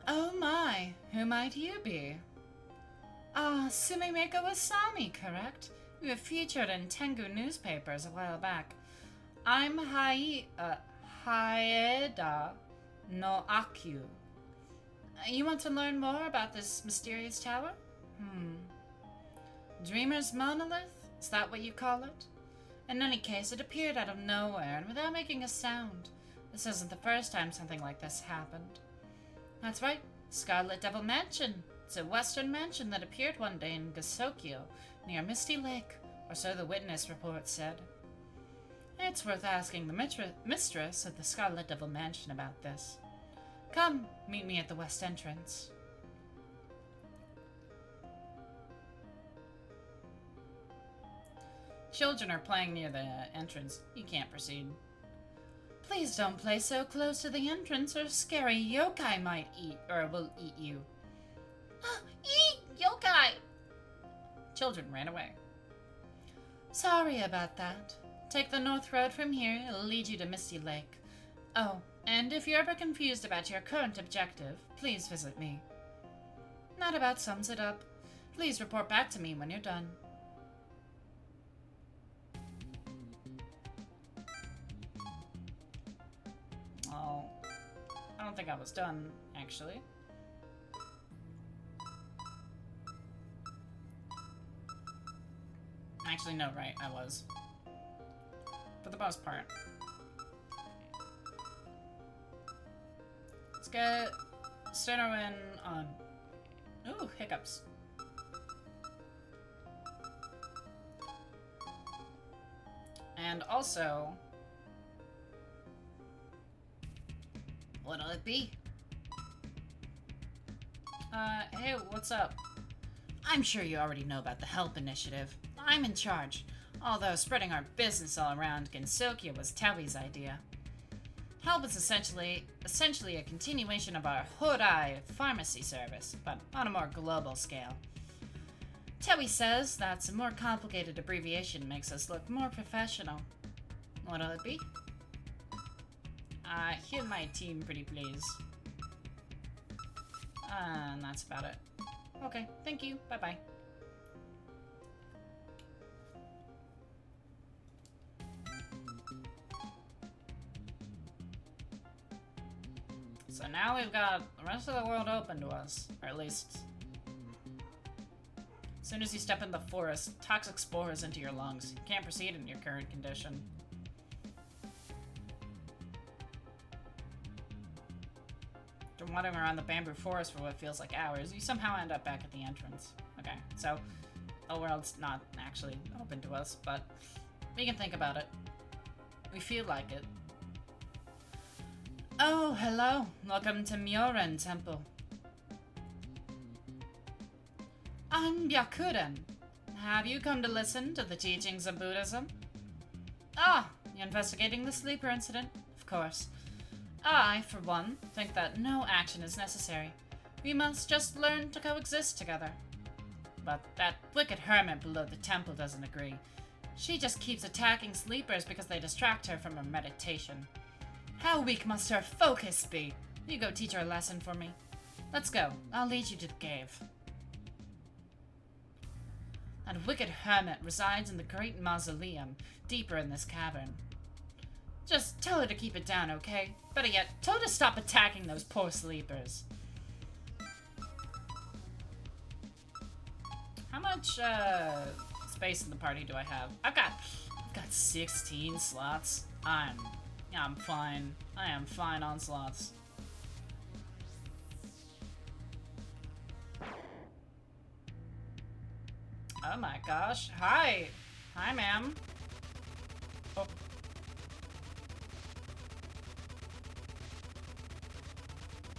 Oh my, who might you be? Ah, Sumimeko Wasami, correct? We were featured in Tengu newspapers a while back. I'm Haeda no Akyu. You want to learn more about this mysterious tower? Dreamer's monolith? Is that what you call it? In any case, it appeared out of nowhere and without making a sound. This isn't the first time something like this happened. That's right, Scarlet Devil Mansion. It's a western mansion that appeared one day in Gasokyo, near Misty Lake, or so the witness report said. It's worth asking the mistress of the Scarlet Devil Mansion about this. Come, meet me at the west entrance. Children are playing near the entrance. You can't proceed. Please don't play so close to the entrance or scary yokai might will eat you. Eat! Yokai! Children ran away. Sorry about that. Take the north road from here. It'll lead you to Misty Lake. Oh, and if you're ever confused about your current objective, please visit me. That about sums it up. Please report back to me when you're done. Oh, I don't think I was done, actually. Actually, no, right, I was. For the most part. Let's get Stenoin on. Ooh, hiccups. And also, what'll it be? Hey, what's up? I'm sure you already know about the Help Initiative. I'm in charge, although spreading our business all around Gensokyo was Tawi's idea. Help is essentially a continuation of our Hodai pharmacy service, but on a more global scale. Tawi says that's a more complicated abbreviation makes us look more professional. What'll it be? Heal my team, pretty please. And that's about it. Okay, thank you. Bye-bye. So now we've got the rest of the world open to us. Or at least... as soon as you step in the forest, toxic spores into your lungs. You can't proceed in your current condition. After wandering around the bamboo forest for what feels like hours, you somehow end up back at the entrance. Okay, so the world's not actually open to us, but we can think about it. We feel like it. Oh, hello. Welcome to Myoren Temple. I'm Byakuren. Have you come to listen to the teachings of Buddhism? Ah, you're investigating the sleeper incident? Of course. I, for one, think that no action is necessary. We must just learn to coexist together. But that wicked hermit below the temple doesn't agree. She just keeps attacking sleepers because they distract her from her meditation. How weak must her focus be? You go teach her a lesson for me. Let's go. I'll lead you to the cave. That wicked hermit resides in the great mausoleum, deeper in this cavern. Just tell her to keep it down, okay? Better yet, tell her to stop attacking those poor sleepers. How much, space in the party do I have? I've got 16 slots. I'm fine. I am fine on slots. Oh my gosh. Hi! Hi, ma'am. Oh.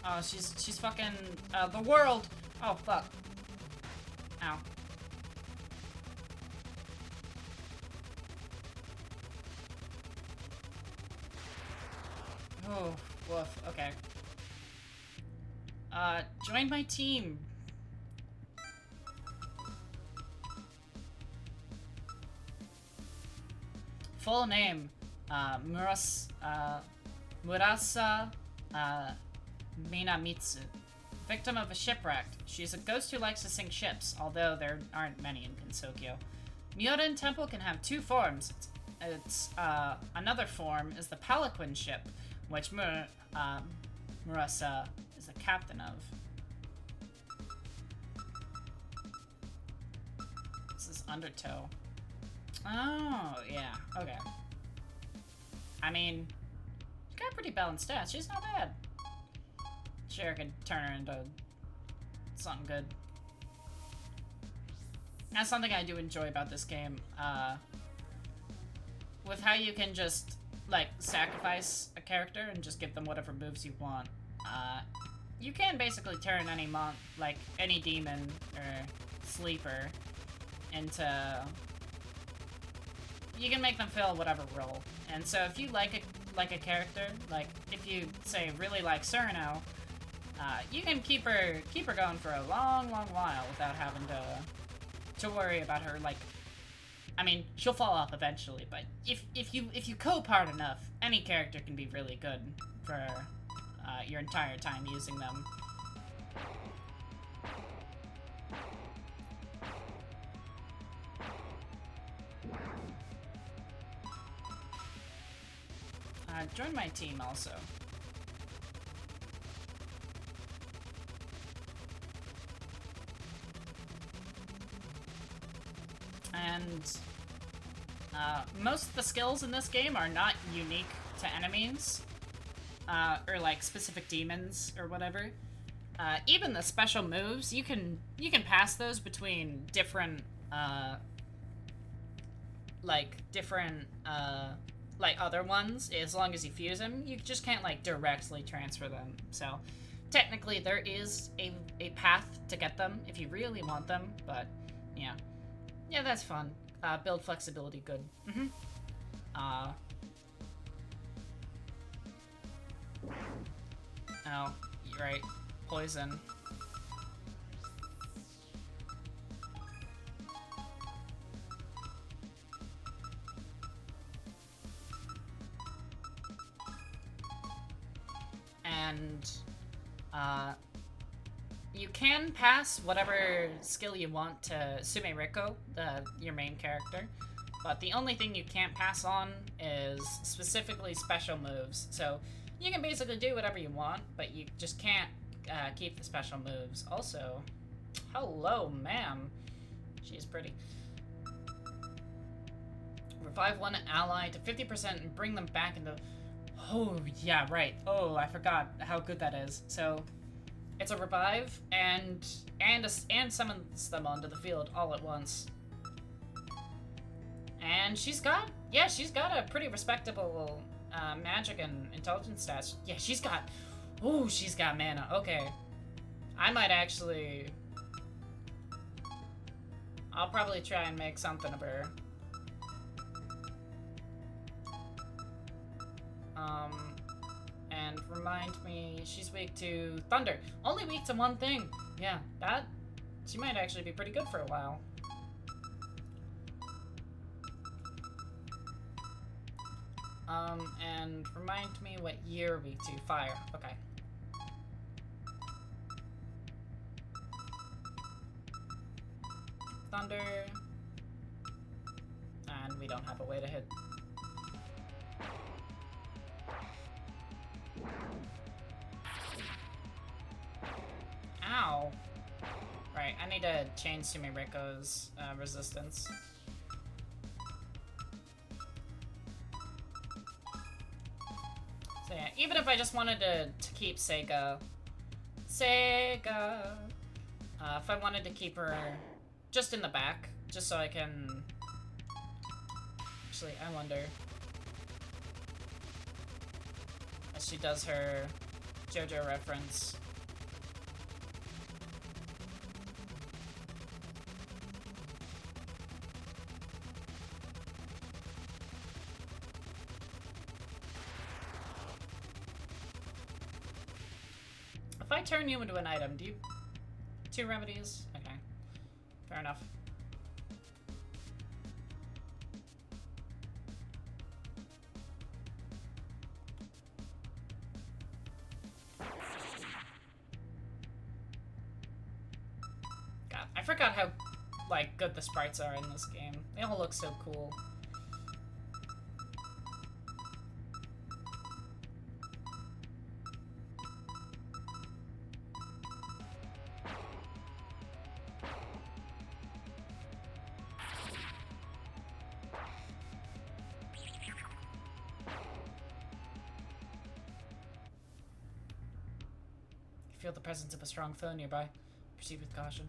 Oh, she's fucking, the world! Oh, fuck. Ow. Oh, woof, okay. Join my team. Full name, Murasa, Minamitsu. Victim of a shipwreck. She's a ghost who likes to sink ships, although there aren't many in Kinsokyo. Myoden Temple can have two forms. Another form is the Palanquin ship, which Murasa is the captain of. This is Undertow. Oh, yeah, okay. I mean, she's got pretty balanced stats. She's not bad. Sure, I could turn her into something good. That's something I do enjoy about this game. With how you can just, like, sacrifice a character and just give them whatever moves you want. You can basically turn any demon or sleeper into... You can make them fill whatever role. And so if you like a character, like, if you, say, really like Surino, you can keep her going for a long, long while without having to worry about her, like... I mean, she'll fall off eventually, but if you cope hard enough, any character can be really good for your entire time using them. Join my team also. And most of the skills in this game are not unique to enemies, or like specific demons or whatever. Even the special moves, you can pass those between different other ones as long as you fuse them. You just can't like directly transfer them. So technically there is a path to get them if you really want them, but yeah. Yeah, that's fun. Build flexibility, good. Mm-hmm. Oh, you're right. Poison. And, you can pass whatever skill you want to Sumeriko, your main character, but the only thing you can't pass on is specifically special moves. So you can basically do whatever you want, but you just can't keep the special moves. Also, hello, ma'am. She's pretty. Revive one ally to 50% and bring them back into... Oh, yeah, right. Oh, I forgot how good that is. So... It's a revive, and summons them onto the field all at once. And she's got a pretty respectable magic and intelligence stats. Yeah, she's got mana. Okay. I might actually... I'll probably try and make something of her. And remind me, she's weak to thunder. Only weak to one thing. Yeah, she might actually be pretty good for a while. And remind me what year weak to fire. Okay. Thunder. And we don't have a way to hit. Ow. Right, I need to change Sumeriko's resistance. So yeah, even if I just wanted to keep Sega, if I wanted to keep her just in the back, just so I can... Actually, I wonder... As she does her JoJo reference. If I turn you into an item, do you... 2 remedies? Okay. Fair enough. forgot how, like, good the sprites are in this game. They all look so cool. Feel the presence of a strong foe nearby. Proceed with caution.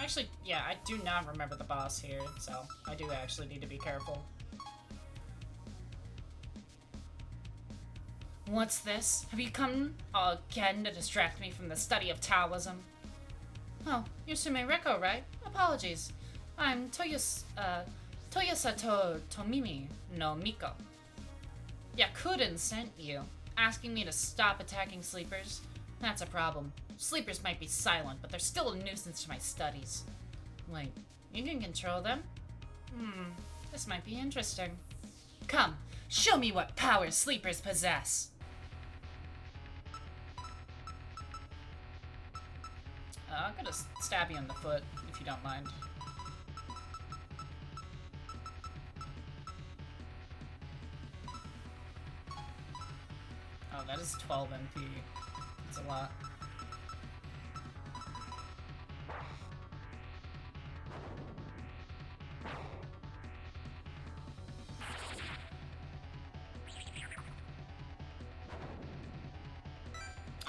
Actually, yeah, I do not remember the boss here, so I do actually need to be careful. What's this? Have you come again to distract me from the study of Taoism? Oh, you're Sume Reko, right? Apologies. I'm Toyosato Tomimi no Miko. Yakuden sent you, asking me to stop attacking sleepers. That's a problem. Sleepers might be silent, but they're still a nuisance to my studies. Wait, you can control them? This might be interesting. Come, show me what power sleepers possess! I'm gonna stab you in the foot, if you don't mind. Oh, that is 12 MP. That's a lot.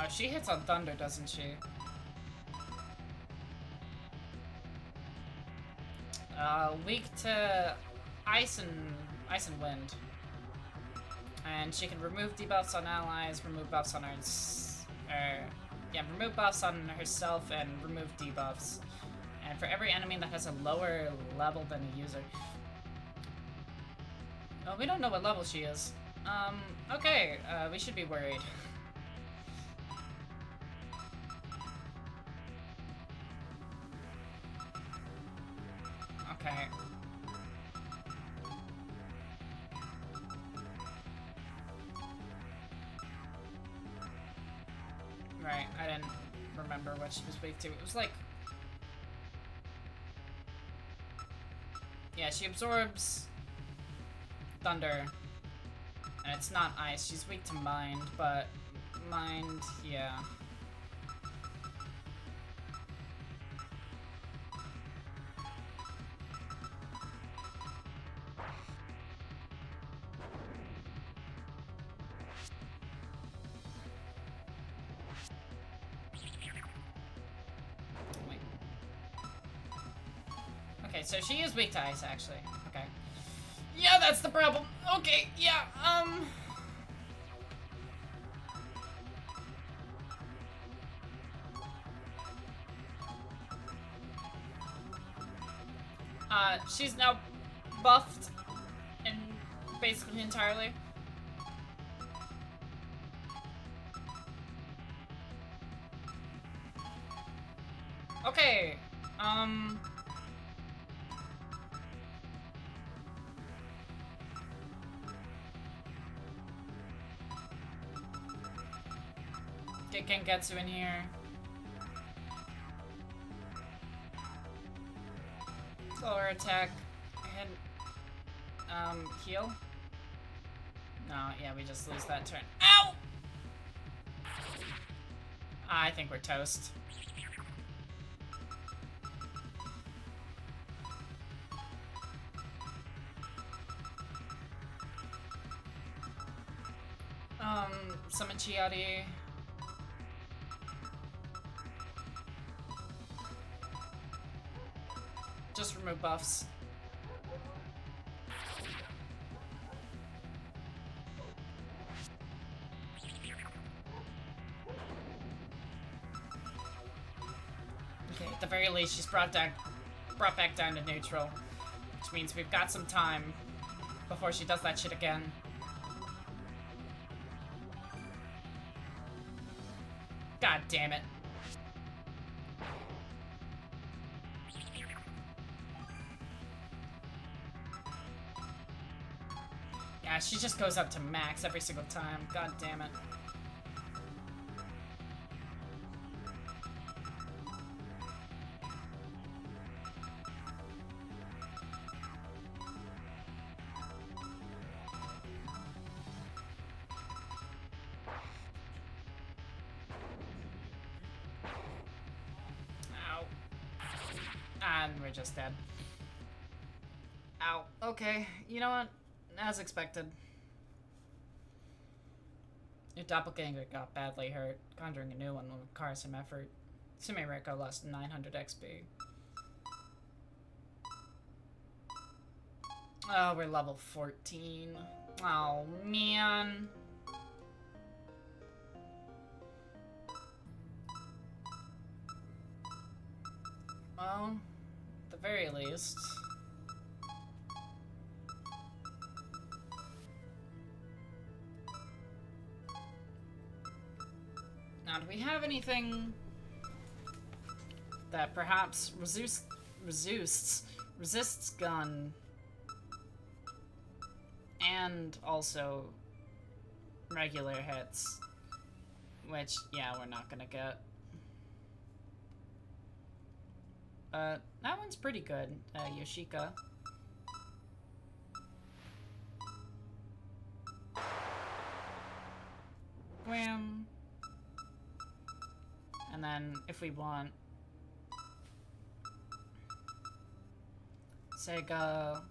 Oh, she hits on thunder, doesn't she? Weak to ice and wind. And she can remove debuffs on allies, remove buffs on remove buffs on herself and remove debuffs. And for every enemy that has a lower level than a user. Oh, we don't know what level she is. Okay, we should be worried. Okay. Right, I didn't remember what she was weak to. It was like... Yeah, she absorbs thunder. And it's not ice. She's weak to mind, but mind, yeah. Okay, so she is weak to ice, actually. Okay. Yeah, that's the problem. Okay, yeah, she's now buffed and basically entirely. Okay, get Gengetsu in here. Slower attack. And, heal? No, yeah, we just lose that turn. Ow! I think we're toast. Summon Chiari. Just remove buffs. Okay, at the very least, she's brought back down to neutral, which means we've got some time before she does that shit again. God damn it. Yeah, she just goes up to max every single time. God damn it. And we're just dead. Ow. Okay, you know what? As expected. Your doppelganger got badly hurt. Conjuring a new one will require some effort. Sume Reiko lost 900 XP. Oh, we're level 14. Oh, man. Well, at the very least... Now, do we have anything that perhaps resists gun and also regular hits? Which, yeah, we're not gonna get. That one's pretty good, Yoshika. Wham. And then, if we want... Sega...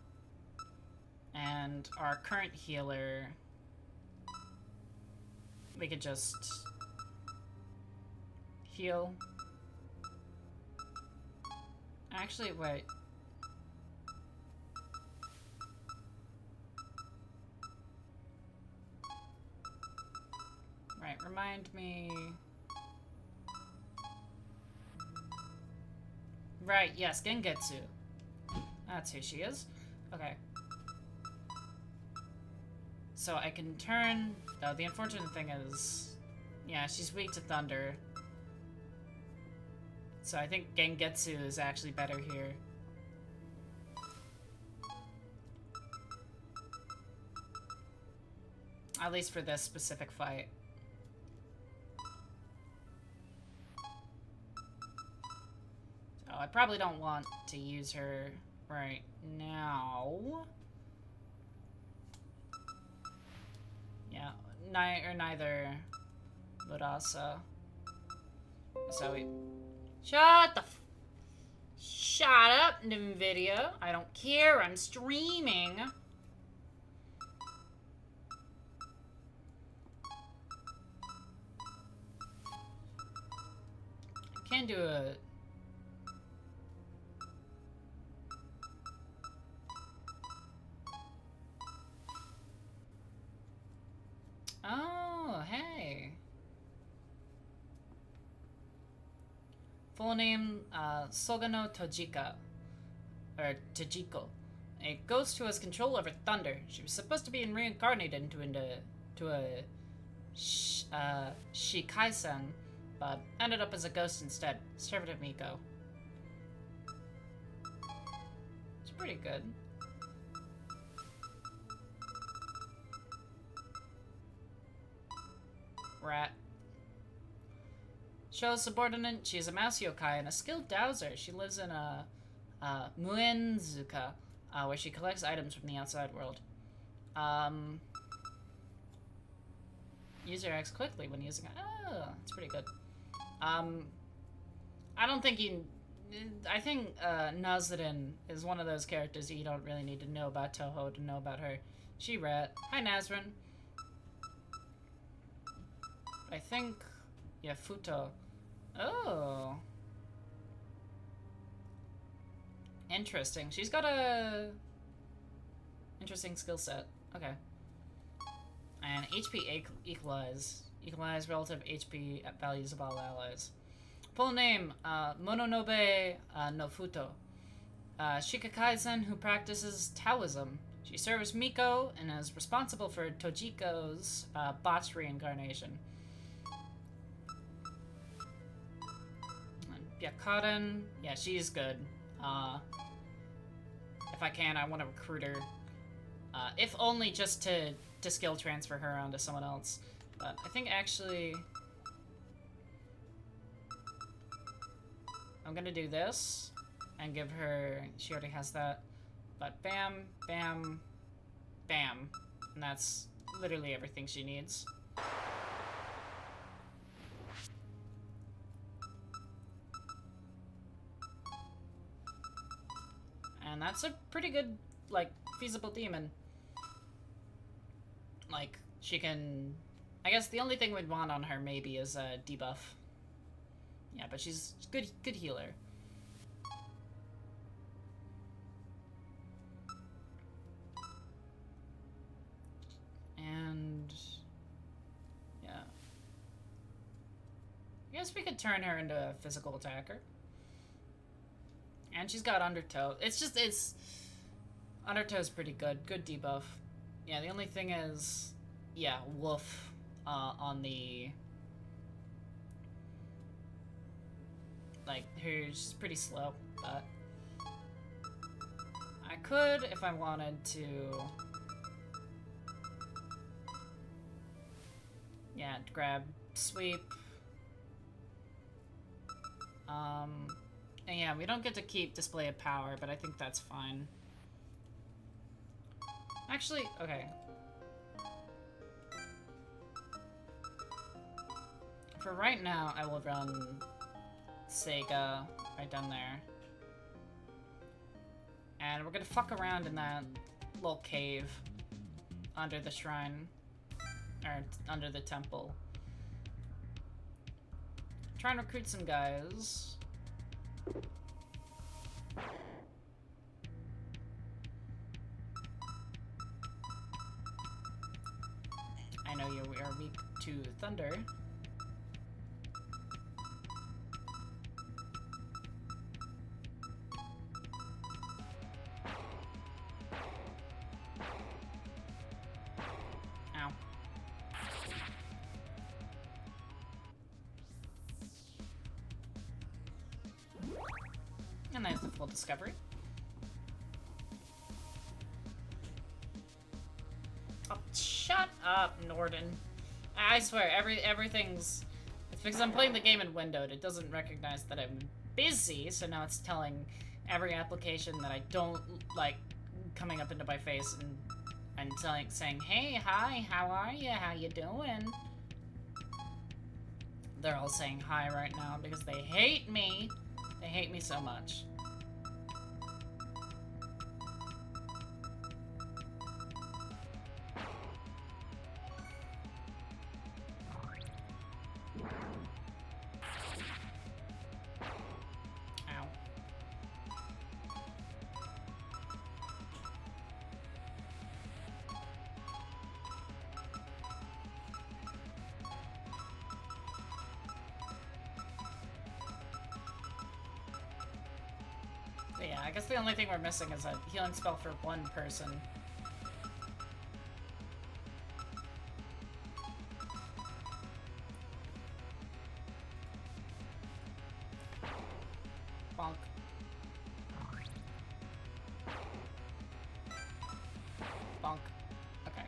And our current healer... We could just... heal. Actually, wait. Right, remind me... Right, yes, Gengetsu. That's who she is. Okay. So I can turn... Oh, the unfortunate thing is... Yeah, she's weak to thunder. So I think Gengetsu is actually better here. At least for this specific fight. So I probably don't want to use her right now. Yeah, neither Murasa. So we... Shut up, NVIDIA. I don't care, I'm streaming. I can do a... Oh, hey. Full name, Sogano Tojika. Or Tojiko. A ghost who has control over thunder. She was supposed to be reincarnated into a Shikai-san, but ended up as a ghost instead. Servant Miko. It's pretty good. Rat. Sho's subordinate, she's a mouse yokai and a skilled dowser. She lives in a Muenzuka, where she collects items from the outside world. User acts quickly when using it. Oh, that's pretty good. I don't think you... I think Nazrin is one of those characters that you don't really need to know about Touhou to know about her. She rat. Hi, Nazrin. I think... Yeah, Futo. Oh. Interesting. She's got a... interesting skill set. Okay. And HP equalize. Equalize relative HP values of all allies. Full name, Mononobe no Futo. Shikakai-sen who practices Taoism. She serves Miko and is responsible for Tojiko's botched reincarnation. Byakaren, yeah, she's good. If I can, I want to recruit her. If only just to skill transfer her onto someone else. But I think actually... I'm gonna do this and give her... She already has that. But bam, bam, bam. And that's literally everything she needs. And that's a pretty good, like, feasible demon. Like, she can... I guess the only thing we'd want on her, maybe, is a debuff. Yeah, but she's good healer. And... yeah. I guess we could turn her into a physical attacker. And she's got Undertow. It's... Undertow's pretty good. Good debuff. Yeah, the only thing is... Yeah, Woof on the... Like, she's pretty slow, but... I could, if I wanted to... Yeah, grab Sweep. And yeah, we don't get to keep Display of Power, but I think that's fine. Actually, okay. For right now, I will run Sega right down there. And we're gonna fuck around in that little cave under the shrine. Or under the temple. Try and recruit some guys. I know you are weak to thunder. Ow. And there's the full discovery. Oh, shut up, Norden. I swear, everything's... It's because I'm playing the game in windowed. It doesn't recognize that I'm busy, so now it's telling every application that I don't like coming up into my face and saying, hey, hi, how are you? How you doing? They're all saying hi right now because they hate me. They hate me so much. Ow. But yeah, I guess the only thing we're missing is a healing spell for one person. Bonk. Bonk. Okay.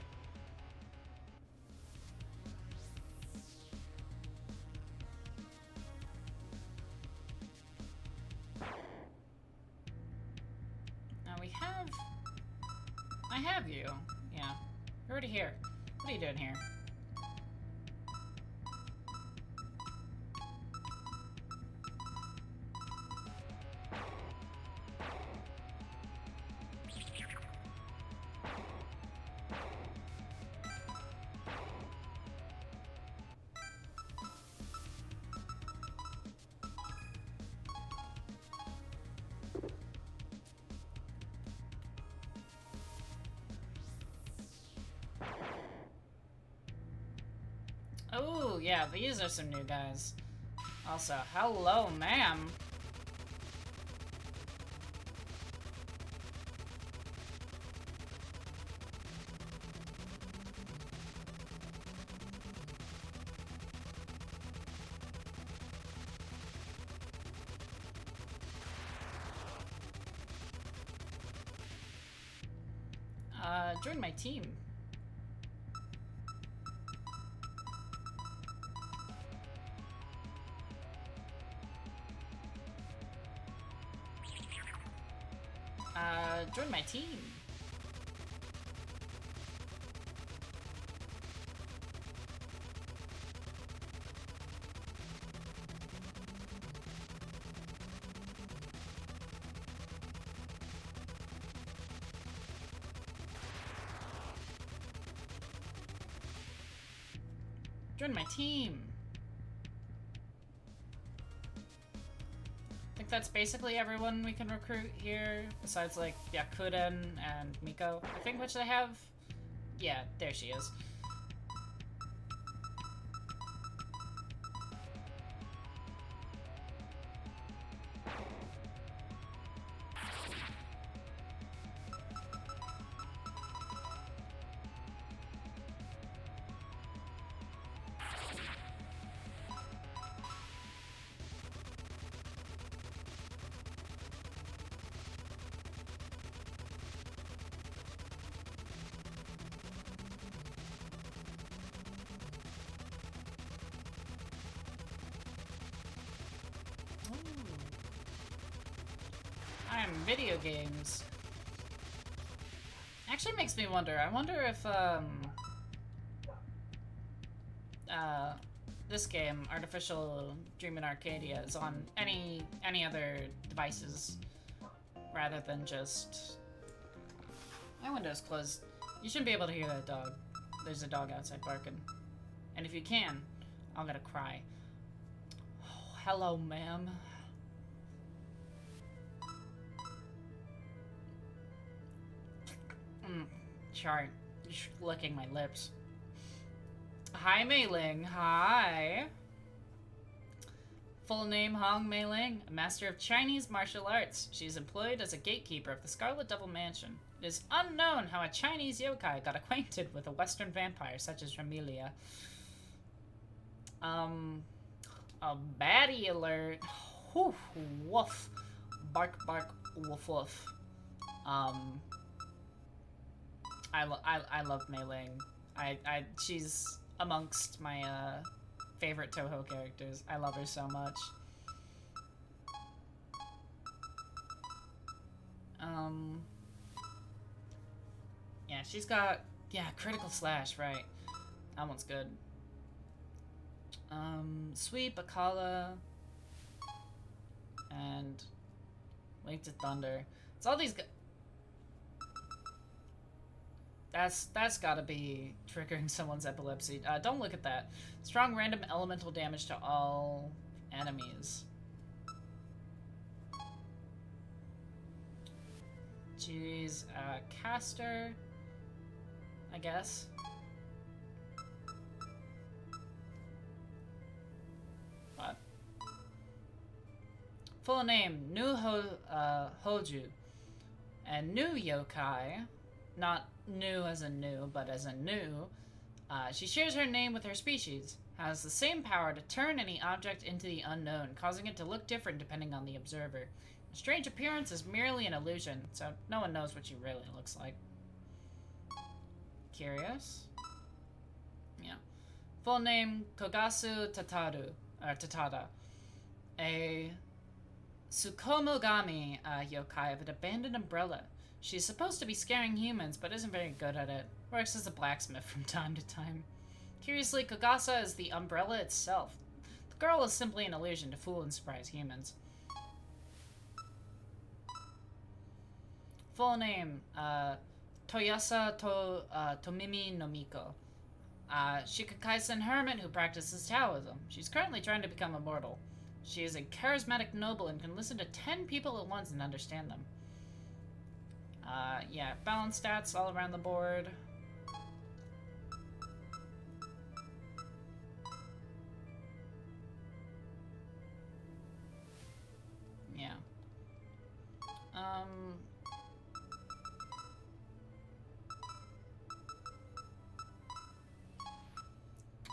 Now we have... I have you. Yeah. You're already here. What are you doing here? Oh, yeah, these are some new guys. Also, hello, ma'am. Join my team. Join my team. Join my team. I think that's basically everyone we can recruit here, besides like Yakuden and Miko. I think which they have. Yeah, there she is. I am video games. Actually makes me wonder. I wonder if this game, Artificial Dream in Arcadia, is on any other devices rather than just. My window's closed. You shouldn't be able to hear that dog. There's a dog outside barking. And if you can, I'm gonna cry. Oh, hello, ma'am. Sorry, just licking my lips. Hi, Mei Ling. Hi. Full name Hong Mei Ling, a master of Chinese martial arts. She is employed as a gatekeeper of the Scarlet Devil Mansion. It is unknown how a Chinese yokai got acquainted with a Western vampire such as Ramelia. A baddie alert. Woof, woof. Bark, bark, woof, woof. I love Mei Ling. She's amongst my favorite Touhou characters. I love her so much. Yeah, she's got critical slash, right? That one's good. Sweep, Akala, and Wake to Thunder. It's all these. That's gotta be triggering someone's epilepsy. Don't look at that. Strong random elemental damage to all enemies. Jeez, caster, I guess. What? Full name, Hoju. And new yokai, not new as in new, but as in new. She shares her name with her species, has the same power to turn any object into the unknown, causing it to look different depending on the observer. Her strange appearance is merely an illusion, so no one knows what she really looks like. Curious? Yeah. Full name, Kogasu Tatada. A Tsukomogami yokai of an abandoned umbrella. She's supposed to be scaring humans, but isn't very good at it. Works as a blacksmith from time to time. Curiously, Kogasa is the umbrella itself. The girl is simply an illusion to fool and surprise humans. Full name, Toyasa Tomimi no Miko. Shikakaisen hermit who practices Taoism. She's currently trying to become immortal. She is a charismatic noble and can listen to 10 people at once and understand them. Yeah, balance stats all around the board. Yeah.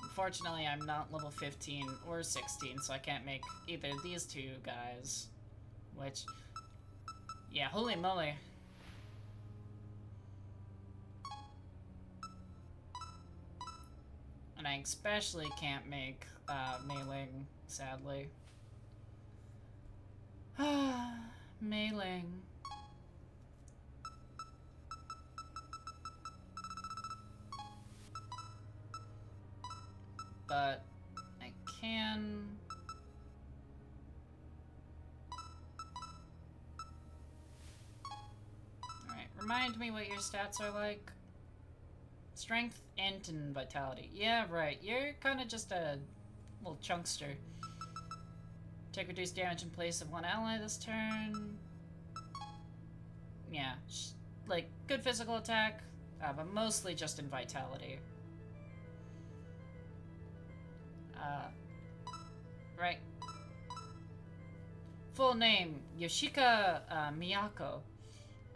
Unfortunately, I'm not level 15 or 16, so I can't make either of these two guys. Which, yeah, holy moly. And I especially can't make Mei Ling, sadly. Mei Ling. But I can. Alright, remind me what your stats are like. Strength, int, and vitality. Yeah, right. You're kind of just a little chunkster. Take reduced damage in place of one ally this turn. Yeah, like, good physical attack, but mostly just in vitality. Right. Full name, Yoshika Miyako.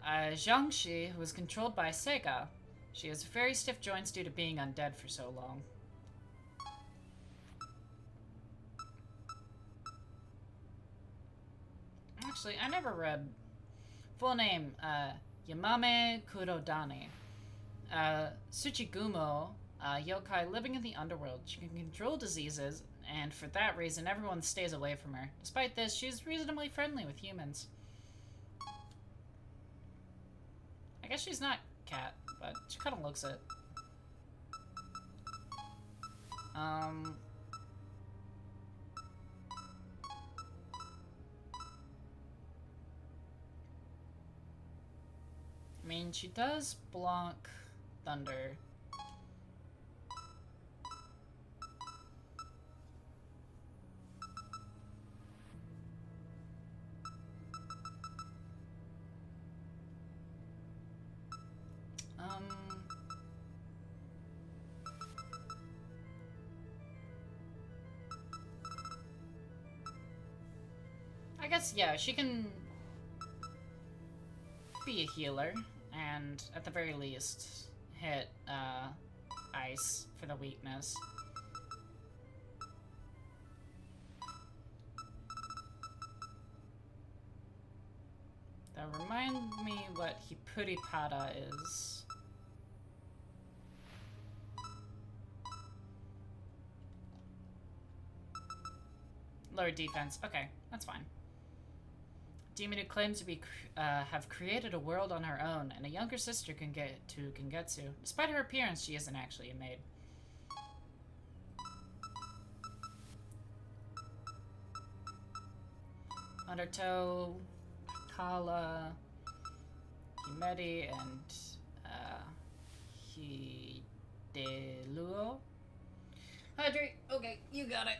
Jiangxi, who was controlled by Sega. She has very stiff joints due to being undead for so long. Actually, I never read. Full name, Yamame Kurodani. Tsuchigumo, yokai living in the underworld. She can control diseases, and for that reason, everyone stays away from her. Despite this, she's reasonably friendly with humans. I guess she's not cat, but she kind of looks it. I mean, she does block thunder. I guess, yeah, she can be a healer, and at the very least, hit, ice for the weakness. Now remind me what Hipuripada is. Lower defense. Okay, that's fine. Demon who claims to be have created a world on her own, and a younger sister can get to Gengetsu. Despite her appearance, she isn't actually a maid. Undertow, Kala, Himedi, and Hideluo. Hydrate. Okay, you got it.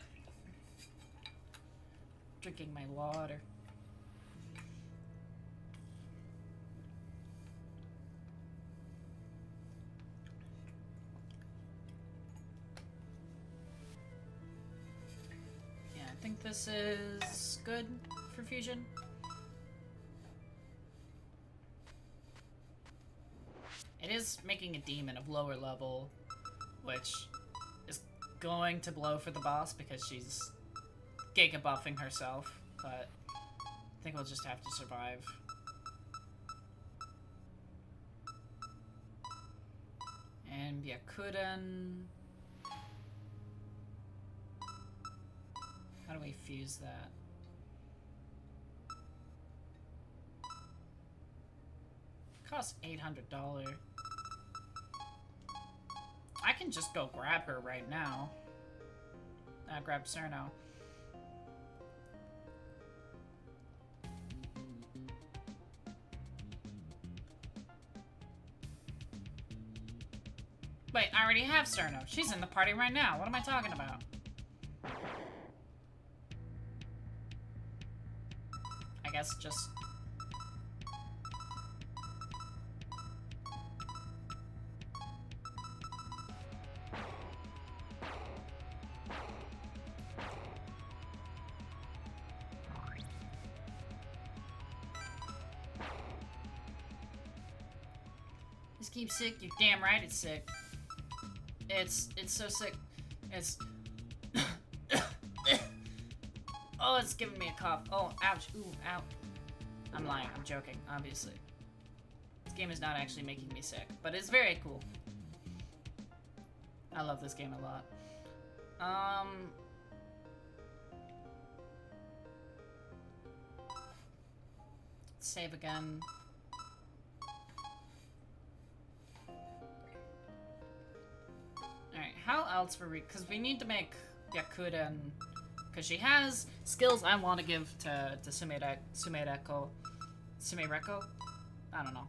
Drinking my water. Yeah, I think this is good for fusion. It is making a demon of lower level, which is going to blow for the boss because she's giga buffing herself, but I think we'll just have to survive. And Byakuden. How do we fuse that? Costs $800. I can just go grab her right now. Grab Cerno. Wait, I already have Cerno. She's in the party right now. What am I talking about? I guess just... This keeps sick. You're damn right it's sick. It's so sick. It's... Oh, it's giving me a cough. Oh, ouch. Ooh, ow. I'm lying. I'm joking, obviously. This game is not actually making me sick, but it's very cool. I love this game a lot. Save again. Alright, how else were we... Because we need to make Byakuden... Because she has skills I want to give to Sumereko. Sumereko? I don't know.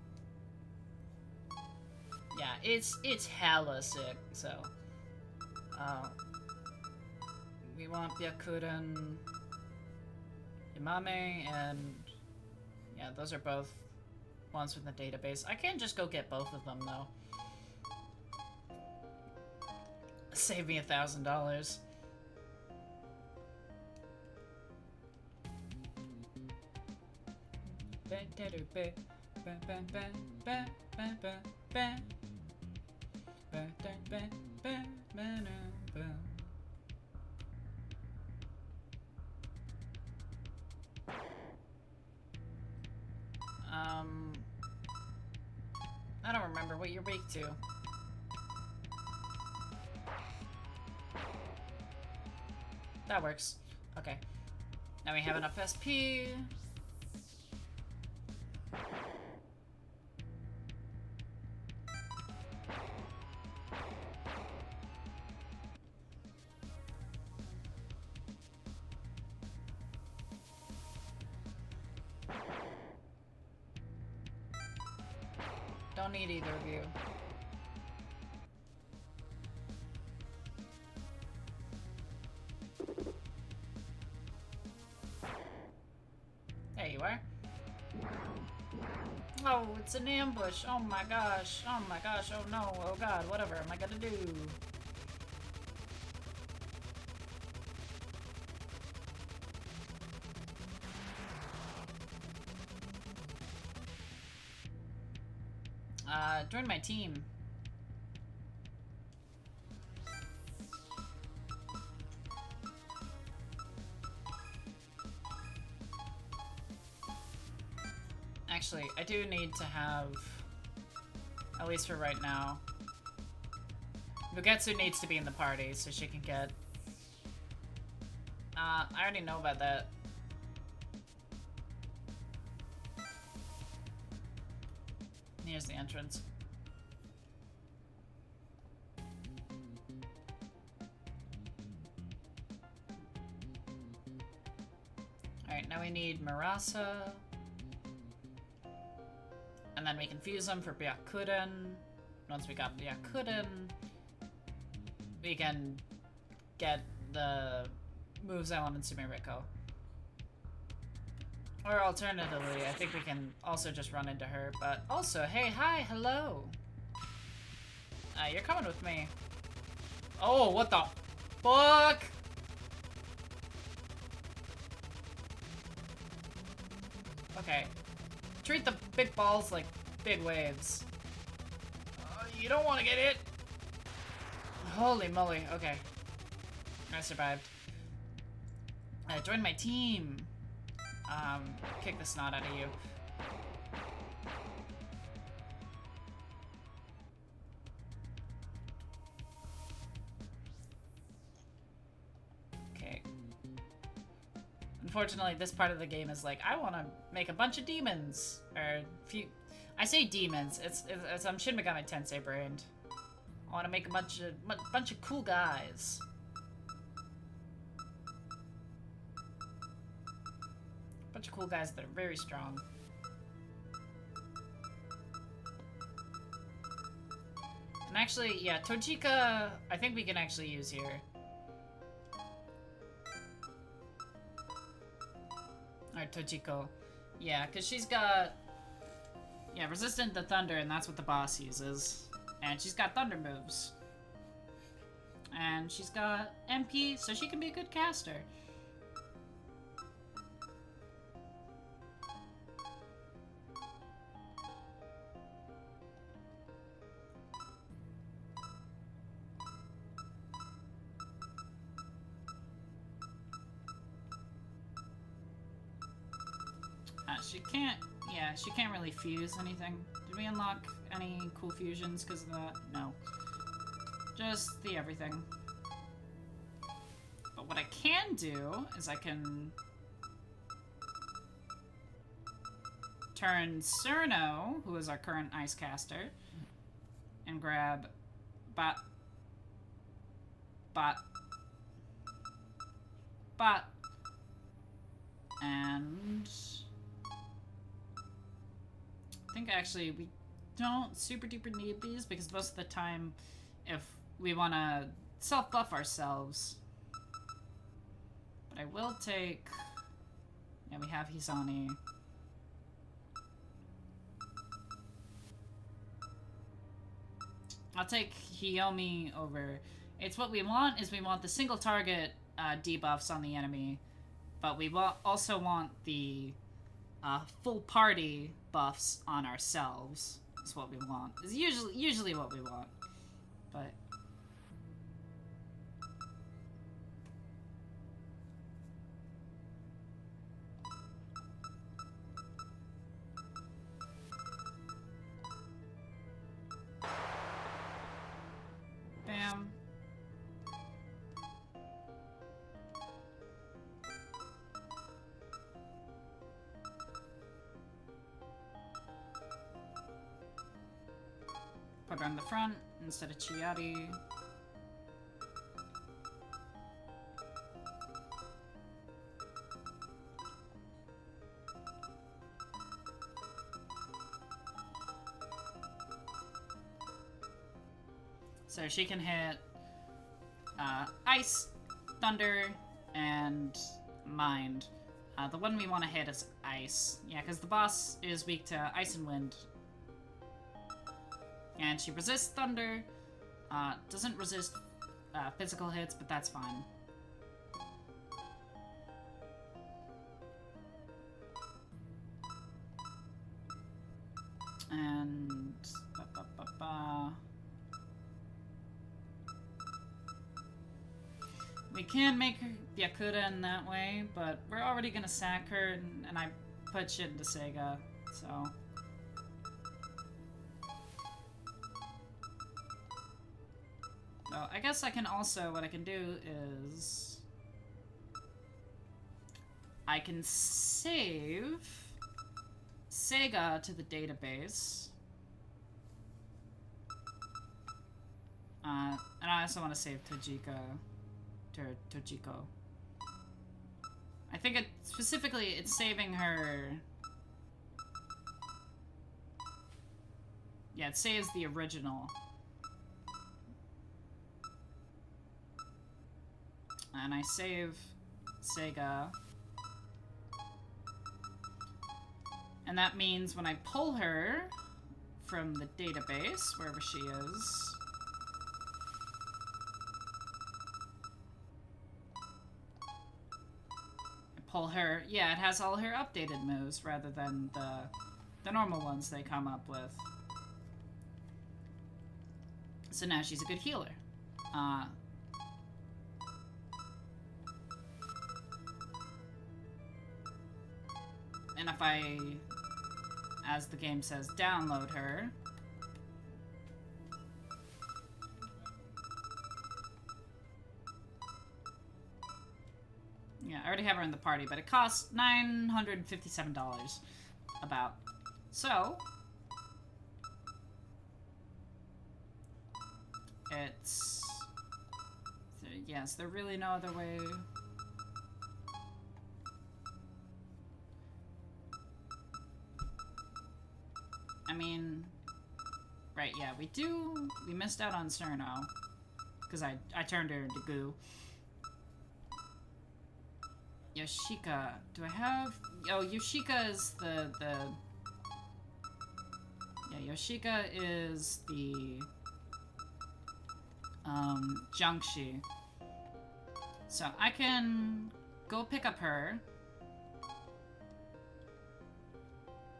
Yeah, it's hella sick, so. We want Byakuren, Imame, and yeah, those are both ones from the database. I can just go get both of them, though. Save me $1,000. I don't remember what you're weak to. That works. Okay. Now we have enough SP. Don't need either of you. There you are. Oh, it's an ambush. Oh my gosh. Oh my gosh. Oh no. Oh god. Whatever am I gonna do? Join my team. Actually, I do need to have, at least for right now, Mugetsu needs to be in the party so she can get, I already know about that. Here's the entrance. Alright, now we need Marasa. And then we can fuse them for Byakuren. Once we got Byakuren, we can get the moves I want in Sumiriko. Or alternatively, I think we can also just run into her. But also, hey, hi, hello. You're coming with me. Oh, what the fuck? Okay. Treat the big balls like big waves. You don't want to get hit. Holy moly. Okay. I survived. Join my team. Kick the snot out of you. Okay. Unfortunately, this part of the game is like, I want to make a bunch of demons. Or, I say demons, it's I'm Shin Megami Tensei brained. I want to make a bunch of cool guys. Bunch of cool guys that are very strong. And actually, yeah, Tojika, I think we can actually use here. Or Tojiko. Yeah, because she's got... Yeah, resistant to thunder, and that's what the boss uses. And she's got thunder moves. And she's got MP, so she can be a good caster. She can't, yeah, she can't really fuse anything. Did we unlock any cool fusions because of that? No. Just the everything. But what I can do is I can turn Cerno, who is our current ice caster, and grab Bot, and I think actually we don't super duper need these because most of the time, if we want to self-buff ourselves. But I will take... Yeah, we have Hisani. I'll take Hiyomi over. It's what we want, is we want the single target debuffs on the enemy, but we also want the full party buffs on ourselves. Is what we want. Is usually what we want. But bam. Put her on the front instead of Chiari. So she can hit Ice, Thunder, and Mind. The one we want to hit is Ice. Yeah, because the boss is weak to Ice and Wind. And she resists Thunder. Doesn't resist physical hits, but that's fine. And... We can make her Byakuda in that way, but we're already gonna sack her, and I put shit into Sega, so... So I guess I can also, what I can do is... I can save Sega to the database. And I also want to save Tojiko. I think specifically it's saving her... Yeah, it saves the original. And I save Sega. And that means when I pull her from the database, wherever she is... Pull her, yeah, it has all her updated moves rather than the normal ones they come up with. So now she's a good healer. And if I, as the game says, download her... Yeah, I already have her in the party, but it costs $957, about. So, it's... Yes, there really no other way... I mean... Right, yeah, we missed out on Cerno. Because I turned her into goo. Yoshika. Do I have... Oh, Yoshika is the... Yeah, Yoshika is the... Jiangxi. So I can go pick up her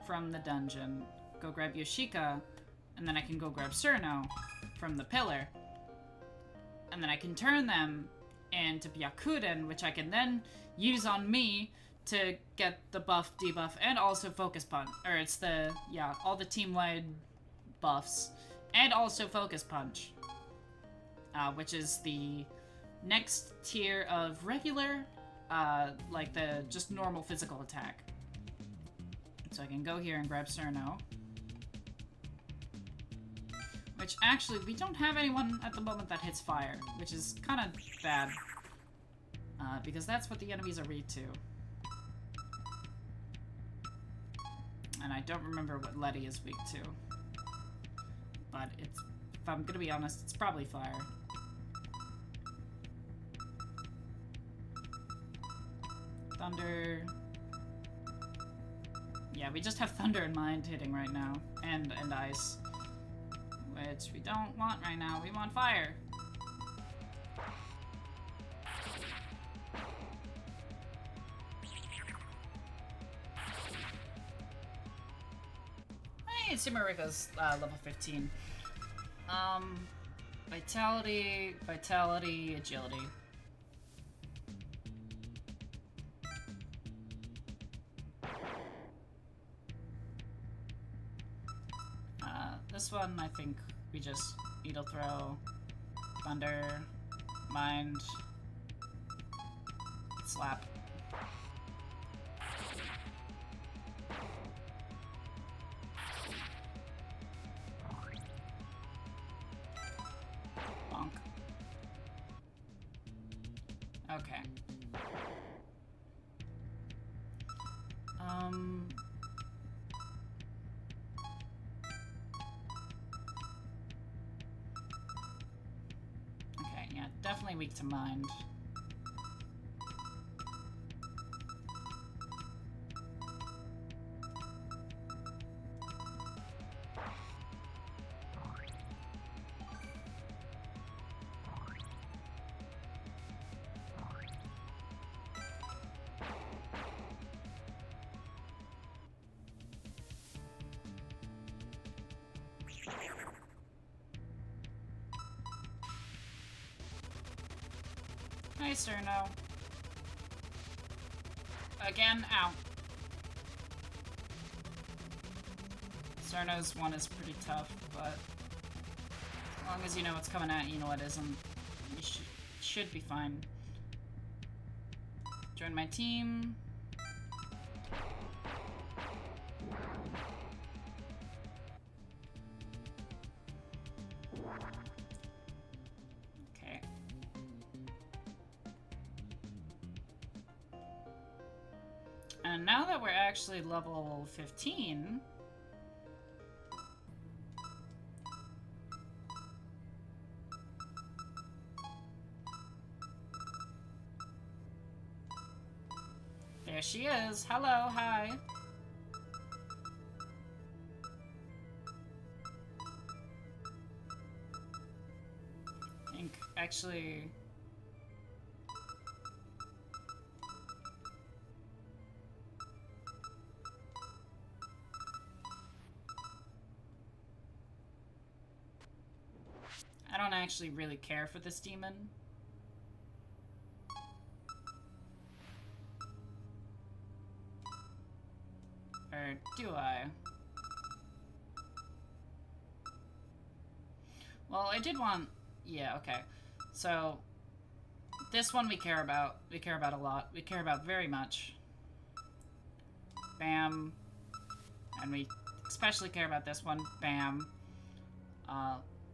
from the dungeon, go grab Yoshika, and then I can go grab Cerno from the pillar. And then I can turn them into Byakuden, which I can then use on me to get the buff, debuff, and also focus punch. Or it's the, yeah, all the team-wide buffs. And also focus punch. Which is the next tier of regular, like the just normal physical attack. So I can go here and grab Cerno. Which actually, we don't have anyone at the moment that hits fire, which is kind of bad. Because that's what the enemies are weak to. And I don't remember what Letty is weak to. but it's, if I'm gonna be honest, it's probably fire. Thunder. Yeah, we just have thunder in mind hitting right now, and ice, which we don't want right now. We want fire. Hey, Sumarika's level 15. Vitality, agility. This one, I think we just Needle Throw, Thunder, Mind, Slap. Bonk. Okay. Okay, yeah, definitely weak to Mind. Hi, Cerno. Again, ow. Cerno's one is pretty tough, but as long as you know what's coming at you, know what isn't, you should be fine. Join my team. Okay. And now that we're actually level 15, there she is. Hello, hi. I think, actually... I don't actually really care for this demon. Or do I? Well, I did want... Yeah, okay. So, this one we care about. We care about a lot. We care about very much. Bam. And we especially care about this one. Bam.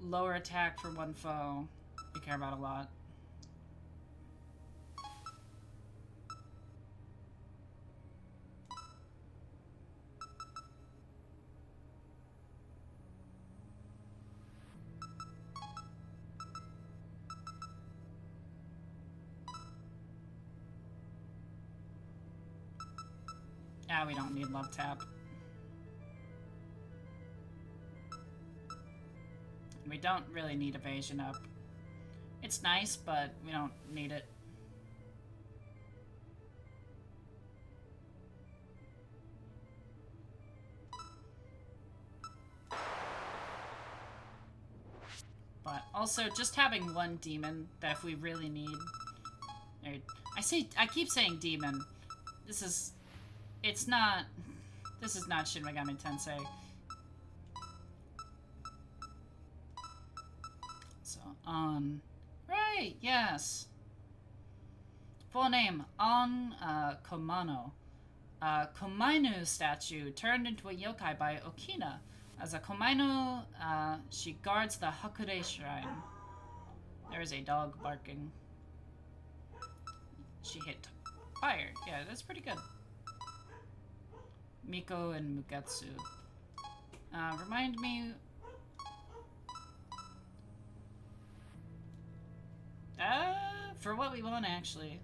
Lower attack for one foe. We care about a lot. Yeah, we don't need love tap. We don't really need evasion up. It's nice, but we don't need it. But also, just having one demon that if we really need... I keep saying demon. This is not Shin Megami Tensei. So, right, yes. Full name, On Komano. Komainu statue turned into a yokai by Okina. As a Komainu, she guards the Hakure Shrine. There is a dog barking. She hit fire. Yeah, that's pretty good. Miko and Mugetsu. Remind me For what we want, actually.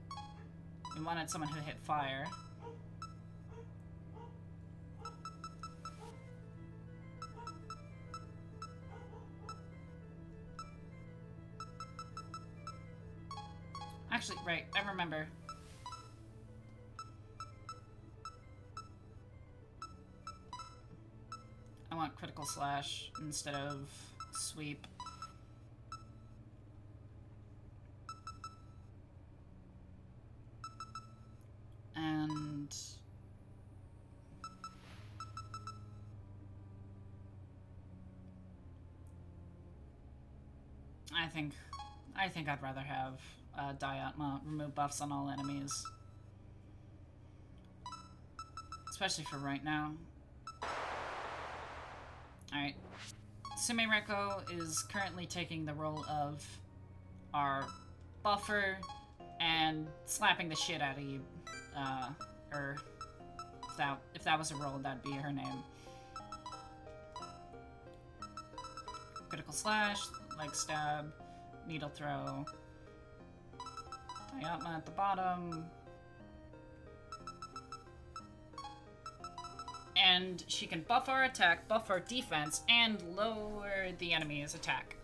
We wanted someone who hit fire. Actually, right, I remember. I want critical slash instead of sweep. And I think I'd rather have Dayatma remove buffs on all enemies. Especially for right now. Alright. Sumereko is currently taking the role of our buffer and slapping the shit out of you. Or if that was a role, that'd be her name. Critical slash, leg stab, needle throw. Dayatma at the bottom. And she can buff our attack, buff our defense, and lower the enemy's attack.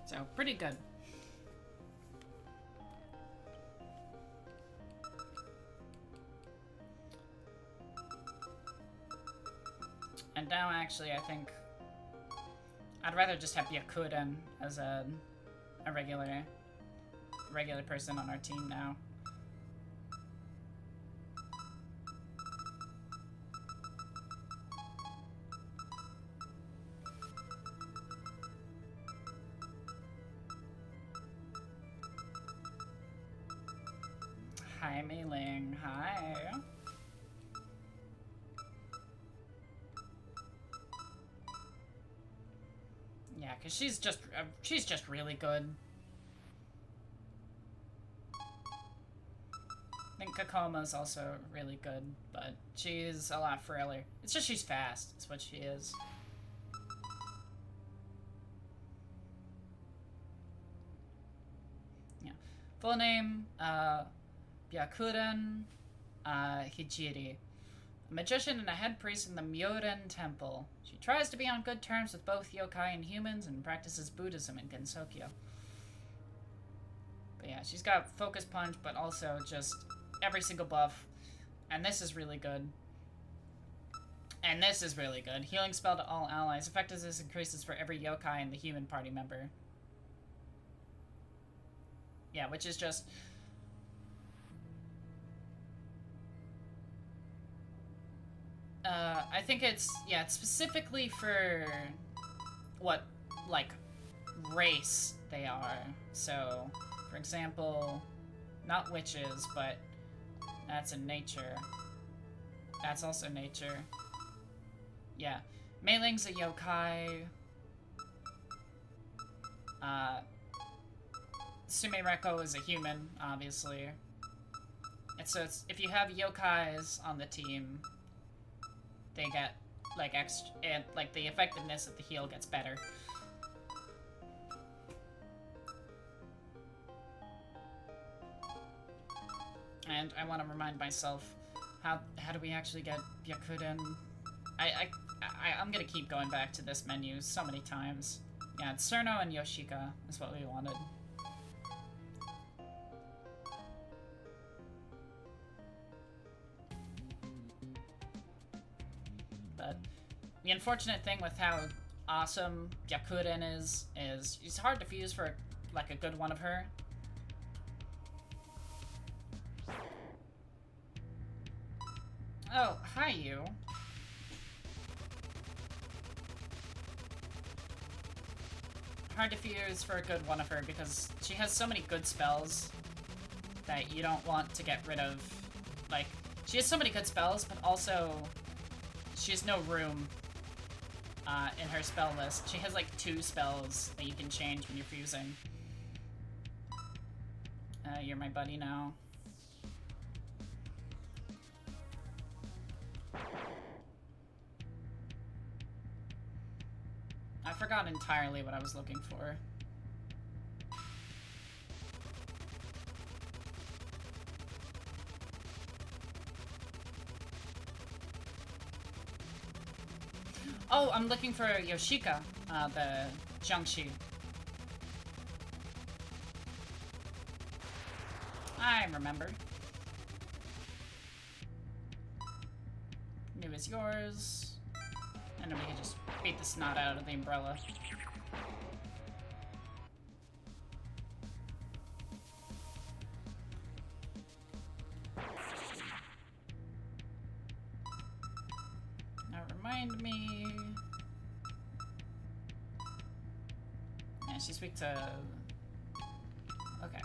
So, pretty good. And now, actually, I think I'd rather just have Byakuren as a regular person on our team now. Hi, Mei-Ling. Hi. Yeah, because she's just really good. I think Kakoma's also really good, but she's a lot frailer. It's just she's fast. That's what she is. Yeah. Full name, Byakuren Hijiri. A magician and a head priest in the Myoren Temple. She tries to be on good terms with both yokai and humans and practices Buddhism in Gensokyo. But yeah, she's got Focus Punch, but also just every single buff. And this is really good. And this is really good. Healing spell to all allies. Effectiveness increases for every yokai and the human party member. Yeah, which is just... I think it's specifically for what, like, race they are. So, for example, not witches, but that's in nature. That's also nature. Yeah. Mei-Ling's a yokai. Sumereko is a human, obviously. And so if you have yokais on the team, they get, like, extra, and, like, the effectiveness of the heal gets better. And I want to remind myself, how do we actually get Byakuren? I'm gonna keep going back to this menu so many times. Yeah, it's Cerno and Yoshika is what we wanted. But the unfortunate thing with how awesome Byakuren is it's hard to fuse for, like, a good one of her. Oh, hi, you. Hard to fuse for a good one of her because she has so many good spells that you don't want to get rid of. Like, she has so many good spells, but also she has no room in her spell list. She has, like, 2 spells that you can change when you're fusing. You're my buddy now. I forgot entirely what I was looking for. Oh, I'm looking for Yoshika, the Jiangxi. I remember. New is yours. And then we can just beat the snot out of the umbrella. Now remind me... Yeah, she speaks to... Okay.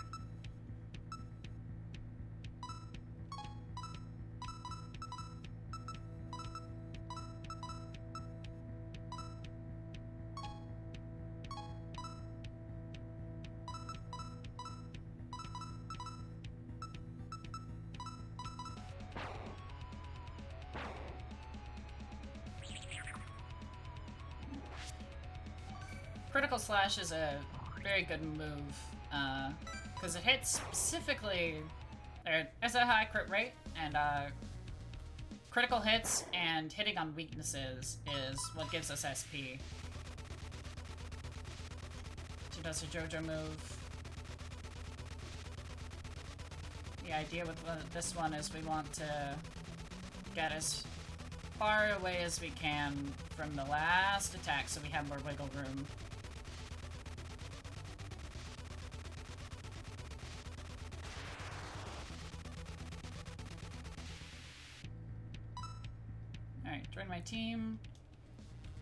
Critical Slash is a very good move, because it hits specifically, or has a high crit rate, and critical hits and hitting on weaknesses is what gives us SP. She does a JoJo move. The idea with this one is we want to get as far away as we can from the last attack so we have more wiggle room. Alright, join my team.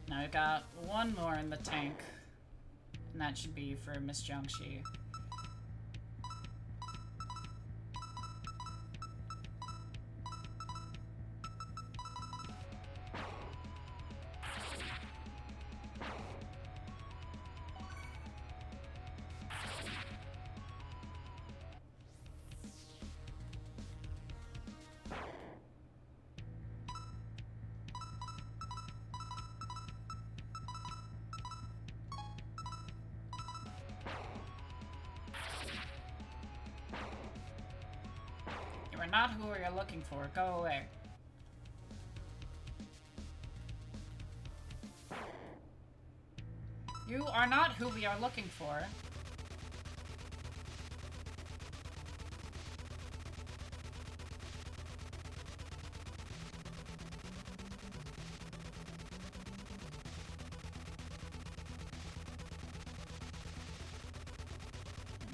Now I've got one more in the tank. And that should be for Miss Jiangxi. You are not who you're looking for. Go away. You are not who we are looking for.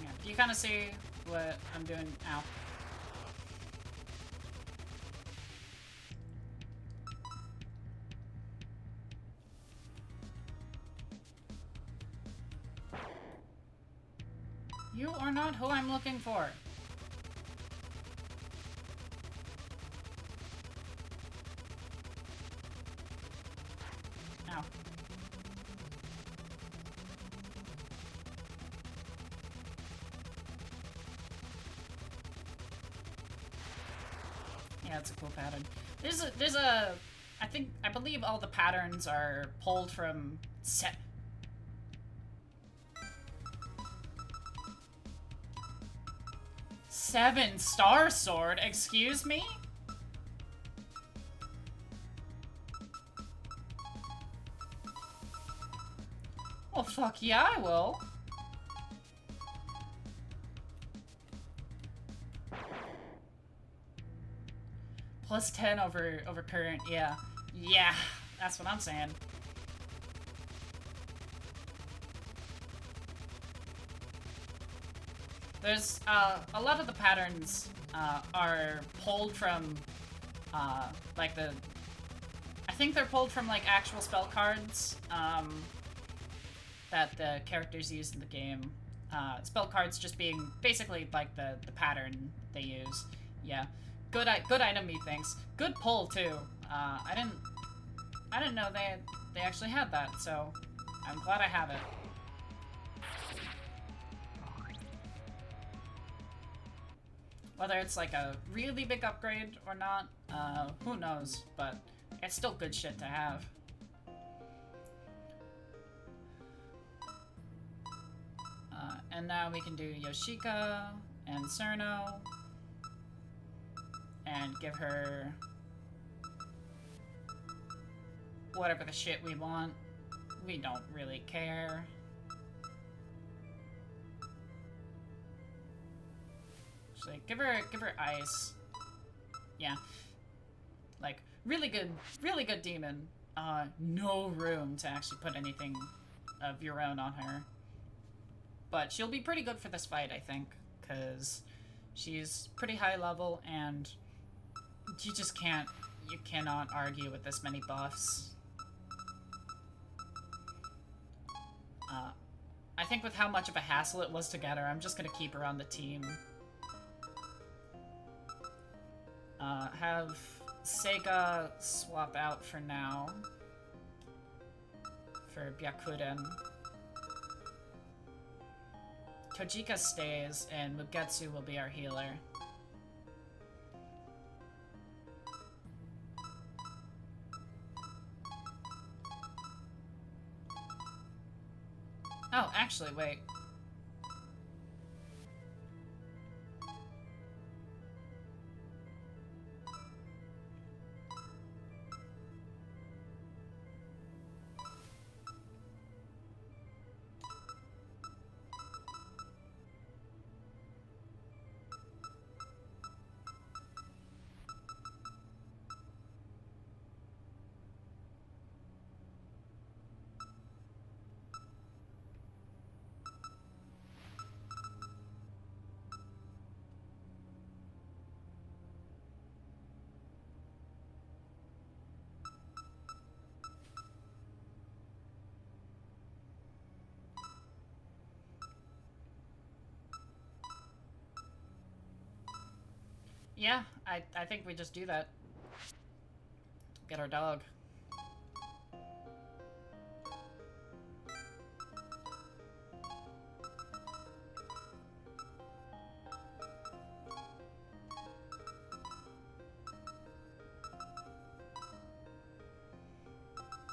Yeah, do you kind of see what I'm doing now? You are not who I'm looking for. Ow. Yeah, it's a cool pattern. I believe all the patterns are pulled from set. Seven-star sword, excuse me? Well, fuck yeah, I will. Plus 10 over current, yeah. Yeah, that's what I'm saying. There's, a lot of the patterns, are pulled from, like I think they're pulled from, like, actual spell cards, that the characters use in the game. Spell cards just being basically, like, the pattern they use. Yeah. Good item, methinks. Good pull, too. I didn't know they actually had that, so I'm glad I have it. Whether it's like a really big upgrade or not, who knows, but it's still good shit to have. And now we can do Yoshika and Cerno and give her whatever the shit we want. We don't really care. Just like, give her ice. Yeah. Like, really good demon. No room to actually put anything of your own on her. But she'll be pretty good for this fight, I think, because she's pretty high level, and you just you cannot argue with this many buffs. I think with how much of a hassle it was to get her, I'm just gonna keep her on the team. Have Sega swap out for now for Byakuren. Tojika stays, and Mugetsu will be our healer. Oh, actually, wait. Yeah, I think we just do that. Get our dog.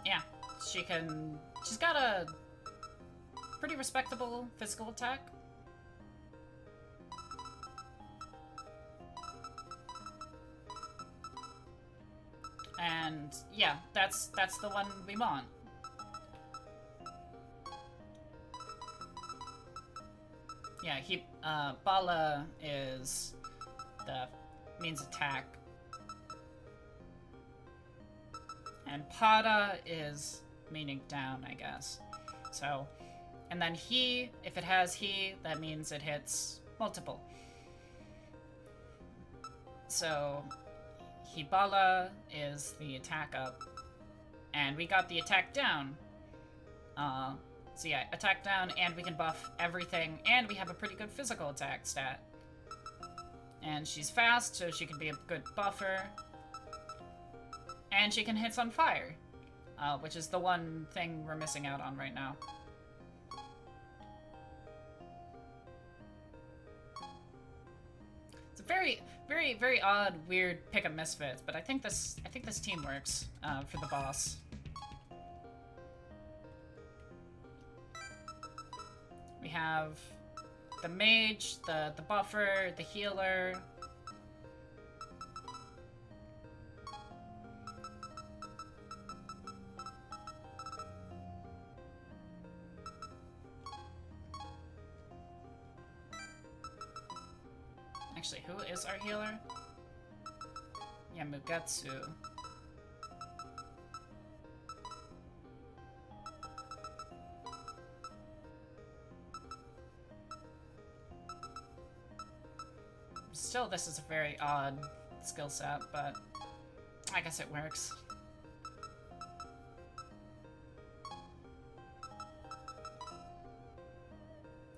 Yeah, she's got a pretty respectable physical attack. And yeah, that's the one we want. Yeah, Bala is means attack. And Pada is meaning down, I guess. So, and then if it has that means it hits multiple. So, Hibala is the attack up. And we got the attack down. So yeah, attack down, and we can buff everything, and we have a pretty good physical attack stat. And she's fast, so she can be a good buffer. And she can hit on fire, which is the one thing we're missing out on right now. It's a very odd, weird pick of misfits, but I think this team works for the boss. We have the mage, the buffer, the healer. Actually, who is our healer? Yeah, Mugetsu. Still, this is a very odd skill set, but I guess it works.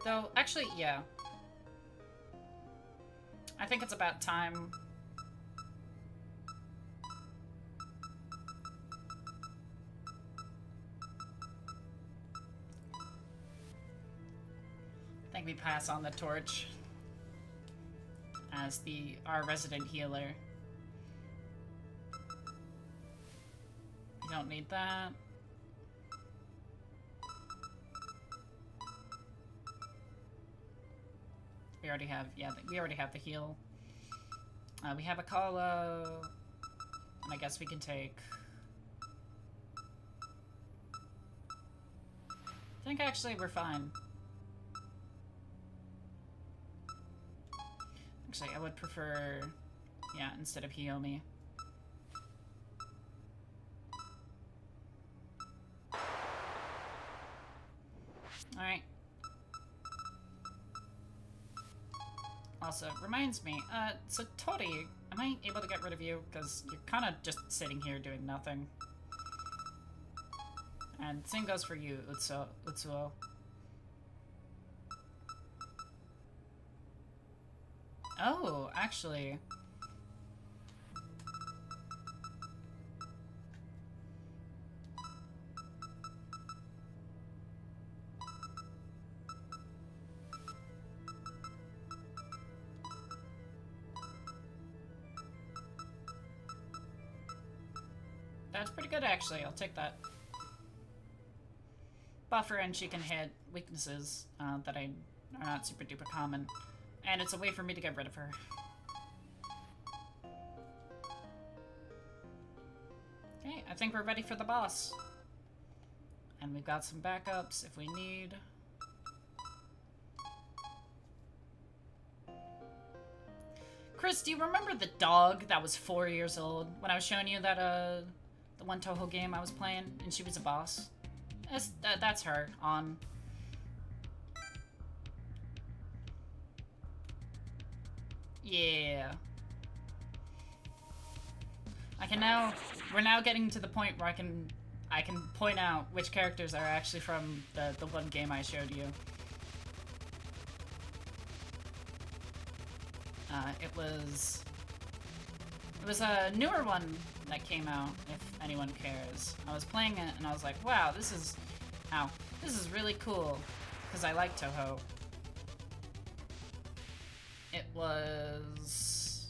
Though, actually, yeah. I think it's about time. I think we pass on the torch as our resident healer. We don't need that. We already have, yeah, we already have the heal. We have a Kala, and I guess we can take I think actually we're fine. Actually, I would prefer, yeah, instead of heal me. Alright. Also, reminds me, so Tori, am I able to get rid of you? Because you're kind of just sitting here doing nothing. And same goes for you, Utsuo. Oh, actually. That's pretty good, actually. I'll take that. Buffer, and she can hit weaknesses that are not super duper common. And it's a way for me to get rid of her. Okay, I think we're ready for the boss. And we've got some backups if we need. Chris, do you remember the dog that was 4 years old when I was showing you that, the one Touhou game I was playing and she was a boss? That's her on. Yeah. We're now getting to the point where I can point out which characters are actually from the one game I showed you. It was a newer one that came out, if anyone cares. I was playing it and I was like, wow, this is really cool, because I like Touhou. It was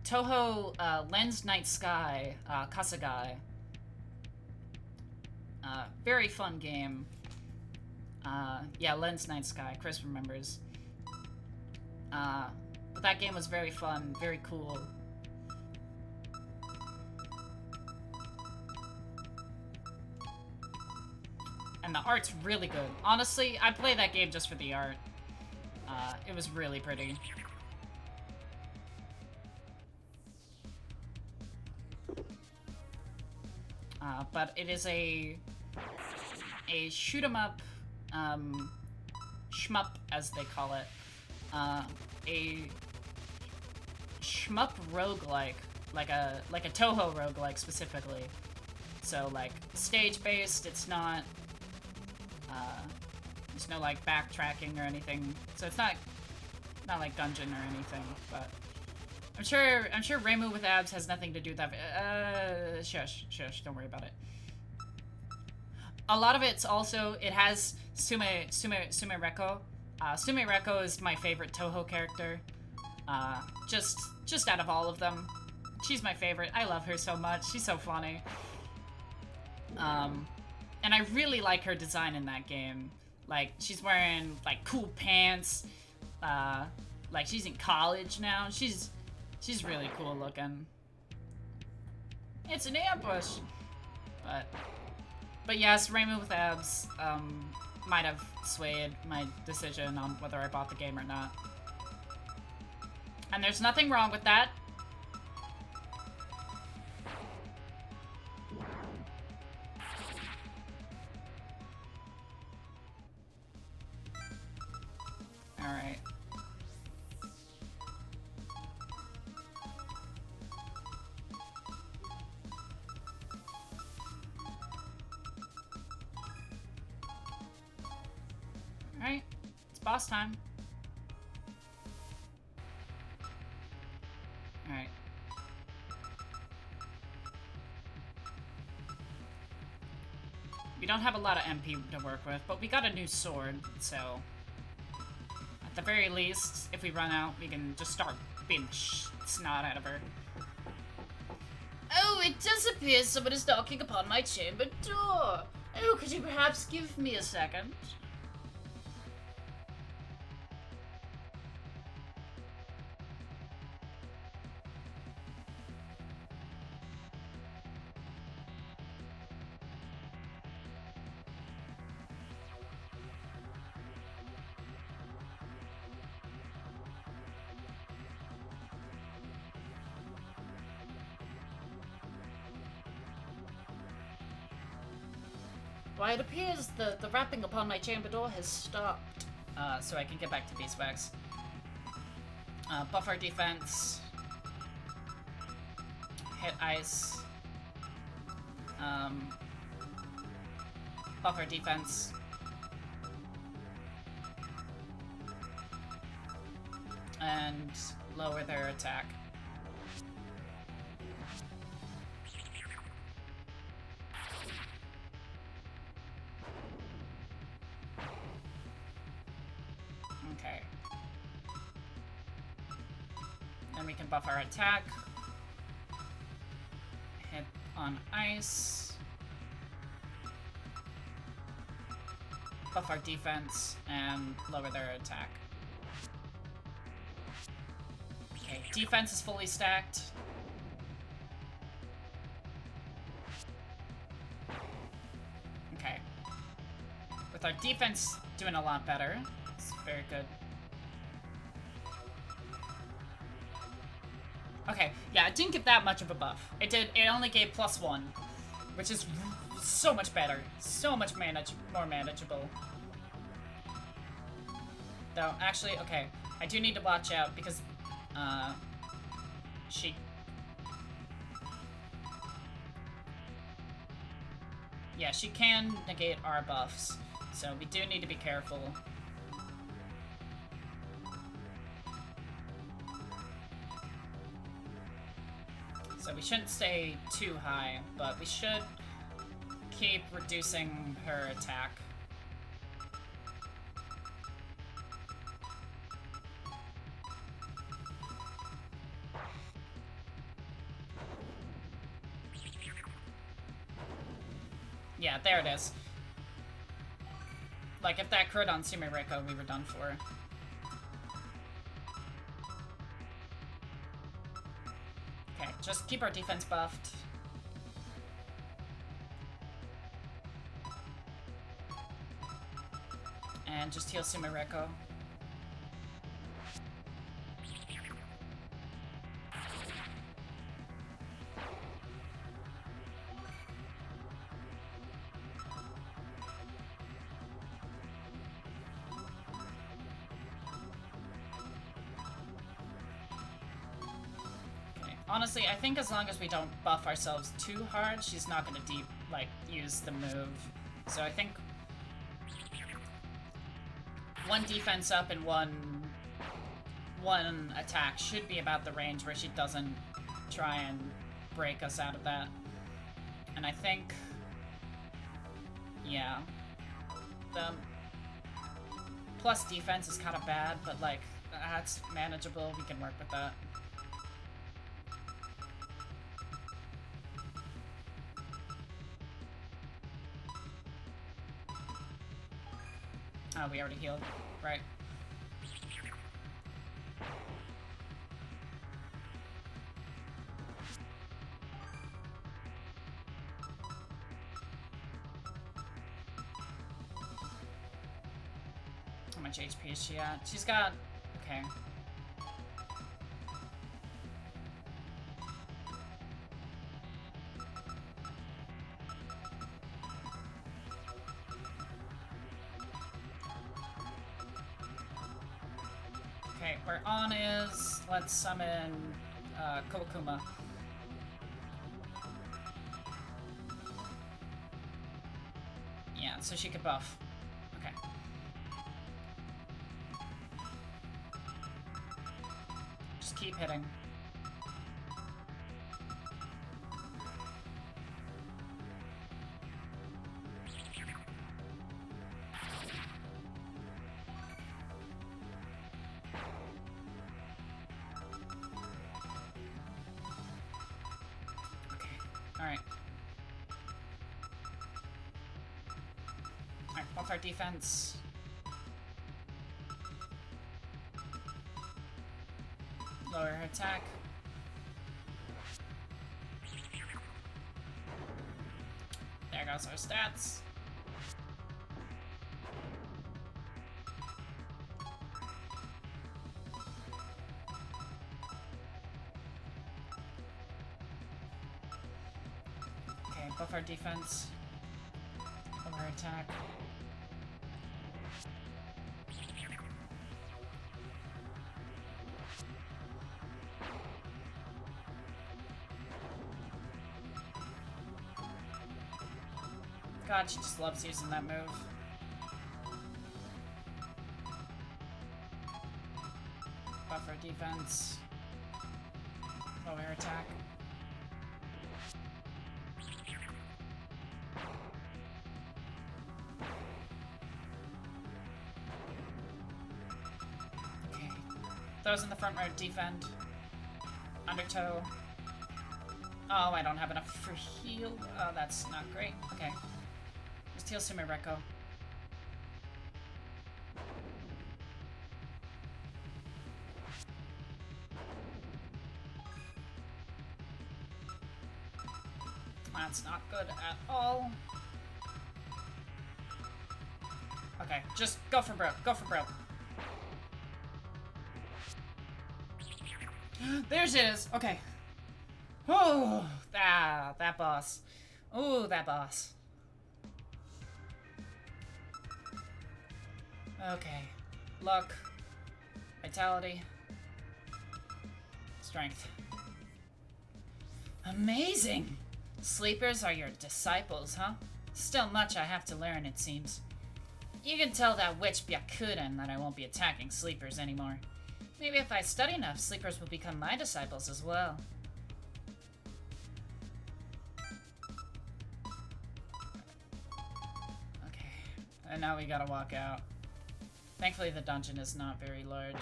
Touhou Lens Night Sky Kasagai. Very fun game. Yeah, Lens Night Sky. Chris remembers. But that game was very fun, very cool. And the art's really good. Honestly, I played that game just for the art. It was really pretty. But it is a shoot 'em up, shmup as they call it. A shmup roguelike, like a Touhou roguelike specifically. So like stage based, it's not. There's no like backtracking or anything, so it's not like dungeon or anything. But I'm sure Reimu with abs has nothing to do with that. Shush, don't worry about it. A lot of it's also, it has Sume Reko. Sume Reko is my favorite Touhou character. Just out of all of them, she's my favorite. I love her so much. She's so funny. And I really like her design in that game. Like, she's wearing, like, cool pants. Like, she's in college now. She's really cool looking. It's an ambush! But yes, Reimu with abs, might have swayed my decision on whether I bought the game or not. And there's nothing wrong with that. Alright. Alright. It's boss time. Alright. We don't have a lot of MP to work with, but we got a new sword, so... At the very least, if we run out, we can just start beating the snot out of her. Oh, it does appear someone is knocking upon my chamber door. Oh, could you perhaps give me a second? Why, it appears the wrapping upon my chamber door has stopped. So I can get back to beeswax. Buff our defense. Hit ice. Buff our defense. And lower their attack. Okay. Then we can buff our attack. Hit on ice. Buff our defense and lower their attack. Okay, defense is fully stacked. Okay. With our defense doing a lot better. It's very good. Okay, yeah, it didn't give that much of a buff. It only gave +1, which is so much better. So much more manageable. Though, actually, okay, I do need to watch out because, yeah, she can negate our buffs, so we do need to be careful. So we shouldn't stay too high, but we should keep reducing her attack. Yeah, there it is. Like, if that crit on Sumireko, we were done for. Okay, just keep our defense buffed. And just heal Sumireko. Honestly, I think as long as we don't buff ourselves too hard, she's not gonna use the move. So I think one defense up and one attack should be about the range where she doesn't try and break us out of that. And I think, yeah, the plus defense is kind of bad, but like, that's manageable. We can work with that. Oh, we already healed. Right. How much HP is she at? She's got... Okay. Okay, where On is, let's summon Kawakuma. Yeah, so she could buff. Okay. Just keep hitting. Buff our defense. Lower her attack. There goes our stats. Okay, buff our defense. Lower attack. God, she just loves using that move. Buffer defense. Low air attack. Okay. Those in the front row defend. Undertow. Oh, I don't have enough for heal. Oh, that's not great. Okay. Just heal Sumireko. That's not good at all. Okay, just go for broke. Go for broke. There she is. Okay. Oh, that boss. Oh, that boss. Okay. Luck. Vitality. Strength. Amazing! Sleepers are your disciples, huh? Still much I have to learn, it seems. You can tell that witch Byakuren that I won't be attacking sleepers anymore. Maybe if I study enough, sleepers will become my disciples as well. Okay, and now we gotta walk out. Thankfully the dungeon is not very large.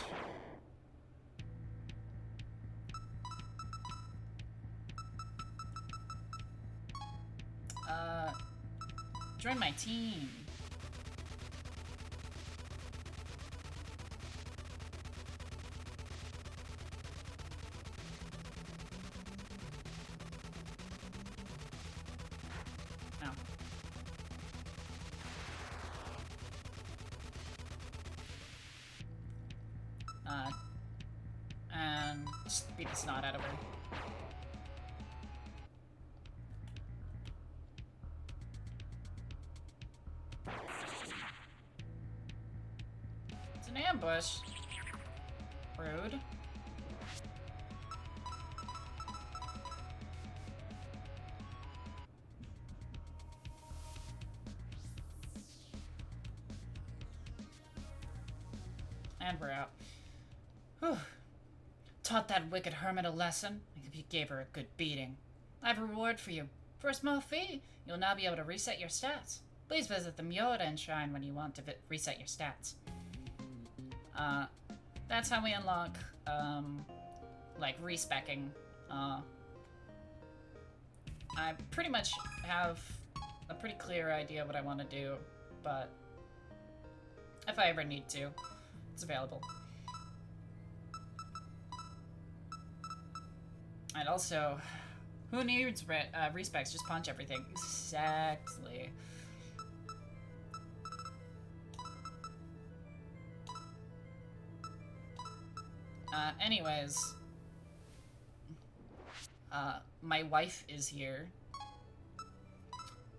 Join my team. No. And just beat the snot out of her. It's an ambush. Rude. And we're out. Whew. Taught that wicked hermit a lesson. You gave her a good beating. I have a reward for you. For a small fee, you'll now be able to reset your stats. Please visit the Myoden Shrine when you want to reset your stats. That's how we unlock, like, respecking. I pretty much have a pretty clear idea what I want to do, but if I ever need to, it's available. And also, who needs respecs? Just punch everything. Exactly. Anyways, my wife is here,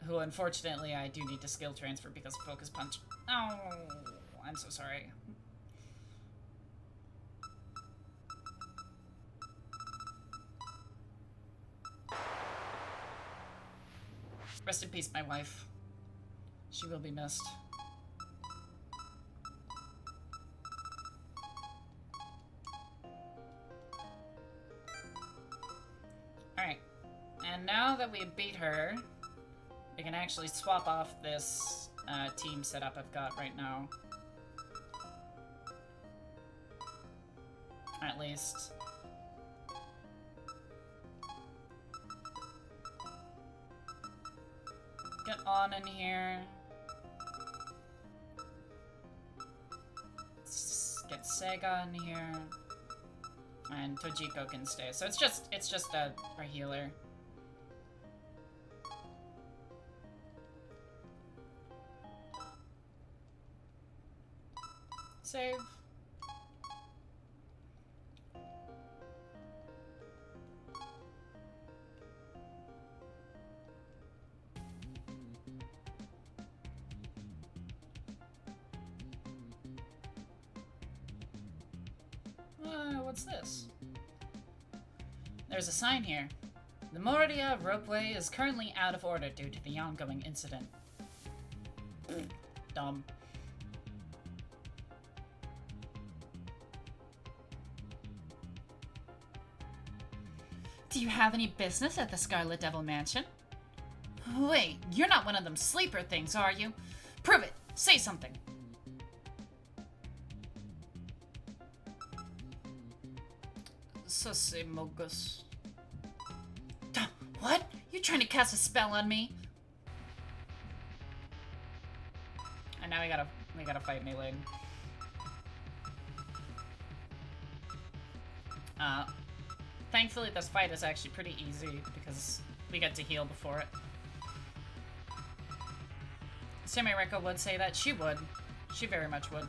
who unfortunately I do need to skill transfer because of Focus Punch. Oh, I'm so sorry. Rest in peace, my wife. She will be missed. Alright. And now that we beat her, we can actually swap off this team setup I've got right now. Or at least. Get on in here. Let's get Sega in here. And Tojiko can stay. So it's just a healer. Save. What's this? There's a sign here. The Moria ropeway is currently out of order due to the ongoing incident. Dumb. Do you have any business at the Scarlet Devil Mansion? Wait, you're not one of them sleeper things, are you? Prove it! Say something! Sase Mogus. What? You trying to cast a spell on me? And now we gotta fight melee. Thankfully this fight is actually pretty easy because we get to heal before it. Sumireko would say that. She would. She very much would.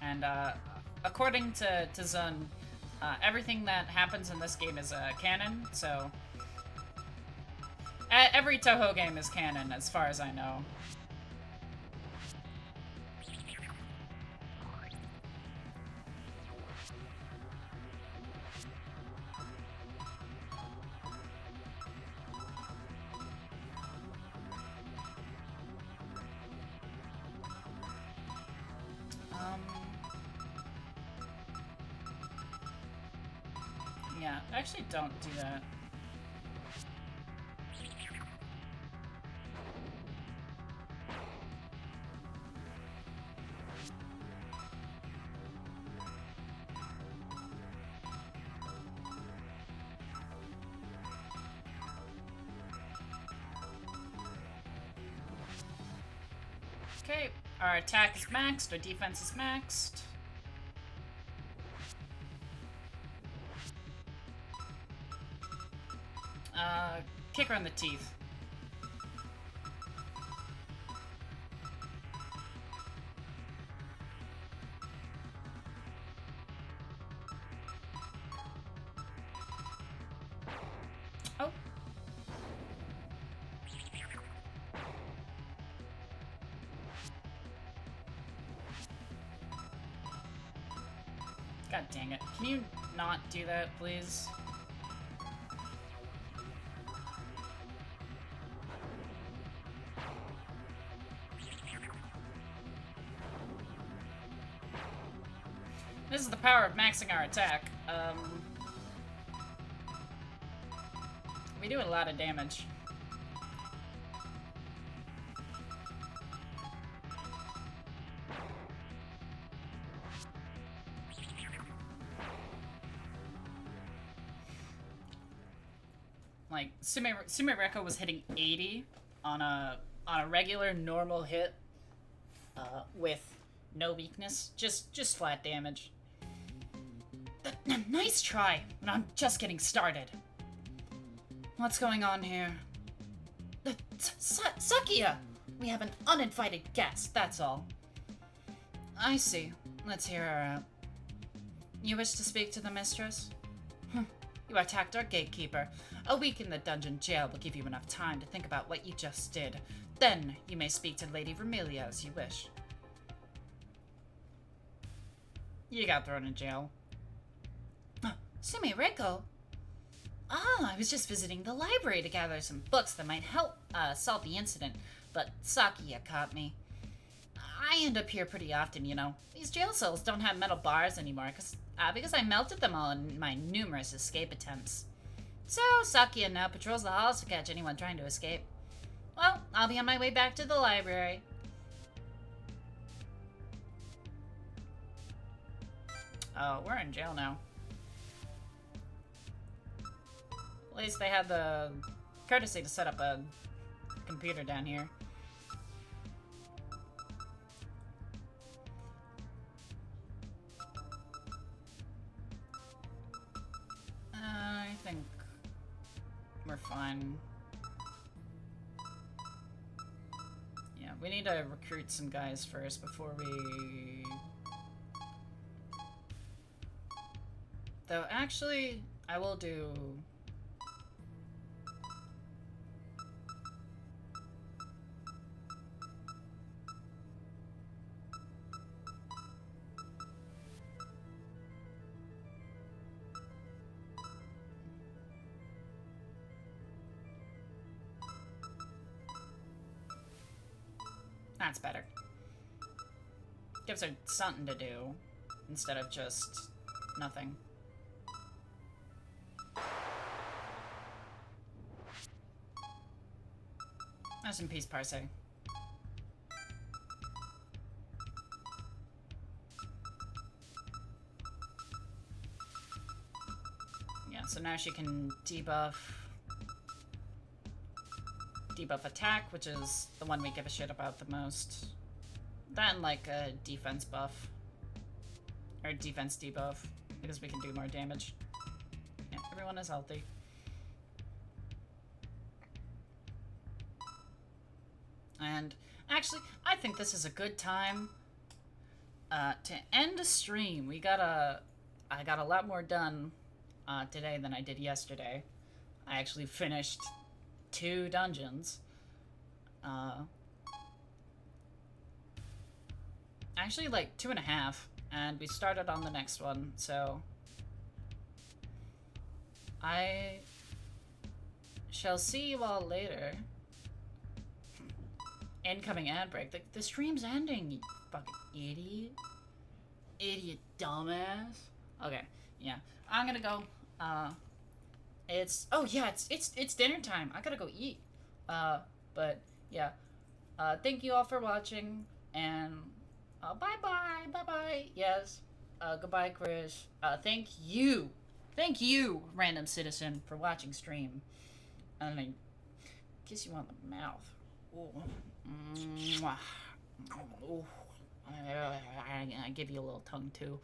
And, according to Zun, everything that happens in this game is canon, so... every Touhou game is canon, as far as I know. Yeah, actually don't do that. Okay, our attack is maxed, our defense is maxed. Kick her in the teeth. Oh. God dang it. Can you not do that, please? This is the power of maxing our attack. We do a lot of damage. Like, Sumireko was hitting 80 on a regular normal hit with no weakness, just flat damage. Nice try, but I'm just getting started. What's going on here? Sakia! We have an uninvited guest, that's all. I see. Let's hear her out. You wish to speak to the mistress? You attacked our gatekeeper. A week in the dungeon jail will give you enough time to think about what you just did. Then you may speak to Lady Vermilia as you wish. You got thrown in jail. Sumireko? I was just visiting the library to gather some books that might help solve the incident, but Sakia caught me. I end up here pretty often, you know. These jail cells don't have metal bars anymore because I melted them all in my numerous escape attempts. So Sakia now patrols the halls to catch anyone trying to escape. Well, I'll be on my way back to the library. Oh, we're in jail now. At least they had the courtesy to set up a computer down here. I think we're fine. Yeah, we need to recruit some guys first before we... Though, actually, I will do... That's better. Gives her something to do instead of just nothing. Rest in peace, Parse. Yeah, so now she can debuff attack, which is the one we give a shit about the most. Then like a defense buff. Or defense debuff, because we can do more damage. Yeah, everyone is healthy. And actually, I think this is a good time to end a stream. I got a lot more done today than I did yesterday. I actually finished 2 dungeons. Actually, like 2.5, and we started on the next one, so I shall see you all later. Incoming ad break. The stream's ending, you fucking idiot. Idiot dumbass. Okay, yeah. I'm gonna go. Oh yeah, it's dinner time. I gotta go eat. But yeah. Thank you all for watching, and bye bye. Yes. Goodbye, Chris. Thank you, random citizen, for watching stream. And I kiss you on the mouth. Ooh. Mwah. Ooh. I give you a little tongue too.